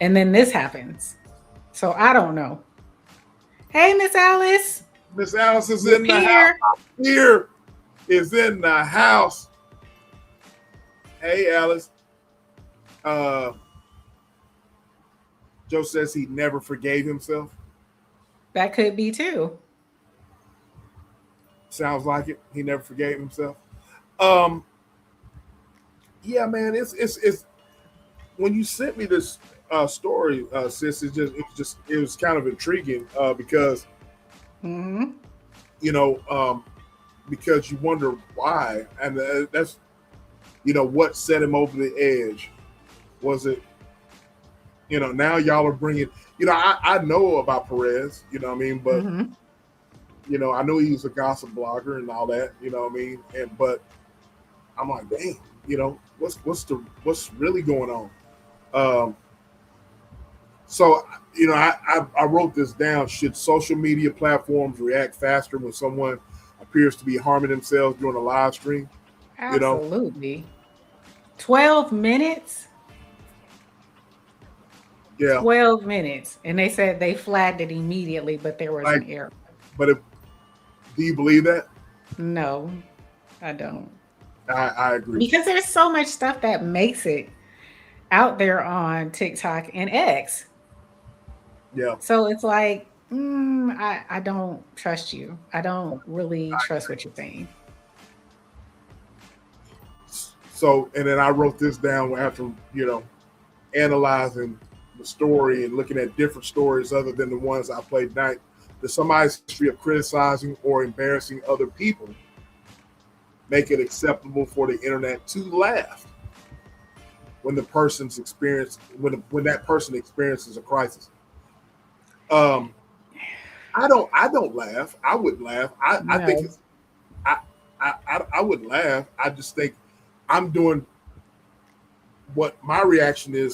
And then this happens. So I don't know. Hey, Miss Alice. Miss Alice is in the house. Here is in the house. Hey, Alice. Joe says he never forgave himself. That could be too. Sounds like it. He never forgave himself. Yeah, man. It's when you sent me this story, sis. It was kind of intriguing because you know, because you wonder why, and that's, you know, what set him over the edge. Was it, you know, now y'all are bringing, you know, I know about Perez, you know what I mean, but you know, I know he was a gossip blogger and all that, you know what I mean, but I'm like, dang, you know, what's really going on? So, you know, I wrote this down. Should social media platforms react faster when someone appears to be harming themselves during a live stream? Absolutely. 12 minutes? Yeah. 12 minutes. And they said they flagged it immediately, but there was an error. But do you believe that? No, I don't. I agree. Because there's so much stuff that makes it out there on TikTok and X. Yeah. So it's like, I don't trust you. I don't really trust what you're saying. So, and then I wrote this down after, you know, analyzing the story and looking at different stories other than the ones I played tonight. Does somebody's history of criticizing or embarrassing other people make it acceptable for the internet to laugh when the person's experience, when that person experiences a crisis? I don't laugh. I wouldn't laugh. I think it's, I wouldn't laugh. I just think I'm doing what my reaction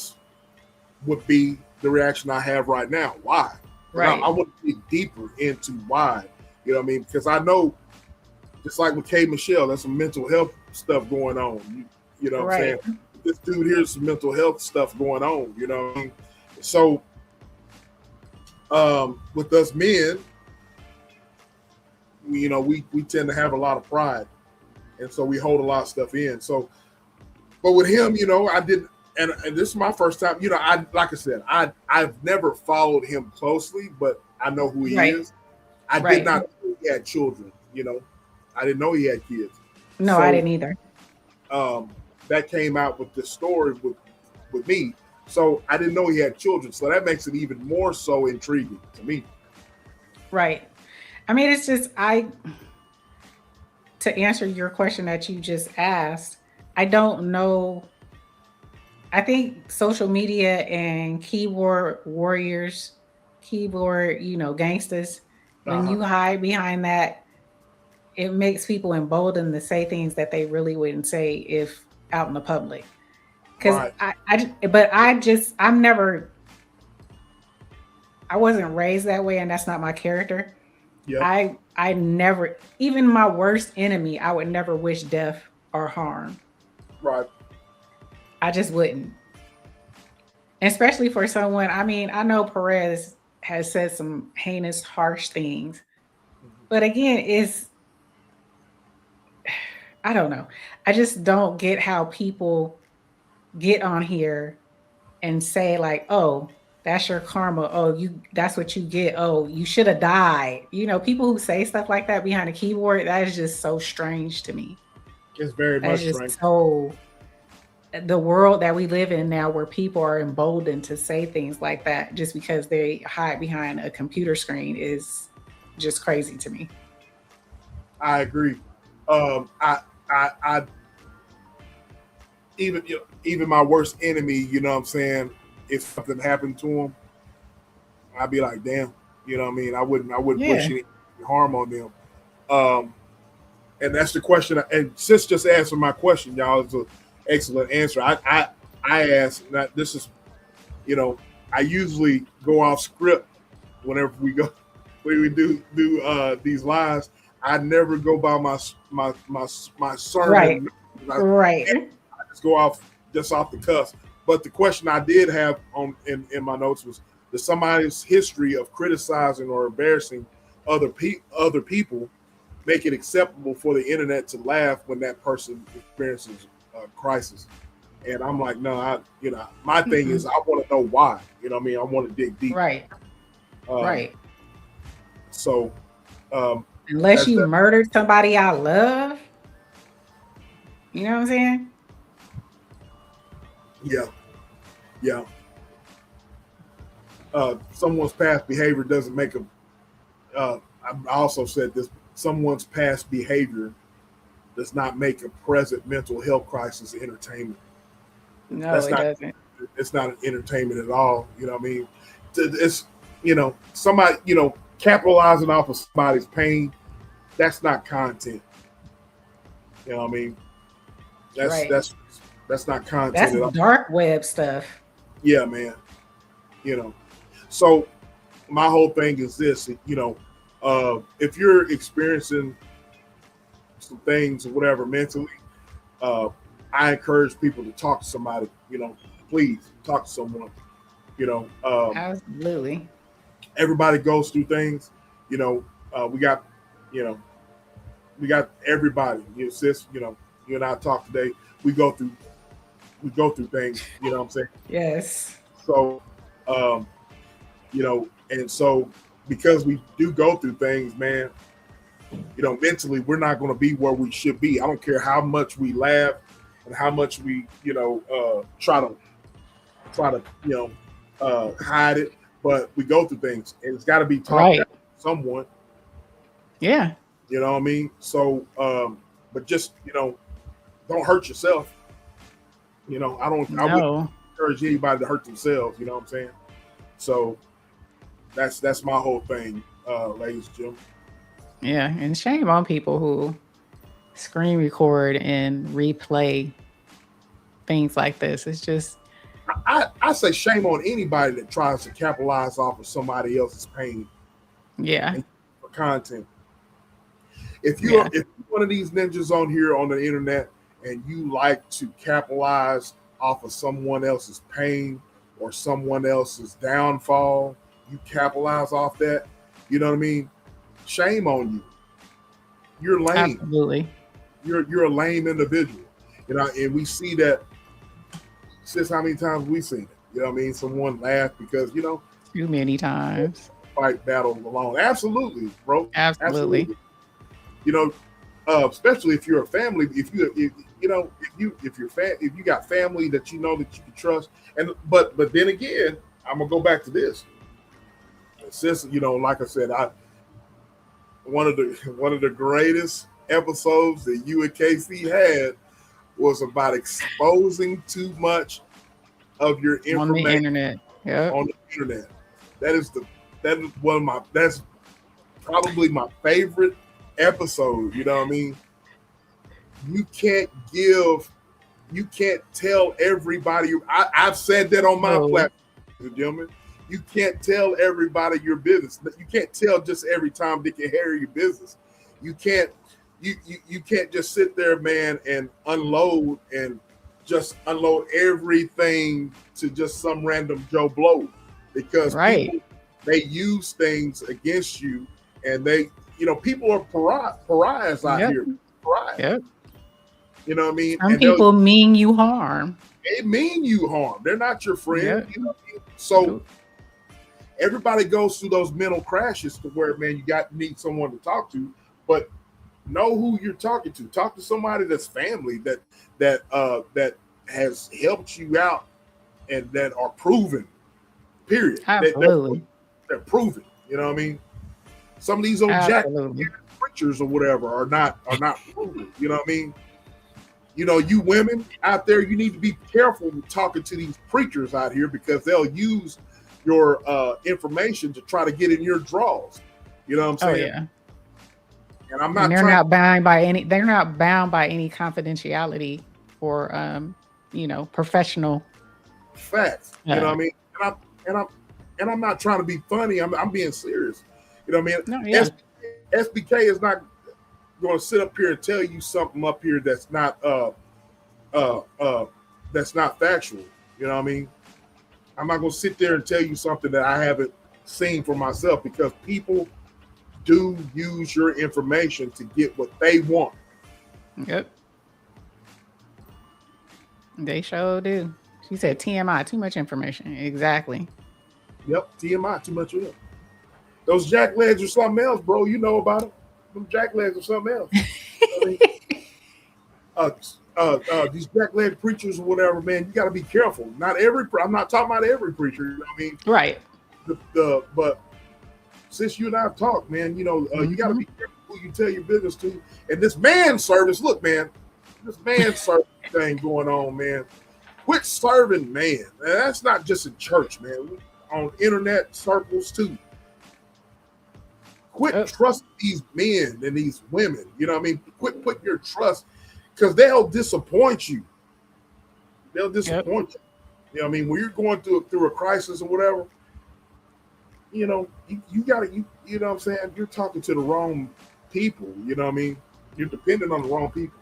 would be the reaction I have right now. Why? Right. I want to dig deeper into why. You know what I mean? Because I know, just like with K. Michelle, there's some mental health stuff going on. You know what I'm saying? This dude here's some mental health stuff going on. You know what I mean? So with us men, you know, we tend to have a lot of pride, and so we hold a lot of stuff in. So, but with him, you know, I didn't, and this is my first time. You know, like I said, I've never followed him closely, but I know who he is. I did not know he had children. You know, I didn't know he had kids. No, I didn't either. That came out with the story with me. So I didn't know he had children. So that makes it even more so intriguing to me. Right. I mean, it's just, to answer your question that you just asked, I don't know. I think social media and keyboard warriors, you know, gangsters, when you hide behind that, it makes people emboldened to say things that they really wouldn't say if out in the public. Because I wasn't raised that way, and that's not my character. Yep. I never, even my worst enemy, I would never wish death or harm. Right. I just wouldn't. Especially for someone, I mean, I know Perez has said some heinous, harsh things. But again, I don't know. I just don't get how people get on here and say like, oh, that's your karma. Oh, that's what you get. Oh, you should have died. You know, people who say stuff like that behind a keyboard, that is just so strange to me. It's very much strange. So the world that we live in now, where people are emboldened to say things like that just because they hide behind a computer screen, is just crazy to me. I agree. I even my worst enemy, you know what I'm saying, if something happened to him, I'd be like, damn, you know what I mean? I wouldn't wish any harm on them. And that's the question. And sis just answered my question, y'all. It's an excellent answer. I asked, this is, you know, I usually go off script whenever we do these lives, I never go by my sermon. Right. I just go off the cuff. But the question I did have in my notes was, does somebody's history of criticizing or embarrassing other people make it acceptable for the internet to laugh when that person experiences a crisis? And I'm like, no, my thing is I want to know why. You know what I mean? I want to dig deep. Right. Right. So, unless you murdered somebody I love, you know what I'm saying? Yeah. Someone's past behavior doesn't make a. I also said this: someone's past behavior does not make a present mental health crisis entertainment. No, it doesn't. It's not an entertainment at all. You know what I mean? It's somebody capitalizing off of somebody's pain. That's not content. You know what I mean? That's not content. That's at all. dark web stuff. Yeah, man. So my whole thing is this. If you're experiencing some things or whatever mentally, I encourage people to talk to somebody. Please talk to someone. Absolutely. Everybody goes through things. We got everybody. Sis, you and I talk today. We go through things. You know what I'm saying? Yes. So, and so because we do go through things, man, mentally we're not going to be where we should be. I don't care how much we laugh and how much we, try to hide it, but we go through things, and it's got to be talked to someone. Yeah. You know what I mean? So, but just don't hurt yourself. I wouldn't encourage anybody to hurt themselves. You know what I'm saying? So that's my whole thing, ladies and gentlemen. Yeah, and shame on people who screen record and replay things like this. It's just I say shame on anybody that tries to capitalize off of somebody else's pain. Yeah. For content. If you're one of these ninjas on here on the internet and you like to capitalize off of someone else's pain or someone else's downfall, you capitalize off that, you know what I mean? Shame on you. You're lame. Absolutely. You're a lame individual. And we see that since how many times we've seen it. You know what I mean? Someone laughed because, too many times. Fight battle alone. Absolutely, bro. Absolutely. Especially if you're a family, if you got family that you can trust. But then again, I'm gonna go back to this. Since like I said, one of the greatest episodes that you and KC had was about exposing too much of your information on the internet. Yeah. On the internet. That's probably my favorite episode. You know what I mean? You can't tell everybody. I've said that on my platform, ladies and gentlemen. You can't tell everybody your business. You can't tell just every Tom, Dick, and Harry your business. You can't just sit there, man, and unload everything to just some random Joe Blow, because people, they use things against you, and people are pariahs out here. Pariahs. Yep. You know what I mean? Some people mean you harm. They mean you harm. They're not your friend. Yep. You know what I mean? So everybody goes through those mental crashes to where, man, you need someone to talk to, but know who you're talking to. Talk to somebody that's family that has helped you out and that are proven. Period. Absolutely. They're proven. You know what I mean? Some of these old jack preachers or whatever are not proven. You know what I mean? You women out there, you need to be careful with talking to these preachers out here, because they'll use your information to try to get in your draws. You know what I'm saying? Oh, yeah. And I'm not. They're not bound by any. They're not bound by any confidentiality or, professional facts. You know what I mean? and I'm not trying to be funny. I'm being serious. You know what I mean? No, yeah. SBK is not going to sit up here and tell you something up here that's not factual. You know what I mean? I'm not going to sit there and tell you something that I haven't seen for myself, because people do use your information to get what they want. Yep. They sure do. She said TMI, too much information. Exactly. Yep, TMI, too much of it. Those jack legs are something else, bro. You know about it. Them jack legs are something else. These jack leg preachers or whatever, man, you got to be careful. I'm not talking about every preacher. You know what I mean? Right. But since you and I have talked, man, you know, you got to be careful who you tell your business to. And this man service, look, man, this man service thing going on, man. Quit serving man. And that's not just in church, man. On internet circles too. Quit trusting these men and these women. You know what I mean? Quit putting your trust, because they'll disappoint you. They'll disappoint you. You know what I mean? When you're going through a crisis or whatever, you know, you gotta, you know what I'm saying? You're talking to the wrong people. You know what I mean? You're dependent on the wrong people.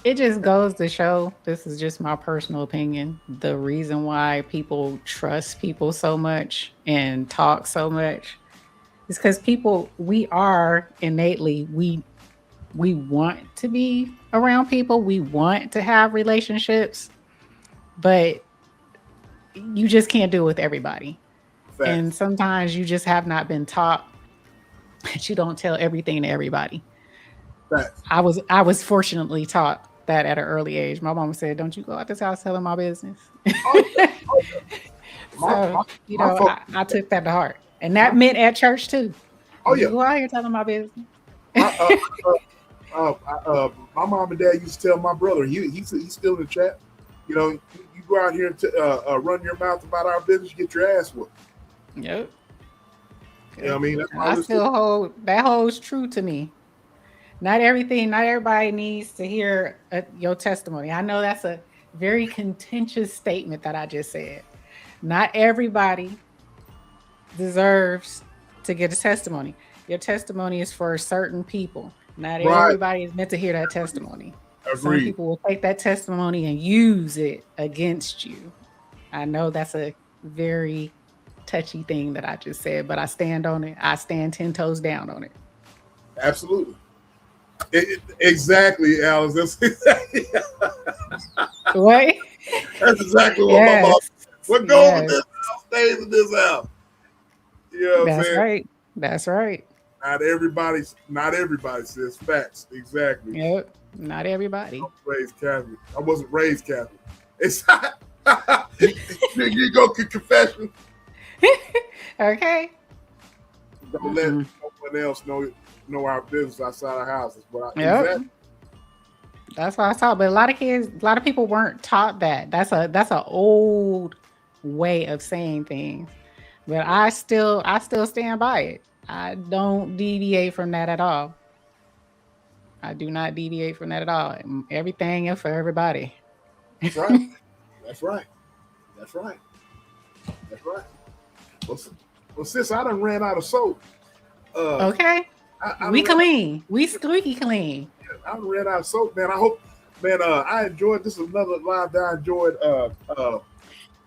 It just goes to show, this is just my personal opinion, the reason why people trust people so much and talk so much is because people, we are innately, we want to be around people. We want to have relationships, but you just can't do it with everybody. Facts. And sometimes you just have not been taught that you don't tell everything to everybody. Facts. I was fortunately taught that at an early age. My mom said, "Don't you go out this house telling my business." So, you know, I took that to heart. And that meant at church too. Oh, yeah. You go out here telling my business. My mom and dad used to tell my brother, he's still in the chat, you know, you go out here and run your mouth about our business, you get your ass whooped. Yep. You know what I mean? That's I still hold, that holds true to me. Not everybody needs to hear your testimony. I know that's a very contentious statement that I just said. Not everybody deserves to get a testimony. Your testimony is for certain people. Not everybody is meant to hear that testimony. Agreed. Some people will take that testimony and use it against you. I know that's a very touchy thing that I just said, but I stand on it. I stand 10 toes down on it. Absolutely. Exactly, Alice. That's exactly what? That's exactly what my mom said. What goes in this house stays in this house. You know what I'm saying? Right. That's right. Not everybody says facts. Exactly. Yep. Not everybody. I was raised Catholic. I wasn't raised Catholic. It's you go to confession. Okay. Don't let no one else know our business outside our houses. But that's what I taught. But a lot of people weren't taught that. That's an old way of saying things. But I still stand by it. I don't deviate from that at all. I do not deviate from that at all. Everything is for everybody. That's right. That's right. That's right. That's right. Well, sis, I done ran out of soap. Okay. We clean. We squeaky clean. I done ran out of soap, man. I hope, man, I enjoyed this. Is another live that I enjoyed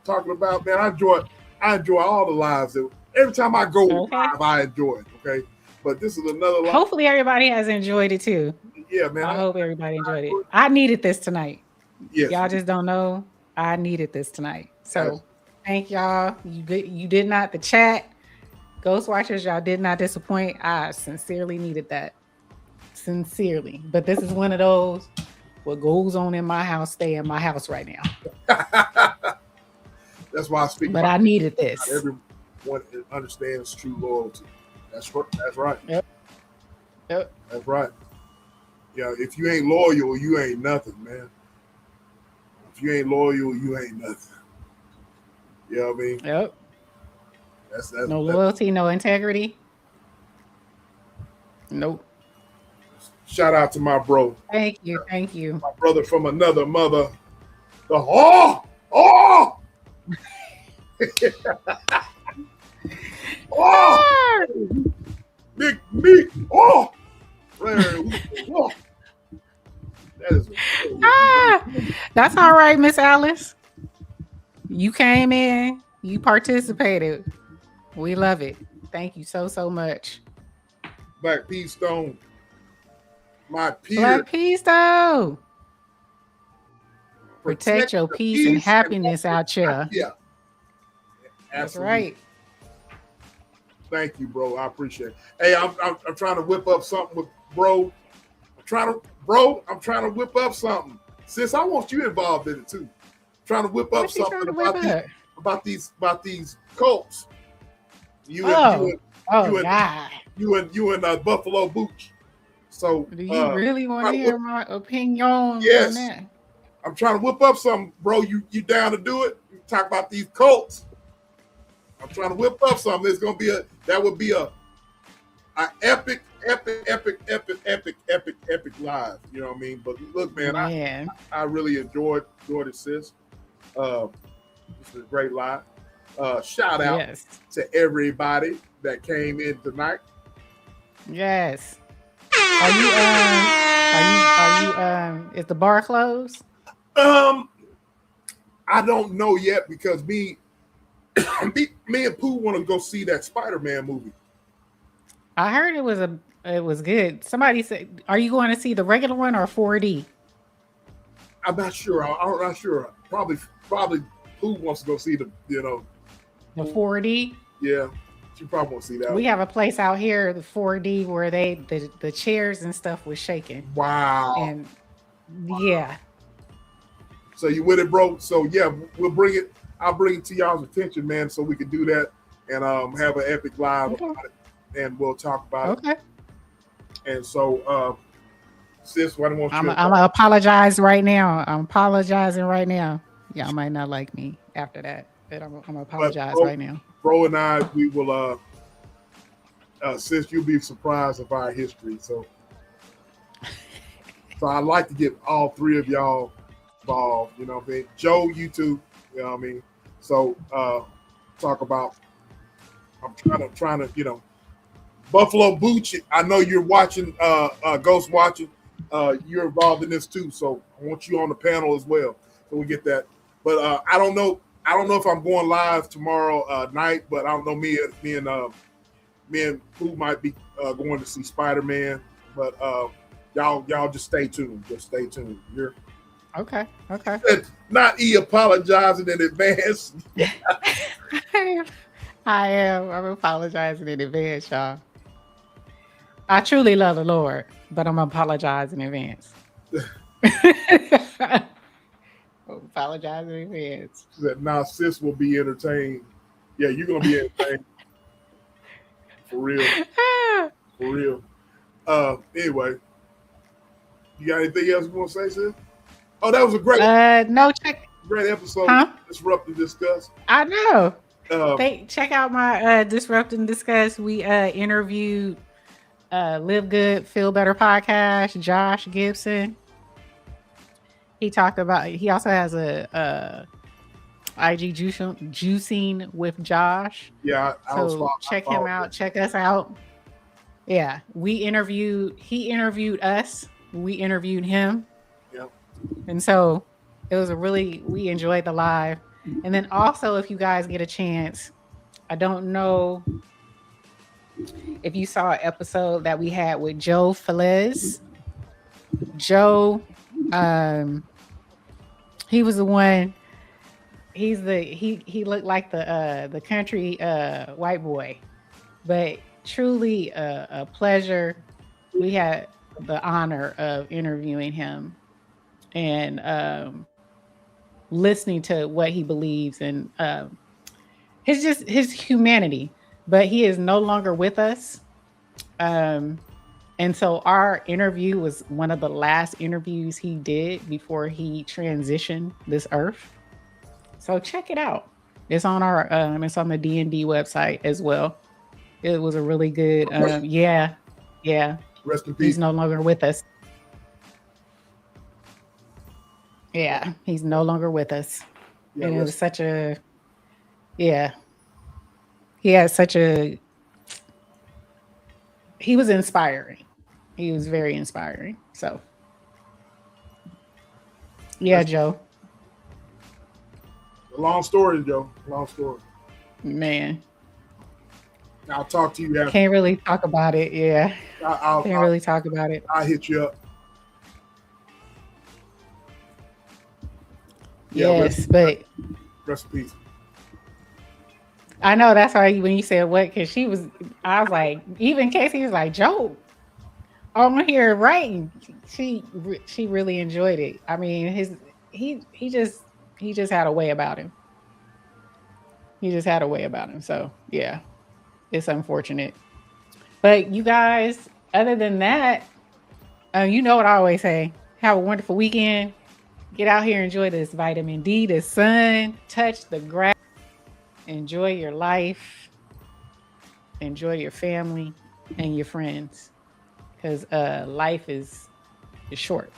talking about. Man, I enjoy all the lives. Every time I go live, I enjoy it. Okay. But this is another live. Hopefully everybody has enjoyed it too. Yeah, man. I hope everybody enjoyed it. I needed this tonight. Yes. Y'all just don't know. I needed this tonight. So thank y'all. You did not, the chat, Ghost Watchers, y'all did not disappoint. I sincerely needed that. Sincerely. But this is one of those, what goes on in my house, stay in my house right now. That's why I speak. But I needed this. Not everyone understands true loyalty. That's right. Yep. That's right. Yeah, if you ain't loyal, you ain't nothing, man. If you ain't loyal, you ain't nothing. You know what I mean? Yep. That's no loyalty, no integrity. Nope. Shout out to my bro. Thank you. Thank you. My brother from another mother. Oh, big meat. Oh, oh. That is. That's all right, Miss Alice. You came in, you participated. We love it. Thank you so much. Black Pea Stone, my peer. Black Pea Stone. Protect your peace and happiness out here. Yeah. That's Absolutely. right. Thank you, bro. I appreciate it. Hey, I'm trying to whip up something with bro. I'm trying to whip up something. Sis, I want you involved in it too. trying to whip up something about these Colts. You and Buffalo Booch. So do you really want to hear my opinion on that? I'm trying to whip up something, bro. You down to do it? Talk about these Colts. I'm trying to whip up something. There's gonna be that would be a epic live. You know what I mean? But look, man, I really enjoyed it, sis. This is a great live. Shout out to everybody that came in tonight. Yes. Are you is the bar closed? I don't know yet because me and Pooh want to go see that Spider-Man movie. I heard it was good. Somebody said, are you going to see the regular one or 4D? I'm not sure. I'm not sure. Probably Pooh wants to go see the 4D. Yeah, she probably wants to see that. We have a place out here, the 4D, where the chairs and stuff was shaking. Wow. And yeah. So you with it, bro? So yeah, we'll bring it. I'll bring it to y'all's attention, man, so we can do that and have an epic live about it, and we'll talk about it. And so, sis, why don't you? I'm gonna apologize right now. I'm apologizing right now. Y'all might not like me after that, but I'm gonna apologize right now. Bro and I, we will. Sis, you'll be surprised of our history. So I'd like to get all three of y'all involved. You know what I mean? Joe, you too. You know what I mean? So talk about. I'm trying to Buffalo Booch. I know you're watching. Ghost watching. You're involved in this too. So I want you on the panel as well. So we get that. But I don't know if I'm going live tomorrow night. But I don't know. Me and Pooh might be going to see Spider-Man. But y'all just stay tuned. Just stay tuned. You're okay. Not apologizing in advance. I am. I'm apologizing in advance, y'all. I truly love the Lord, but I'm apologizing in advance. Apologize in advance. Now sis will be entertained. Yeah, you're gonna be entertained. For real. For real. Anyway. You got anything else you want to say, sis? Oh, that was a great great episode. Disrupt and Discuss. I know. Check out my Disrupt and Discuss. We interviewed Live Good, Feel Better podcast, Josh Gibson. He also has a IG juicing with Josh. Yeah, check him out. Check us out. Yeah, he interviewed us. We interviewed him. Yep. And so it was we enjoyed the live. And then also, if you guys get a chance, I don't know if you saw an episode that we had with Joe Feliz. Joe, he was the one. He looked like the country white boy, but truly a pleasure. We had the honor of interviewing him and listening to what he believes and his humanity. But he is no longer with us. And so our interview was one of the last interviews he did before he transitioned this earth. So check it out. It's on it's on the D&D website as well. It was a really good, yeah. Rest in peace. He's no longer with us. Yeah, he's no longer with us. Yeah, and it was such a, he had such a. He was inspiring. He was very inspiring. So, yeah, Joe. A long story, Joe. Long story. Man, I'll talk to you after. can't really talk about it. Yeah, I'll can't really talk about it. I'll hit you up. Yeah, Yes, but rest in peace. I know that's why when you said what, because I was like, even Casey was like, Joe, on here writing. She really enjoyed it. I mean, he just had a way about him. He just had a way about him. So yeah, it's unfortunate. But you guys, other than that, you know what I always say: have a wonderful weekend. Get out here, enjoy this vitamin D, the sun, touch the grass, enjoy your life, enjoy your family and your friends, because life is short.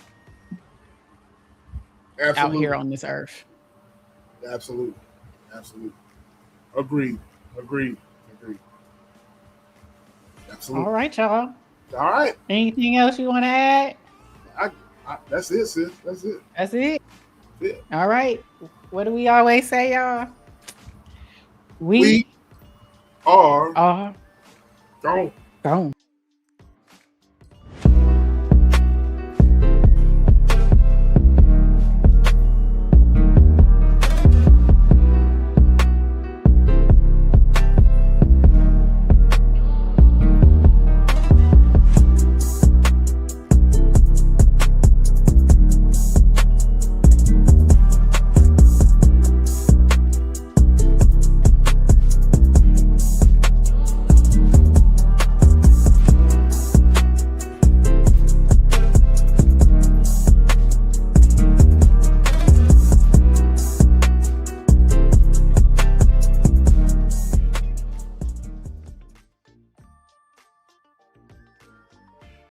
Absolutely. Out here on this earth. Absolutely. Agreed. Absolutely. All right, y'all. All right. Anything else you want to add? That's it, sis. That's it. That's it. Yeah. All right. What do we always say, y'all? We are gone.